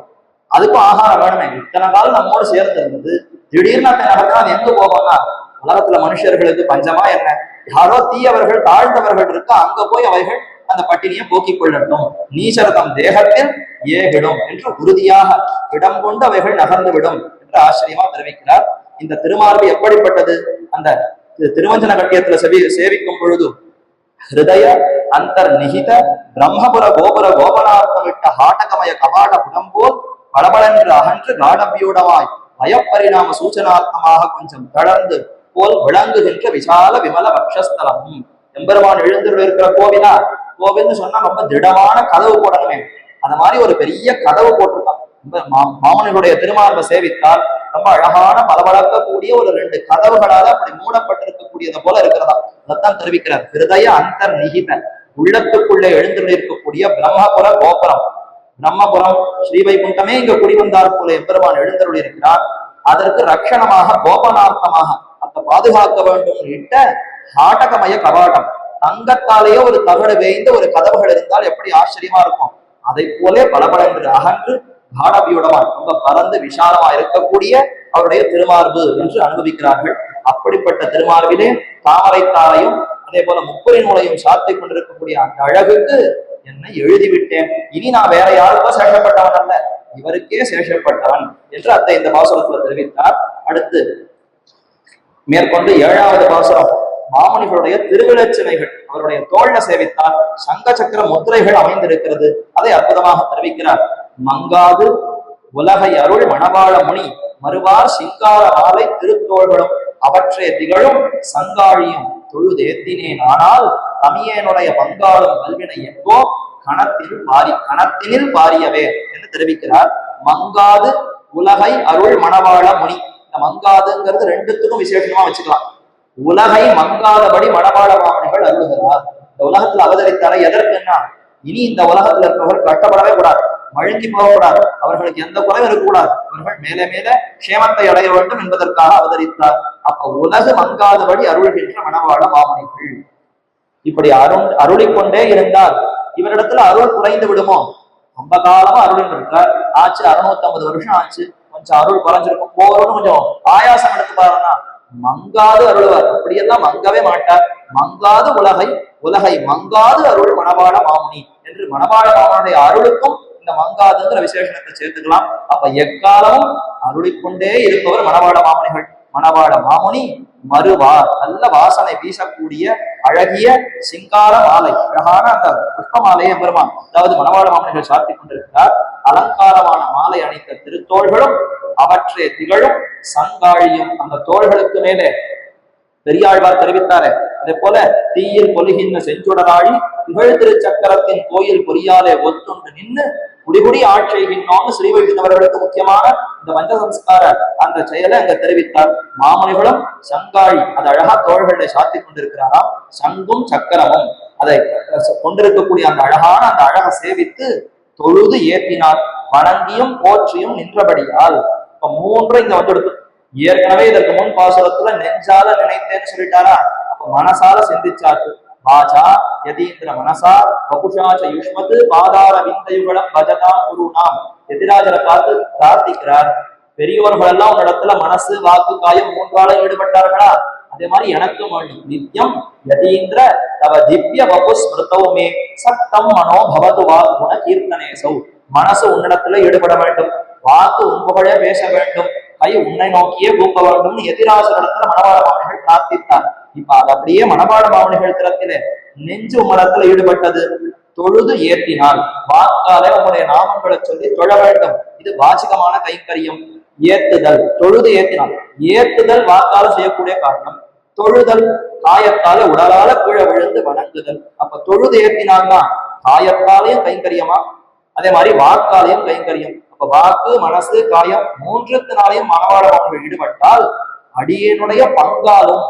அதுக்கும் ஆகாரம் வேணுமே. இத்தனை காலம் நம்மோடு சேர்ந்து இருந்தது, திடீர்னு நடந்தா அது எங்க போவோம்னா உலகத்துல மனுஷர்களுக்கு பஞ்சமா என்ன? யாரோ தீயவர்கள் தாழ்ந்தவர்கள் இருக்கா, அங்க போய் அவைகள் அந்த பட்டினியை போக்கிக் கொள்ளட்டும். நீசரதம் தேகத்தில் ஏகிடும் என்று உறுதியாக இடம் கொண்டு அவைகள் நகர்ந்து விடும் என்று ஆச்சரியமா தெரிவிக்கிறார். இந்த திருமார்பு எப்படிப்பட்டது? அந்த திருவஞ்சன கட்டியத்துல சேவிக்கும் பொழுது ஹிருதய அந்தர் நிகித பிரம்மபுர கோபுர கோபனார்த்தமிட்ட ஹாட்டகமய கபாட புடம்போல் பளபளென்று அகன்று காடபியூடமாய் பயப்பரிணாம சூச்சனாத்மமாக கொஞ்சம் தளர்ந்து போல் விளங்குகின்ற விசால விமல பக்ஷஸ்தலமும். எம்பெருமான் எழுந்துள்ள இருக்கிற கோவிலா, கோவில்னு சொன்னா ரொம்ப திடமான கதவு போடணுமே, அந்த மாதிரி ஒரு பெரிய கதவு போட்டிருக்கான். மாமனிகளுடைய திருமார்பை சேவித்தால் ரொம்ப அழகான பளபளக்கக்கூடிய ஒரு 2 கதவுகளால அப்படி மூடப்பட்டிருக்கக்கூடியது போல இருக்கிறதா. அதைத்தான் தெரிவிக்கிறார். ஹிருதய அந்தர் நிகித உள்ளத்துக்குள்ளே எழுந்துள்ள இருக்கக்கூடிய பிரம்மபுர கோபுரம். பிரம்மபுரம் ஸ்ரீவைகுண்டமே இங்க குடிவந்தார் போல எம்பெருமான் எழுந்தருள் இருக்கிறார். அதற்கு ரட்சணமாக கோபனார்த்தமாக அந்த பாதுகாக்க வேண்டும் இட்ட நாடகமய கவாடம், தங்கத்தாலேயே ஒரு தகடு வேய்ந்த ஒரு கதவுகள் இருந்தால் எப்படி ஆச்சரியமா இருக்கும். அதை போலே பலபலன்று அகன்று காடபியுடமா ரொம்ப பறந்து விசாலமா இருக்கக்கூடிய அவருடைய திருமார்பு என்று அனுபவிக்கிறார்கள். அப்படிப்பட்ட திருமார்பிலே தாமரைத்தாரையும் அதே போல முப்புரி நூலையும் சாத்தி கொண்டிருக்கக்கூடிய அந்த அழகுக்கு என்னை எழுதிவிட்டேன். இனி நான் வேற யாருக்கோ சேஷப்பட்டவன் அல்ல, இவருக்கே சேஷப்பட்டவன் என்று அத்தை இந்த பாசுரத்துல தெரிவித்தார். அடுத்து மேற்கொண்டு 7வது பாசுரம் மாமுனிகளுடைய திருவிழச்சினைகள், அவருடைய தோல்ல சேவித்தால் சங்க சக்கர முத்திரைகள் அமைந்திருக்கிறது. அதை அற்புதமாக தெரிவிக்கிறார். மங்காது உலகை அருள் மணவாள முனி மறுவார் சிங்கார மாலை திருத்தோள்களும் அவற்றை திகழும் சங்காழியும் தொழுதேத்தினேன். ஆனால் தமியனுடைய பங்காளும் கல்வினை எங்கோ கணத்தினில் பாரியவே என்று தெரிவிக்கிறார். மங்காது உலகை அருள் மணவாள முனி. இந்த மங்காதுங்கிறது ரெண்டுத்துக்கும் விசேஷமா வச்சுக்கலாம். உலகை மங்காதபடி மணவாள மாமனிகள் அருள்கிறார். இந்த உலகத்துல அவதரித்தார எதற்குன்னா, இனி இந்த உலகத்துல இருப்பவர்கள் கட்டப்படவே கூடாது, மழுங்கி போகக்கூடாது, அவர்களுக்கு எந்த குறைவும் இருக்கக்கூடாது, அவர்கள் மேலே மேலே க்ஷேமத்தை அடைய வேண்டும் என்பதற்காக அவதரித்தார். அப்ப உலகு மங்காதபடி அருள்கின்ற மணவாள மாமனிகள். இப்படி அருளிக்கொண்டே இருந்தால் இவரிடத்துல அருள் குறைந்து விடுமோ? ரொம்ப காலமா அருள் இருக்கார், ஆச்சு 650 வருஷம் ஆச்சு, கொஞ்சம் அருள் குறைஞ்சிருக்கும், போகணும்னு கொஞ்சம் ஆயாசம் எடுத்து பாருன்னா மங்காது அருள்வார். அப்படியெல்லாம் மங்கவே மாட்டார். மங்காது உலகை மங்காது அருள் மணவாள மாமுனி என்று மணவாள மாமனுடைய அருளுக்கும் இந்த மங்காதுங்கிற விசேஷணத்தை சேர்த்துக்கலாம். அப்ப எக்காலமும் அருளிக்கொண்டே இருப்பவர் மணவாள மாமுனிகள். மணவாள மாமுனி மறுவார், நல்ல வாசனை வீசக்கூடிய அழகிய சிங்கார மாலை, அழகான அந்த புஷ்ப மாலையை பெருமான், அதாவது மணவாள மாமுனிகள் சாத்தி கொண்டிருக்கிறார். அலங்காரமான மாலை அணிந்த திருத்தோள்களும் அவற்றை திகழும் சங்காழியும், அந்த தோள்களுக்கு மேலே பெரியாழ்வார் தெரிவித்தாரே, அதே போல தீயில் பொலிகின்ற செஞ்சுடராழி திகழ் திருச்சக்கரத்தின் கோயில் பொறியாலே ஒத்துண்டு நின்று குடிகுடி ஆட்செய்கின்றோம்னு ஸ்ரீ வைஷ்ணவர்களுக்கு முக்கியமான இந்த பஞ்சசம்ஸ்கார அந்த செயலை அங்க தெரிவித்தார். மாமுனிகளும் சங்காழி, அது அழகா தோள்களை சாத்தி கொண்டிருக்கிறாராம். சங்கும் சக்கரமும் அதை கொண்டிருக்கக்கூடிய அந்த அழகான அந்த அழகை சேவித்து தொழுது ஏற்றினார். வணங்கியும் போற்றியும் நின்றபடியால் இப்ப 3 இங்க வந்துடுது. ஏற்கனவே இதற்கு முன் பாசுரத்துல நெஞ்சால நினைத்தேன்னு சொல்லிட்டாரா, அப்ப மனசால சிந்திச்சாச்சு. வாசா யதீந்திர மனசா வகுஷாச்ச யுஷ்மத்து பாதார விந்தயுகளம் பஜதாம் குருநாம். எதிராஜரை பார்த்து பிரார்த்திக்கிறார். பெரியவர்கள் எல்லாம் ஒரு இடத்துல மனசு வாக்கு காயம் 3ஆல ஈடுபட்டார்களா, அதே மாதிரி எனக்கும் நித்தியம் யதீந்திர தவ திவ்ய வபு ஸ்மிருதவுமே சத்தம் மனோ பவது வா குண கீர்த்தனேசௌ. மனசு உன்னிடத்துல ஈடுபட வேண்டும், வாக்கு உன்புகழே பேச வேண்டும், கை உன்னை நோக்கியே கூப்ப வேண்டும். எதிராசரிடத்துல மணவாள மாமனிகள் பிரார்த்தித்தார். இப்ப அது அப்படியே மணவாள மாமனிகள் திறத்திலே நெஞ்சு உமரத்துல ஈடுபட்டது. தொழுது ஏற்றினால், வாக்காலே உங்களுடைய நாமங்களை சொல்லி தொழ வேண்டும். இது வாச்சிகமான கைங்கரியம். ஏத்துதல், தொழுது ஏற்றினால், ஏத்துதல் வாக்கால செய்யக்கூடிய காரணம், தொழுதல் காயத்தால உடலால கீழே விழுந்து வணங்குதல். அப்ப தொழுது ஏற்றினால்தான் காயத்தாலையும் கைங்கரியமா, அதே மாதிரி வாக்காலையும் கைங்கரியம். அப்ப வாக்கு மனசு காயம் 3த்தினாலையும் மணவாள மாமனிகள் ஈடுபட்டால் அடியனுடைய பங்காலும்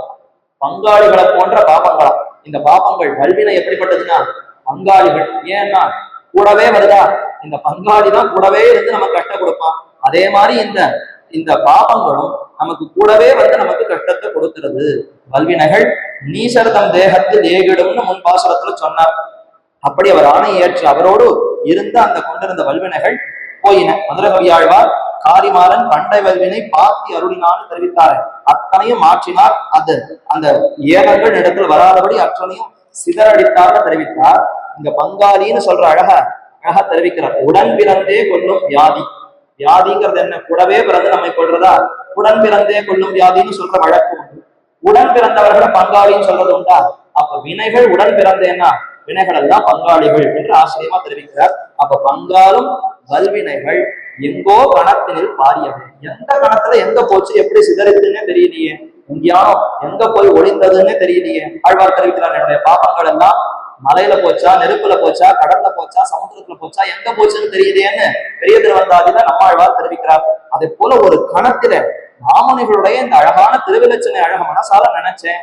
பங்காளிகளை போன்ற பாபங்களா. இந்த பாபங்கள் வல்வினை எப்படிப்பட்டதுன்னா பங்காளிகள். ஏன்னா கூடவே வருதா, இந்த பங்காளி தான் கூடவே இருந்து நமக்கு கஷ்டம் கொடுப்பான். அதே மாதிரி இந்த பாபங்களும் நமக்கு கூடவே வந்து நமக்கு கஷ்டத்தை கொடுக்கிறது. வல்வினைகள் நீசர்தம் தேகத்தில் ஏகிடும்னு முன் பாசுரத்துல சொன்னார். அப்படி அவர் ஆணை ஏற்று அவரோடு இருந்த அந்த கொண்டிருந்த வல்வினைகள் போயின. மதுரகவியாழ்வார் காரிமாறன் பண்டை வல்வினை பாத்தி அருளினான்னு தெரிவித்தாரு. அத்தனையும் மாற்றினார். அந்த ஏகங்கள் இடத்துல வராதபடி அத்தனையும் சிதறடித்தார்னு தெரிவித்தார். இங்க பங்காளின்னு சொல்ற அழகா தெரிவிக்கிறார். உடன் பிறந்தே கொல்லும் வியாதி. வியாதிங்கிறது என்ன? கூடவே பிறந்து நம்மை கொள்றதா? உடன் பிறந்தே கொல்லும் வியாதின்னு சொல்ற வழக்கு உண்டு. உடன் பிறந்தவர்களை பங்காளின்னு சொல்றது உண்டா? அப்ப வினைகள் உடன் பிறந்தேன்னா வினைகள் எல்லாம் பங்காளிகள் என்று ஆச்சரியமா தெரிவிக்கிறார். அப்ப பங்காளும் வல்வினைகள் எங்கோ கணத்தினில் பாரியவை. எந்த கணத்துல எங்க போச்சு, எப்படி சிதறிதுன்னே தெரியலையே, எங்கேயானோ எங்க போய் ஒளிந்ததுன்னே தெரியலையே. ஆழ்வார் தெரிவிக்கிறார், என்னுடைய பாப்பங்கள் எல்லாம் மலையில போச்சா, நெருப்புல போச்சா, கடல்ல போச்சா, சமுத்திரத்துல போச்சா, எங்க போச்சுன்னு தெரியுதேன்னு பெரிய திருவந்தாதில நம்மாழ்வார் தெரிவிக்கிறார். அதே போல ஒரு கணத்தில மாமுனிகளுடைய இந்த அழகான திருவிலச்சனை அழக மனசால நினைச்சேன்,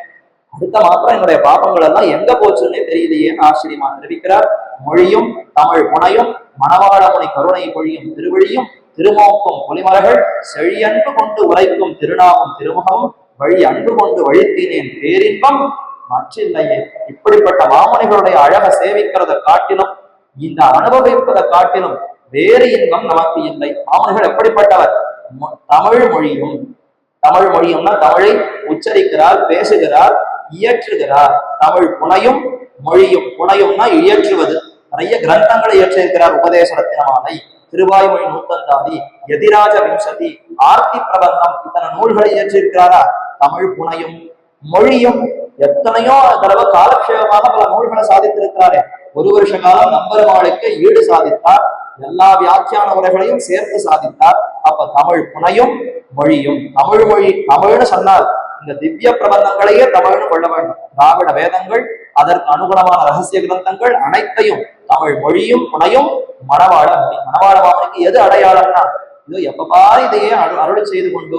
அடுத்த மாத்திரம் என்னுடைய பாப்பங்கள் எல்லாம் எங்க போச்சுன்னே தெரியலையேன்னு ஆச்சரியமா தெரிவிக்கிறார். மொழியும் தமிழ் முனையும் மணவாளமுனி கருணை பொழியும் திருவழியும் திருமோக்கும் பொலிமலர்கள் செழியன்பு கொண்டு உரைக்கும் திருநாவும் திருமுகமும் வழி அன்பு கொண்டு வழித்தினேன் பேரின்பம் மற்றில்லையே. இப்படிப்பட்ட மாமுனிகளுடைய அழக சேவிக்கிறத காட்டிலும், இந்த அனுபவிப்பதை காட்டிலும் வேறு இன்பம் நமக்கு இல்லை. மாமுனிகள் எப்படிப்பட்டவர்? தமிழ் மொழியும்னா தமிழை உச்சரிக்கிறார், பேசுகிறார், இயற்றுகிறார். தமிழ் புனையும் மொழியும், புனையும்னா இயற்றுவது, நிறைய கிரந்தங்களை இயற்றியிருக்கிறார். உபதேச ரத்தினமாலை, திருவாய்மொழி நூத்தந்தாதி, எதிராஜ விம்சதி, ஆர்த்தி பிரபந்தம், இத்தனை நூல்களை இயற்றியிருக்கிறாரா. தமிழ் புனையும் மொழியும் எத்தனையோ தடவை காலக்ஷேபமாக பல நூல்களை சாதித்திருக்கிறாரே. ஒரு வருஷ காலம் நம்பெருமாளுக்கு ஈடு சாதித்தார். எல்லா வியாக்கியான உரைகளையும் சேர்த்து சாதித்தார். அப்ப தமிழ் புனையும் மொழியும், தமிழ் மொழி தமிழ்னு சொன்னால் இந்த திவ்ய பிரபந்தங்களையே தமிழ்னு கொள்ள வேண்டும். திராவிட வேதங்கள், அதற்கு அனுகுணமான ரகசிய கிரந்தங்கள் அனைத்தையும் தமிழ் மொழியும் புனையும் மணவாள மொழி. மணவாள மாமனுக்கு எது அடையாளம்னா, இது எப்பபாரு இதையே அருளி செய்து கொண்டு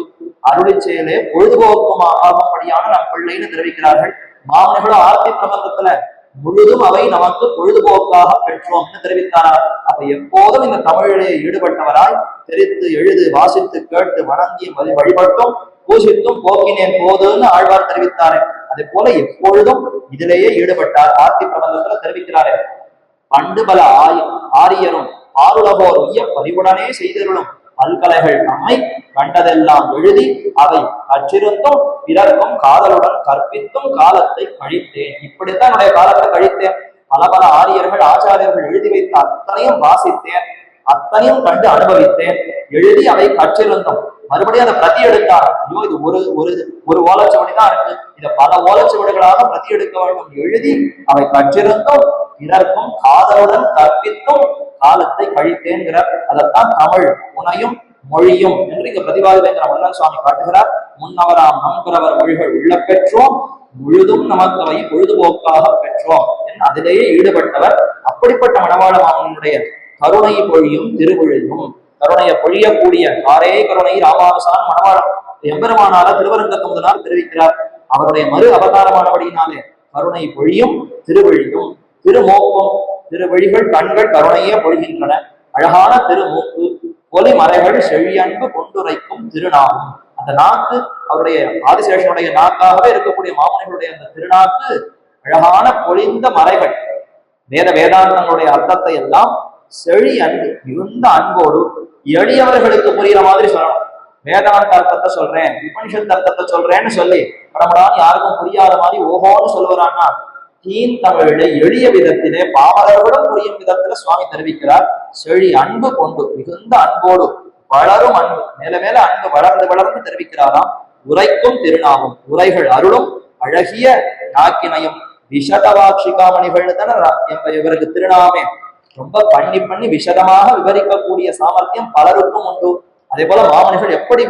அருளி செயலே பொழுதுபோக்கும் ஆகும்படியான நம் பிள்ளைன்னு தெரிவிக்கிறார்கள். மாமனிகளும் ஆர்த்தி பிரபந்தத்துல முழுதும் அவை நமக்கு பொழுதுபோக்காக பெற்றோம் என்று தெரிவித்தாரார். அப்ப எப்போதும் இந்த தமிழிலே ஈடுபட்டவராய் தெரித்து எழுது வாசித்து கேட்டு வணங்கி வழிபட்டும் பூசித்தும் போக்கினேன் போதுன்னு ஆழ்வார் தெரிவித்தாரு. அதே போல எப்பொழுதும் இதிலேயே ஈடுபட்டார். ஆர்த்தி பிரபந்தத்துல தெரிவிக்கிறாரு. பண்டு பல ஆரியரும் ஆருலகோர் உய்ய பறிவுடனே செய்தருளும் பல்கலைகள் நம்மை கண்டதெல்லாம் எழுதி அவை கற்றிருந்தும் பிறர்க்கும் காதலுடன் கற்பித்தும் காலத்தை கழித்தேன். இப்படித்தான் என்னுடைய காலத்தை கழித்தேன். பல பல ஆரியர்கள் ஆச்சாரியர்கள் எழுதி வைத்த அத்தனையும் வாசித்தேன், அத்தனையும் கண்டு அனுபவித்தேன். எழுதி அவை கற்றிருந்தோம். மறுபடியும் அதை பிரதி எடுத்தார். ஐயோ, இது ஒரு ஓலைச்சுவடி தான் இருக்கு, இதை பல ஓலைச்சுவடிகளாக பிரதி எடுக்க வேண்டும். எழுதி அவை கற்றிருந்தும் பிறர்க்கும் காதலுடன் கற்பித்தும் காலத்தை கழித்தேங்கிற அதைத்தான் தமிழ் புனையும் மொழியும் என்று இங்க பிரதிபாதிக்கிற வல்லன் சுவாமி காட்டுகிறார். முன்னவராம் நம்புறவர் மொழிகள் உள்ள பெற்றோம், முழுதும் நமக்கு அவை பொழுதுபோக்காக பெற்றோம் என்று அதிலேயே ஈடுபட்டவர். அப்படிப்பட்ட மணவாள மாமனுடைய கருணை பொழியும் திருவிழியும், கருணையை பொழியக்கூடிய காரே கருணை ராமானுசான் மணவாளம் எம்பெருமானார திருவரங்கத்தமுதனார் தெரிவிக்கிறார். அவருடைய மறு அவதாரமானபடியினாலே கருணை பொழியும் திருவிழியும், திருமோக்கும், திருவழிகள் கண்கள் கருணையே பொழிகின்றன. அழகான திருமூக்கு, ஒலி மறைகள் செழியன்பு கொண்டுரைக்கும் திருநாமம். அந்த நாக்கு அவருடைய ஆதிசேஷனுடைய நாக்காகவே இருக்கக்கூடிய மாமனிகளுடைய அந்த திருநாக்கு அழகான பொழிந்த மறைகள், வேதாந்தங்களுடைய அர்த்தத்தை எல்லாம் செழி அன்பு மிகுந்த அன்போடு எளியவர்களுக்கு புரியுற மாதிரி சொல்லணும். வேதாந்த அர்த்தத்தை சொல்றேன், உபனிஷத் அர்த்தத்தை சொல்றேன்னு சொல்லி படப்படான்னு யாருக்கும் புரியாத மாதிரி ஓஹோன்னு சொல்லுவாரான்னா, தீன் தமிழை எளிய விதத்திலே பாமரர்களும் புரியும் விதத்துல சுவாமி தெரிவிக்கிறார். செழி அன்பு கொண்டு மிகுந்த அன்போடு வளரும் அன்பு, மேல மேல அன்பு வளர்ந்து வளர்ந்து தெரிவிக்கிறாராம். உரைக்கும் திருநாமம், உரைகள் அருளும் அழகிய நாக்கினையும் விஷதவாட்சிகாமணிகள் தானே இவருக்கு திருநாமே. ரொம்ப பண்ணி விஷதமாக விவரிக்கக்கூடிய சாமர்த்தியம் பலருக்கும் உண்டு. அதே போல மாமனிகள் எப்படி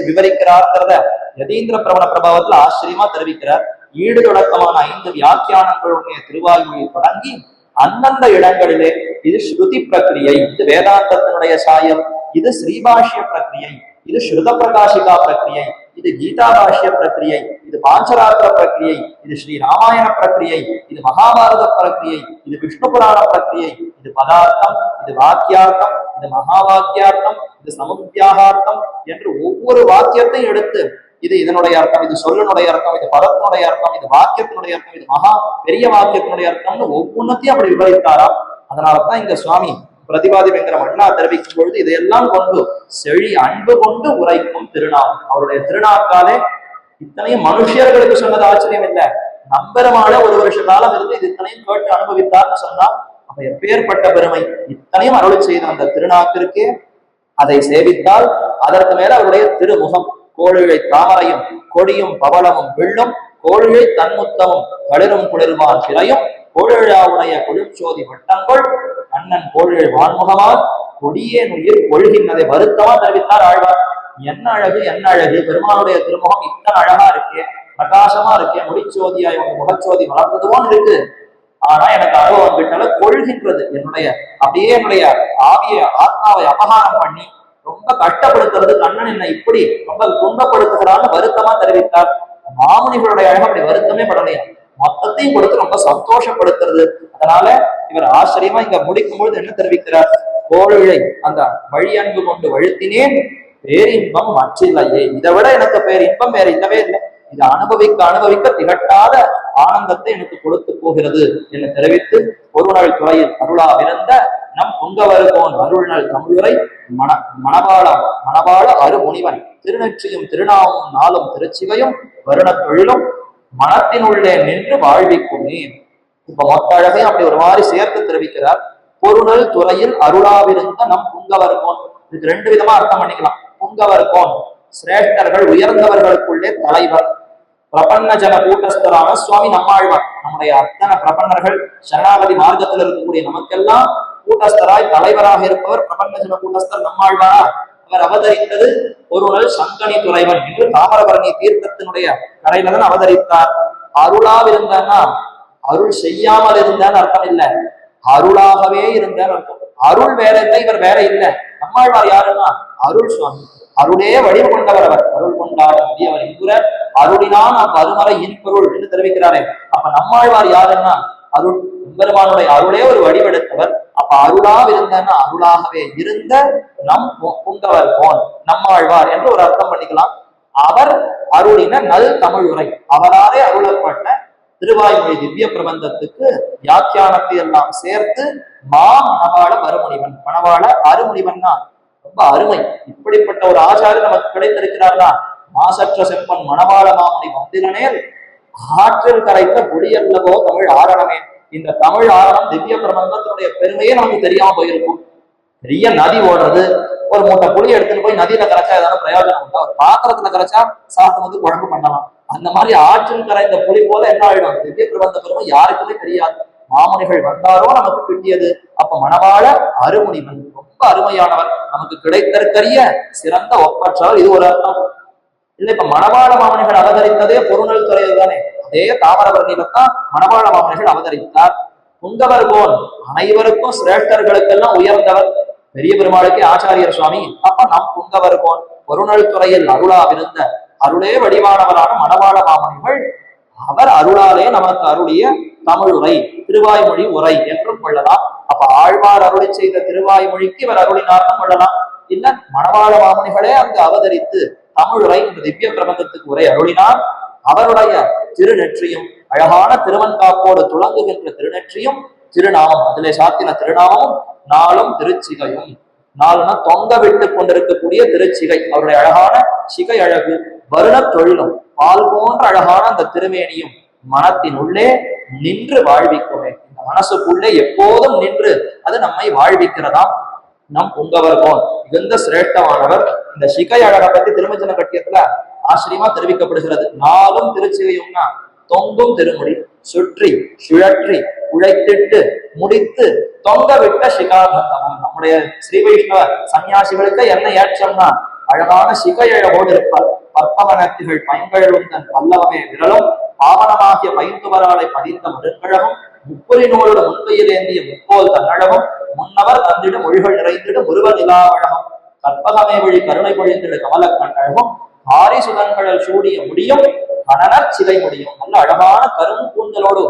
விவரிக்கிறார்கிறத யதீந்திர பிரபல பிரபாவத்துல ஆச்சரியமா தெரிவிக்கிறார். ஈடு தொடக்கமான 5 வியாக்கியானங்களுடைய திருவாய்மொழி தொடங்கி அந்தந்த இடங்களிலே இது ஸ்ருதி பிரக்கிரியை, இது வேதாந்தத்தினுடைய சாயம், இது ஸ்ரீபாஷ்ய பிரக்கிரியை, இது ஸ்ருத பிரகாசிகா பிரக்கிரியை, இது கீதா பாஷ்ய பிரக்கிரியை, இது பாஞ்சராத்திர பிரக்கிரியை, இது ஸ்ரீ ராமாயண பிரக்கிரியை, இது மகாபாரத பிரக்கிரியை, இது விஷ்ணு புராண பிரக்கிரியை, இது பதார்த்தம், இது வாக்கியார்த்தம், இது மகா வாக்கியார்த்தம், இது சமுத்தியாகார்த்தம் என்று ஒவ்வொரு வாக்கியத்தையும் எடுத்து இது இதனுடைய அர்த்தம், இது சொல்லினுடைய அர்த்தம், இது பதத்தினுடைய அர்த்தம், இது வாக்கியத்தினுடைய அர்த்தம், இது மகா பெரிய வாக்கியத்தினுடைய அர்த்தம்னு ஒவ்வொன்றத்தையும் அப்படி விவரித்தாராம். அதனாலதான் இங்க சுவாமி பிரதிபாதி வெங்கர அண்ணா தெரிவிக்கும் பொழுது இதையெல்லாம் கொண்டு செழி அன்பு கொண்டு உரைக்கும் திருநாமம். அவருடைய திருநாக்காலே இத்தனையும் மனுஷர்களுக்கு சொன்னது ஆச்சரியம் இல்லை, நம்பெருமான ஒரு வருஷ காலம் இருந்து இது இத்தனையும் கேட்டு அனுபவித்தார்னு சொன்னா அப்ப எப்பேற்பட்ட பெருமை. இத்தனையும் அருளை செய்த அந்த திருநாக்கிற்கே அதை சேவித்தால் அதற்கு மேல அவருடைய திருமுகம், கோழிழை தாமரையும் கொடியும் பவளமும் வெள்ளும், கோழிழை தன்முத்தமும் களிரும் குளிர்வான் சிறையும், கோழிழாவுடைய கொழுச்சோதி வட்டங்கள் அண்ணன் கோழிழை வான்முகமால் கொடியே நுயிர் கொள்கின்றதை வருத்தமா தெரிவித்தார் ஆழ்வார். என்ன அழகு என்ன அழகு, பெருமானுடைய திருமுகம் இத்தனை அழகா இருக்கே, பிரகாசமா இருக்கே, முடிச்சோதியாய் உங்க முகச்சோதி வளர்ந்ததுவோன்னு இருக்கு. ஆனா எனக்கு அனுபவம் கிட்டல கொள்கின்றது, என்னுடைய ஆவிய ஆத்மாவை அபகாரம் பண்ணி ரொம்ப கஷ்டப்படுத்துறது, கண்ணன் என்னை இப்படி ரொம்ப துன்பப்படுத்துகிறான்னு வருத்தமா தெரிவித்தார். மாமுனிகளுடைய அழகு அப்படி வருத்தமே படலையா, மொத்தத்தையும் கொடுத்து ரொம்ப சந்தோஷப்படுத்துறது. அதனால இவர் ஆச்சரியமா இங்க முடிக்கும் பொழுது என்ன தெரிவிக்கிறார், கோழிழை அந்த வழி அன்பு கொண்டு வழுத்தினேன் பேரின்பம் மற்றில்லையே, இதை விட எனக்கு பேரின்பம் வேற இல்லவே இல்லை, இதை அனுபவிக்க திகட்டாத ஆனந்தத்தை எனக்கு கொடுத்து போகிறது என்று தெரிவித்து, ஒரு நாள் துறையில் அருளாவிருந்த நம் புங்கவருகோன் அருள்நல் தமிழுரை மணவாள அருமுனிவன் திருநெற்றியும் திருநாவும் நாளும் திருச்சிவையும் வருண தொழிலும் மனத்தினுள்ளே நின்று வாழ்விக்குமே. இப்ப மொத்த அழகையும் அப்படி ஒரு மாதிரி சேர்த்து தெரிவிக்கிறார். பொருணல் துறையில் அருளாவிருந்த நம் புங்கவர்கோன். இதுக்கு ரெண்டு விதமா அர்த்தம் பண்ணிக்கலாம். புங்கவர்கோன் சிரேஷ்டர்கள், உயர்ந்தவர்களுக்குள்ளே தலைவர். பிரபன்ன ஜன கூட்டஸ்தரான சுவாமி நம்மாழ்வார். நம்முடைய அத்தனை பிரபன்னர்கள் சரணாகதி மார்க்கத்தில் இருக்கக்கூடிய நமக்கெல்லாம் கூட்டஸ்தராய் தலைவராக இருப்பவர் பிரபன்ன ஜன கூட்டஸ்தர் நம்மாழ்வாரா. அவர் அவதரித்தது ஒரு நாள் சங்கனி துறைவன் என்று தாமிரபரணி தீர்த்தத்தினுடைய கரையில தான் அவதரித்தார். அருளாக இருந்தான்னா அருள் செய்யாமல் இருந்தான்னு அர்த்தம் இல்லை, அருளாகவே இருந்தான்னு அர்த்தம். அருள் வேற இல்லை, இவர் வேற இல்லை. நம்மாழ்வார் யாருன்னா அருள் சுவாமி, அருளே வடிவு கொண்டவர் அவர். அருள் கொண்டார் அவர் இங்குற அருளினான் அருமறை இன்பொருள் என்று தெரிவிக்கிறாரே. அப்ப நம்மாழ்வார் யாருன்னா அருள், பெருமானுடைய அருளே ஒரு வடிவெடுத்தவர். அப்ப அருளாக இருந்தன்னா அருளாகவே இருந்த நம் புங்கவர் போன் நம்மாழ்வார் என்று ஒரு அர்த்தம் பண்ணிக்கலாம். அவர் அருளின நல் தமிழுரை, அவராலே அருளப்பட்ட திருவாய்மொழி திவ்ய பிரபந்தத்துக்கு வியாக்கியானத்தை எல்லாம் சேர்த்து மணவாள அருமுனிவன். மணவாள அருமுனிவன்னா ரொம்ப அருமை. இப்படிப்பட்ட ஒரு ஆச்சாரியர் நமக்கு கிடைத்திருக்கிறார்களா. மாசற்ற செப்பன் மணவாள மாமுனி வந்திரனேல் ஆற்றில் கரைத்த புலியல்லவோ தமிழ் ஆரணமே. இந்த தமிழ் ஆரணம் திவ்ய பிரபந்தத்தினுடைய பெருமையே நமக்கு தெரியாம போயிருக்கும். பெரிய நதி ஓடுறது, ஒரு மூட்டை புளி எடுத்துட்டு போய் நதியில கரைச்சா ஏதாவது பிரயோஜனம் உண்டா? ஒரு பாத்திரத்துல கரைச்சா சாதம் வந்து குழம்பு பண்ணலாம். அந்த மாதிரி ஆற்றில் கரைந்த புலி போல என்ன ஆயிடும்? திவ்ய பிரபந்த பெருமை யாருக்குமே தெரியாது. மாமுனிகள் வந்தாரோ நமக்கு கிட்டியது. அப்ப மணவாள அருமுனிவன் ரொம்ப அருமையானவர், நமக்கு கிடைத்தற்கரிய சிறந்த ஒப்பற்றவர். இது ஒரு அர்த்தம் இல்லை. இப்ப மணவாள மாமுனிகள் அவதரித்ததே பொருணல் துறையில் தானே. அதே தாமிரபரணியில்தான் மணவாள மாமுனிகள் அவதரித்தார். புங்கவர் போல் அனைவருக்கும் சிரேஷ்டர்களுக்கெல்லாம் உயர்ந்தவர் பெரிய பெருமாளுக்கே ஆச்சாரியர் சுவாமி. அப்ப நம் புங்கவர் போல் பொருணல் துறையில் அருளாவிருந்த அருளே வடிவானவரான மணவாள மாமுனிகள் அவர் அருளாலே நமக்கு அருளிய தமிழுரை, திருவாய்மொழி உரை என்றும் கொள்ளலாம். அப்ப ஆழ்வார் அருளை செய்த திருவாய்மொழிக்கு இவர் அருளினார்னு கொள்ளலாம். இல்ல மணவாள மாமுனிகளே அங்கு அவதரித்து தமிழுரை இந்த திவ்ய பிரபந்தத்துக்கு உரை அருளினார். அவருடைய திருநெற்றியும் அழகான திருவன்காப்போடு துளங்குகின்ற திருநெற்றியும் திருநாமம், அதிலே சாத்தின திருநாமமும் நாளும் திருச்சிகையும். நாலுனா தொங்க விட்டு கொண்டிருக்கக்கூடிய திருச்சிகை, அவருடைய அழகான சிகை அழகு, வருண தொழிலும் பால் போன்ற அழகான அந்த திருமேனியும் மனத்தின் உள்ளே நின்று வாழ்விக்குமே. இந்த மனசுக்குள்ளே எப்போதும் நின்று அது நம்மை வாழ்விக்கிறதாம். நம் புங்கவர் போல் மிகுந்த சிரேஷ்டமானவர். இந்த சிகை அழகை பத்தி திருமஞ்சன கட்டியத்துல ஆச்சரியமா தெரிவிக்கப்படுகிறது. நாளும் திருச்சிகையும்னா தொங்கும் திருமுடி, சுற்றி சுழற்றி உழைத்திட்டு முடித்து தொங்க விட்ட சிகாபந்தமும். நம்முடைய ஸ்ரீ வைஷ்ணவ சன்னியாசிகளுக்கு என்ன ஏற்றம்னா அழகான சிகை அழகோடு இருப்பார். பற்பவனத்திகள் பைங்கழும் தன் பல்லவமே விரலும் பாவனமாகிய பைந்துவராலை பதிந்த மருங்கழகும் முப்புரி நூலோடு முன்கையிலேந்திய முப்போல் தன்னழகும் முன்னவர் தந்திடு மொழிகள் நிறைந்திடு முருவ நிலாவழகம் கற்பகமே வழி கருணை பொழிந்திடு கமல கண்ணழகும் ஆரி சுதன்கழல் சூடிய முடியும் கணனர் சிலை முடியும். நல்ல அழகான கரும் கூந்தலோடு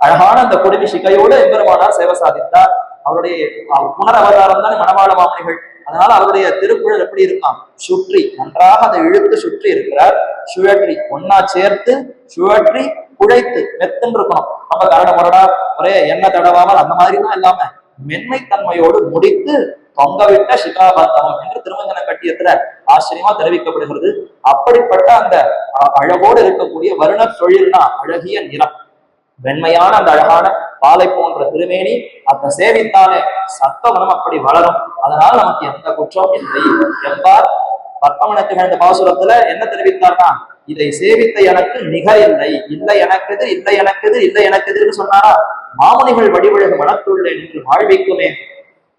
அழகான அந்த குடுமி சிகையோடு எம்பெருமானார் சேவை சாதித்தார். அவருடைய புனர் அவதாரம் தான் மணவாள மாமுனிகள். அதனால அவருடைய திருக்குறள் எப்படி இருக்கான்? சுற்றி நன்றாக அதை இழுத்து சுற்றி இருக்கிறார். சுழற்றி ஒன்னா சேர்த்து சுழற்றி குழைத்து மெத்துன்னு இருக்கணும். நம்ம கரட முரடா ஒரே எண்ணெய் தடவாமல் அந்த மாதிரிலாம் இல்லாம மென்மை தன்மையோடு முடித்து தொங்கவிட்ட சிகாபந்தமம் என்று திருமஞ்சன கட்டியத்துல ஆச்சரியமா தெரிவிக்கப்படுகிறது. அப்படிப்பட்ட அந்த அழகோடு இருக்கக்கூடிய வருண தொழில்னா அழகிய நிறம், வெண்மையான அந்த அழகான பாலை போன்ற திருமேனி, அதை சேவித்தாலே சத்தமனம் அப்படி வளரும். அதனால நமக்கு எந்த குற்றம் இல்லை என்பார். பற்பமனத்து கண்ட பாசுரத்துல என்ன தெரிவித்தார்னா, இதை சேவித்த எனக்கு நிகர் இல்லை, இல்லை எனக்கு எதிர், இல்லை எனக்கு எதிர், இல்லை எனக்கு எதிர்னு சொன்னாரா. மாமுனிகள் வடிவழகு மனத்துள்ளேன் என்று வாழ்விக்குமே,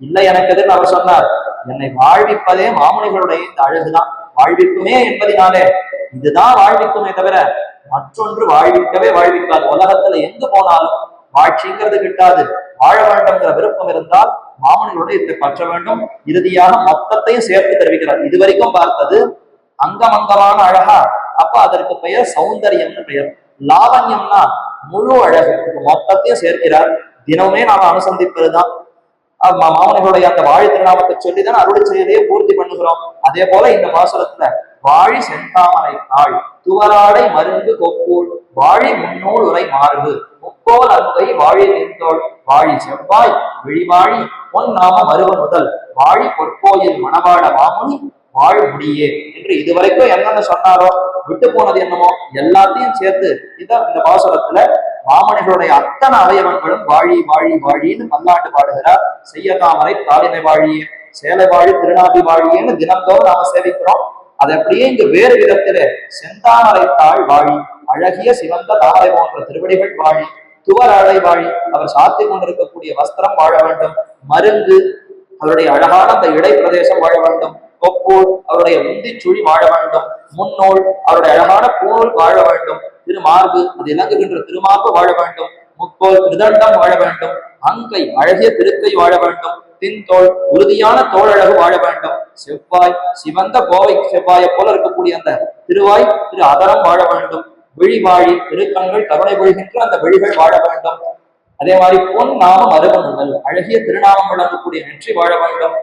இல்லை எனக்கு எதிர்னு அவர் சொன்னார். என்னை வாழ்விப்பதே மாமுனிகளுடைய இந்த அழகுதான். வாழ்விக்குமே என்பதினாலே இதுதான் வாழ்விக்குமே தவிர மற்றொன்று வாழ்விக்கவே வாழ்விக்காது. உலகத்துல எங்கு போனாலும் வாழ்ச்சிங்கிறது கிட்டாது. வாழ வேண்டும்ங்கிற விருப்பம் இருந்தால் மாமனிகளோட இதை பற்ற வேண்டும். இறுதியாக மொத்தத்தையும் சேர்த்து தெரிவிக்கிறார். இதுவரைக்கும் பார்த்தது அங்கமங்கமான அழகா, அப்ப அதற்கு பெயர் சௌந்தரியம்னு பெயர். லாவண்யம்னா முழு அழகு. மொத்தத்தையும் சேர்க்கிறார். தினமுமே நாம அனுசந்திப்பதுதான் மாமனிகளுடைய அந்த வாழி திருநாமத்தை சொல்லிதான் அருள் செயலையே பூர்த்தி பண்ணுகிறோம். அதே போல இந்த பாசுரத்துல வாழி செந்தாமரை நாள் துவராடை மருந்து கொப்பூள் வாழி முன்னோள் உரை மார்பு முக்கோல் அங்கை வாழி நின்றோள் வாழி செவ்வாய் விழிவாழி பொன் நாம மருவ முதல் வாழி பொற்கோயில் மணவாள மாமுனி வாழ் முடியே என்று இதுவரைக்கும் என்னென்ன சொன்னாரோ, விட்டு போனது என்னமோ எல்லாத்தையும் சேர்த்து இத இந்த பாசுரத்துல மாமணிகளுடைய அத்தனை அவயவங்களும் வாழி வாழி வாழின்னு பல்லாண்டு பாடுகிறார். செய்ய தாமரை தாளினை வாழியே சேலை வாழி திருநாபி வாழியேன்னு தினந்தோறும் நாம சேவிக்கிறோம். அது அப்படியே இங்கு வேறு விதத்திலே செந்தாமரை தாழ் வாழி அழகிய சிவந்த தாமரை போன்ற திருவடிகள் வாழி துவர் அழை வாழி அவர் சாத்தி கொண்டிருக்கக்கூடிய வஸ்திரம் வாழ வேண்டும். மருங்கு அவருடைய அழகான அந்த இடை பிரதேசம் வாழ வேண்டும். கொப்பூர் அவருடைய உந்தி சுழி வாழ வேண்டும். முன்னோள் அவருடைய அழகான பூநூல் வாழ வேண்டும். திருமார்பு அது இலங்குகின்ற திருமார்பு வாழ வேண்டும். முக்கோள் திருதண்டம் வாழ வேண்டும். அங்கை அழகிய திருக்கை வாழ வேண்டும். தின்தோள் உறுதியான தோழழகு வாழ வேண்டும். செவ்வாய் சிவந்த கோவை செவ்வாயை போல இருக்கக்கூடிய அந்த திருவாய் திரு அதரம் வாழ வேண்டும். விழிவாழி திருக்கண்கள் கருணை விழுகின்ற அந்த விழிகள் வாழ வேண்டும். அதே மாதிரி பொன் நாமம் அருகமுதல் அழகிய திருநாமம் வழங்கக்கூடிய நெற்றி வாழ வேண்டும்.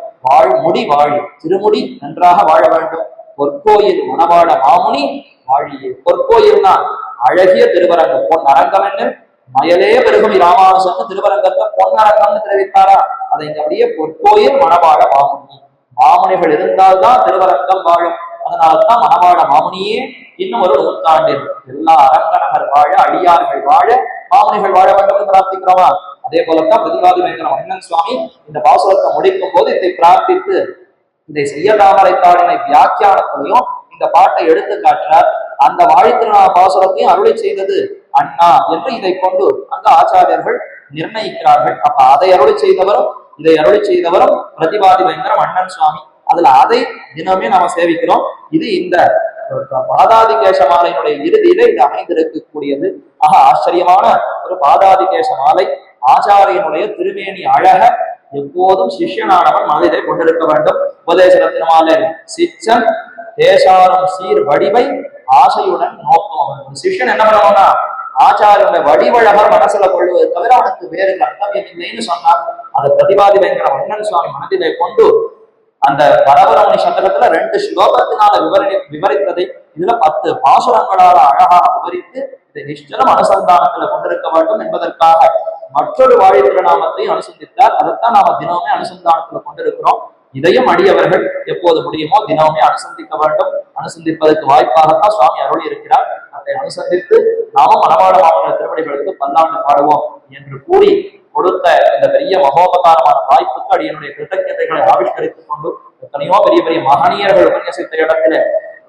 முடி வாழி திருமுடி நன்றாக வாழ வேண்டும். பொற்கோயில் மணவாள மாமுனி வாழியே பொற்கோயில்னா அழகிய திருவரங்கம். பொன் அரங்கம் என்ன மயலே பெருகும் ராமானுசன் திருவரங்கத்தை பொன் அரங்கம்னு தெரிவித்தாரா? அதை இங்க அப்படியே பொற்கோயில் மணவாள மாமுனி. மாமுனிகள் இருந்தால்தான் திருவரங்கம் வாழும். அதனால்தான் மணவாள மாமுனியே இன்னும் ஒரு நூற்றாண்டில் எல்லா அரங்கநகர் வாழ அடியார்கள் வாழ மாமுனிகள் வாழ வேண்டும் என்று பிரார்த்திக்கிறோமா? அதே போலத்தான் பிரதிவாதி வேங்கடம் அண்ணன் சுவாமி இந்த பாசுரத்தை முடிக்கும் போது இதை பிரார்த்தித்து இதை செய்ய தாமரை தாளினை வியாக்கியானத்திலையும் இந்த பாட்டை எடுத்து காட்டுறார். அந்த வாழித்திருநாம பாசுரத்தையும் அருளை செய்தது அண்ணா என்று இதை கொண்டு அங்க ஆச்சாரியர்கள் நிர்ணயிக்கிறார்கள். அப்ப அதை அருளை செய்தவரும் இதை அருளை செய்தவரும் பிரதிவாதி வேங்கடம் அண்ணன் சுவாமி. அதுல அதை தினமே நாம சேவிக்கிறோம். இது இந்த பாதாதிகேச மாலையினுடைய இறுதியில இது அமைந்திருக்கக்கூடியது. ஆக ஆச்சரியமான ஒரு பாதாதிகேச மாலை. ஆச்சாரியனுடைய திருமேனி அழக எப்போதும் சிஷ்யனானவன் மனதிலே கொண்டிருக்க வேண்டும். உபதேச மாலை சிச்சன் தேசாரும் சீர் வடிவை ஆசையுடன் நோக்கம். சிஷ்யன் என்ன பண்ணணும்னா ஆச்சாரியோட வடிவழக மனசுல கொள்வது தவிர அவனுக்கு வேறு கர்த்தவியம் இல்லைன்னு சொன்னார். அதை பிரதிவாதி வேங்கிற அண்ணன் சுவாமி மனதிலே கொண்டு அந்த பரவரமணி சதகத்துல 2 ஸ்லோகத்தினால விவரித்ததை இதுல 10 பாசுரங்களால அழகாக விவரித்து இதை நிச்சலம் அனுசந்தானத்துல கொண்டிருக்க வேண்டும் என்பதற்காக மற்றொரு வாழை திருநாமத்தை அனுசந்தித்தார். அதைத்தான் நாம தினமே அனுசந்தானத்துல கொண்டிருக்கிறோம். இதையும் அடியவர்கள் எப்போது முடியுமோ தினமே அனுசந்திக்க வேண்டும். அனுசந்திப்பதற்கு வாய்ப்பாகத்தான் சுவாமி அருளி இருக்கிறார். அதை அனுசந்தித்து நாமும் மணவாள மாமன்னர் திருவடிகளுக்கு பல்லாண்டு பாடுவோம் என்று கூறி கொடுத்த இந்த பெரிய மகோபகாரமான வாய்ப்புக்கு அடியனுடைய கிருத்தஜதைகளை ஆவிஷ்கரித்துக் கொண்டு எத்தனையோ பெரிய பெரிய மகனியர்கள் உபன்யசித்த இடத்துல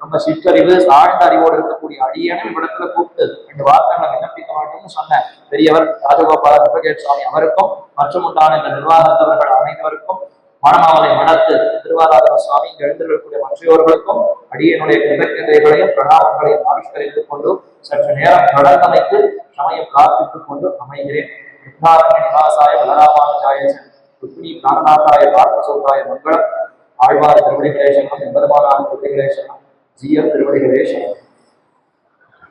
ரொம்ப சிற்றறிவு சாழ்ந்த அறிவோடு இருக்கக்கூடிய அடியனும் இவ்விடத்துல கூப்பிட்டு 2 வார்த்தைகளை விண்ணப்பிக்க வேண்டும்னு சொன்ன பெரியவர் ராஜகோபால முருகேஷ் சுவாமி அவருக்கும் மற்றும் உண்டான இந்த நிர்வாகத்தவர்கள் அனைவருக்கும் மணமாவலை மனத்து திருவாராதன சுவாமி இங்கு எழுந்திருக்கக்கூடிய மற்றவர்களுக்கும் அடியனுடைய கிருத்தஜதைகளையும் பிரணாமங்களையும் ஆவிஷ்கரித்துக் கொண்டு சற்று நேரம் தொடர்ந்தமைக்கு சமயம் பிரார்த்தித்துக் கொண்டு அமைகிறேன். நிவாசாய பலராமானுஜாய ருக்மிணி பிராணநாதாய பார்த்தசோதாய மங்களம். ஆழ்வார் திருவடிகளேசனம் எம்பெருமானார் திருவடிகளேசனம் ஜீயர் திருவடிகளேசனம்.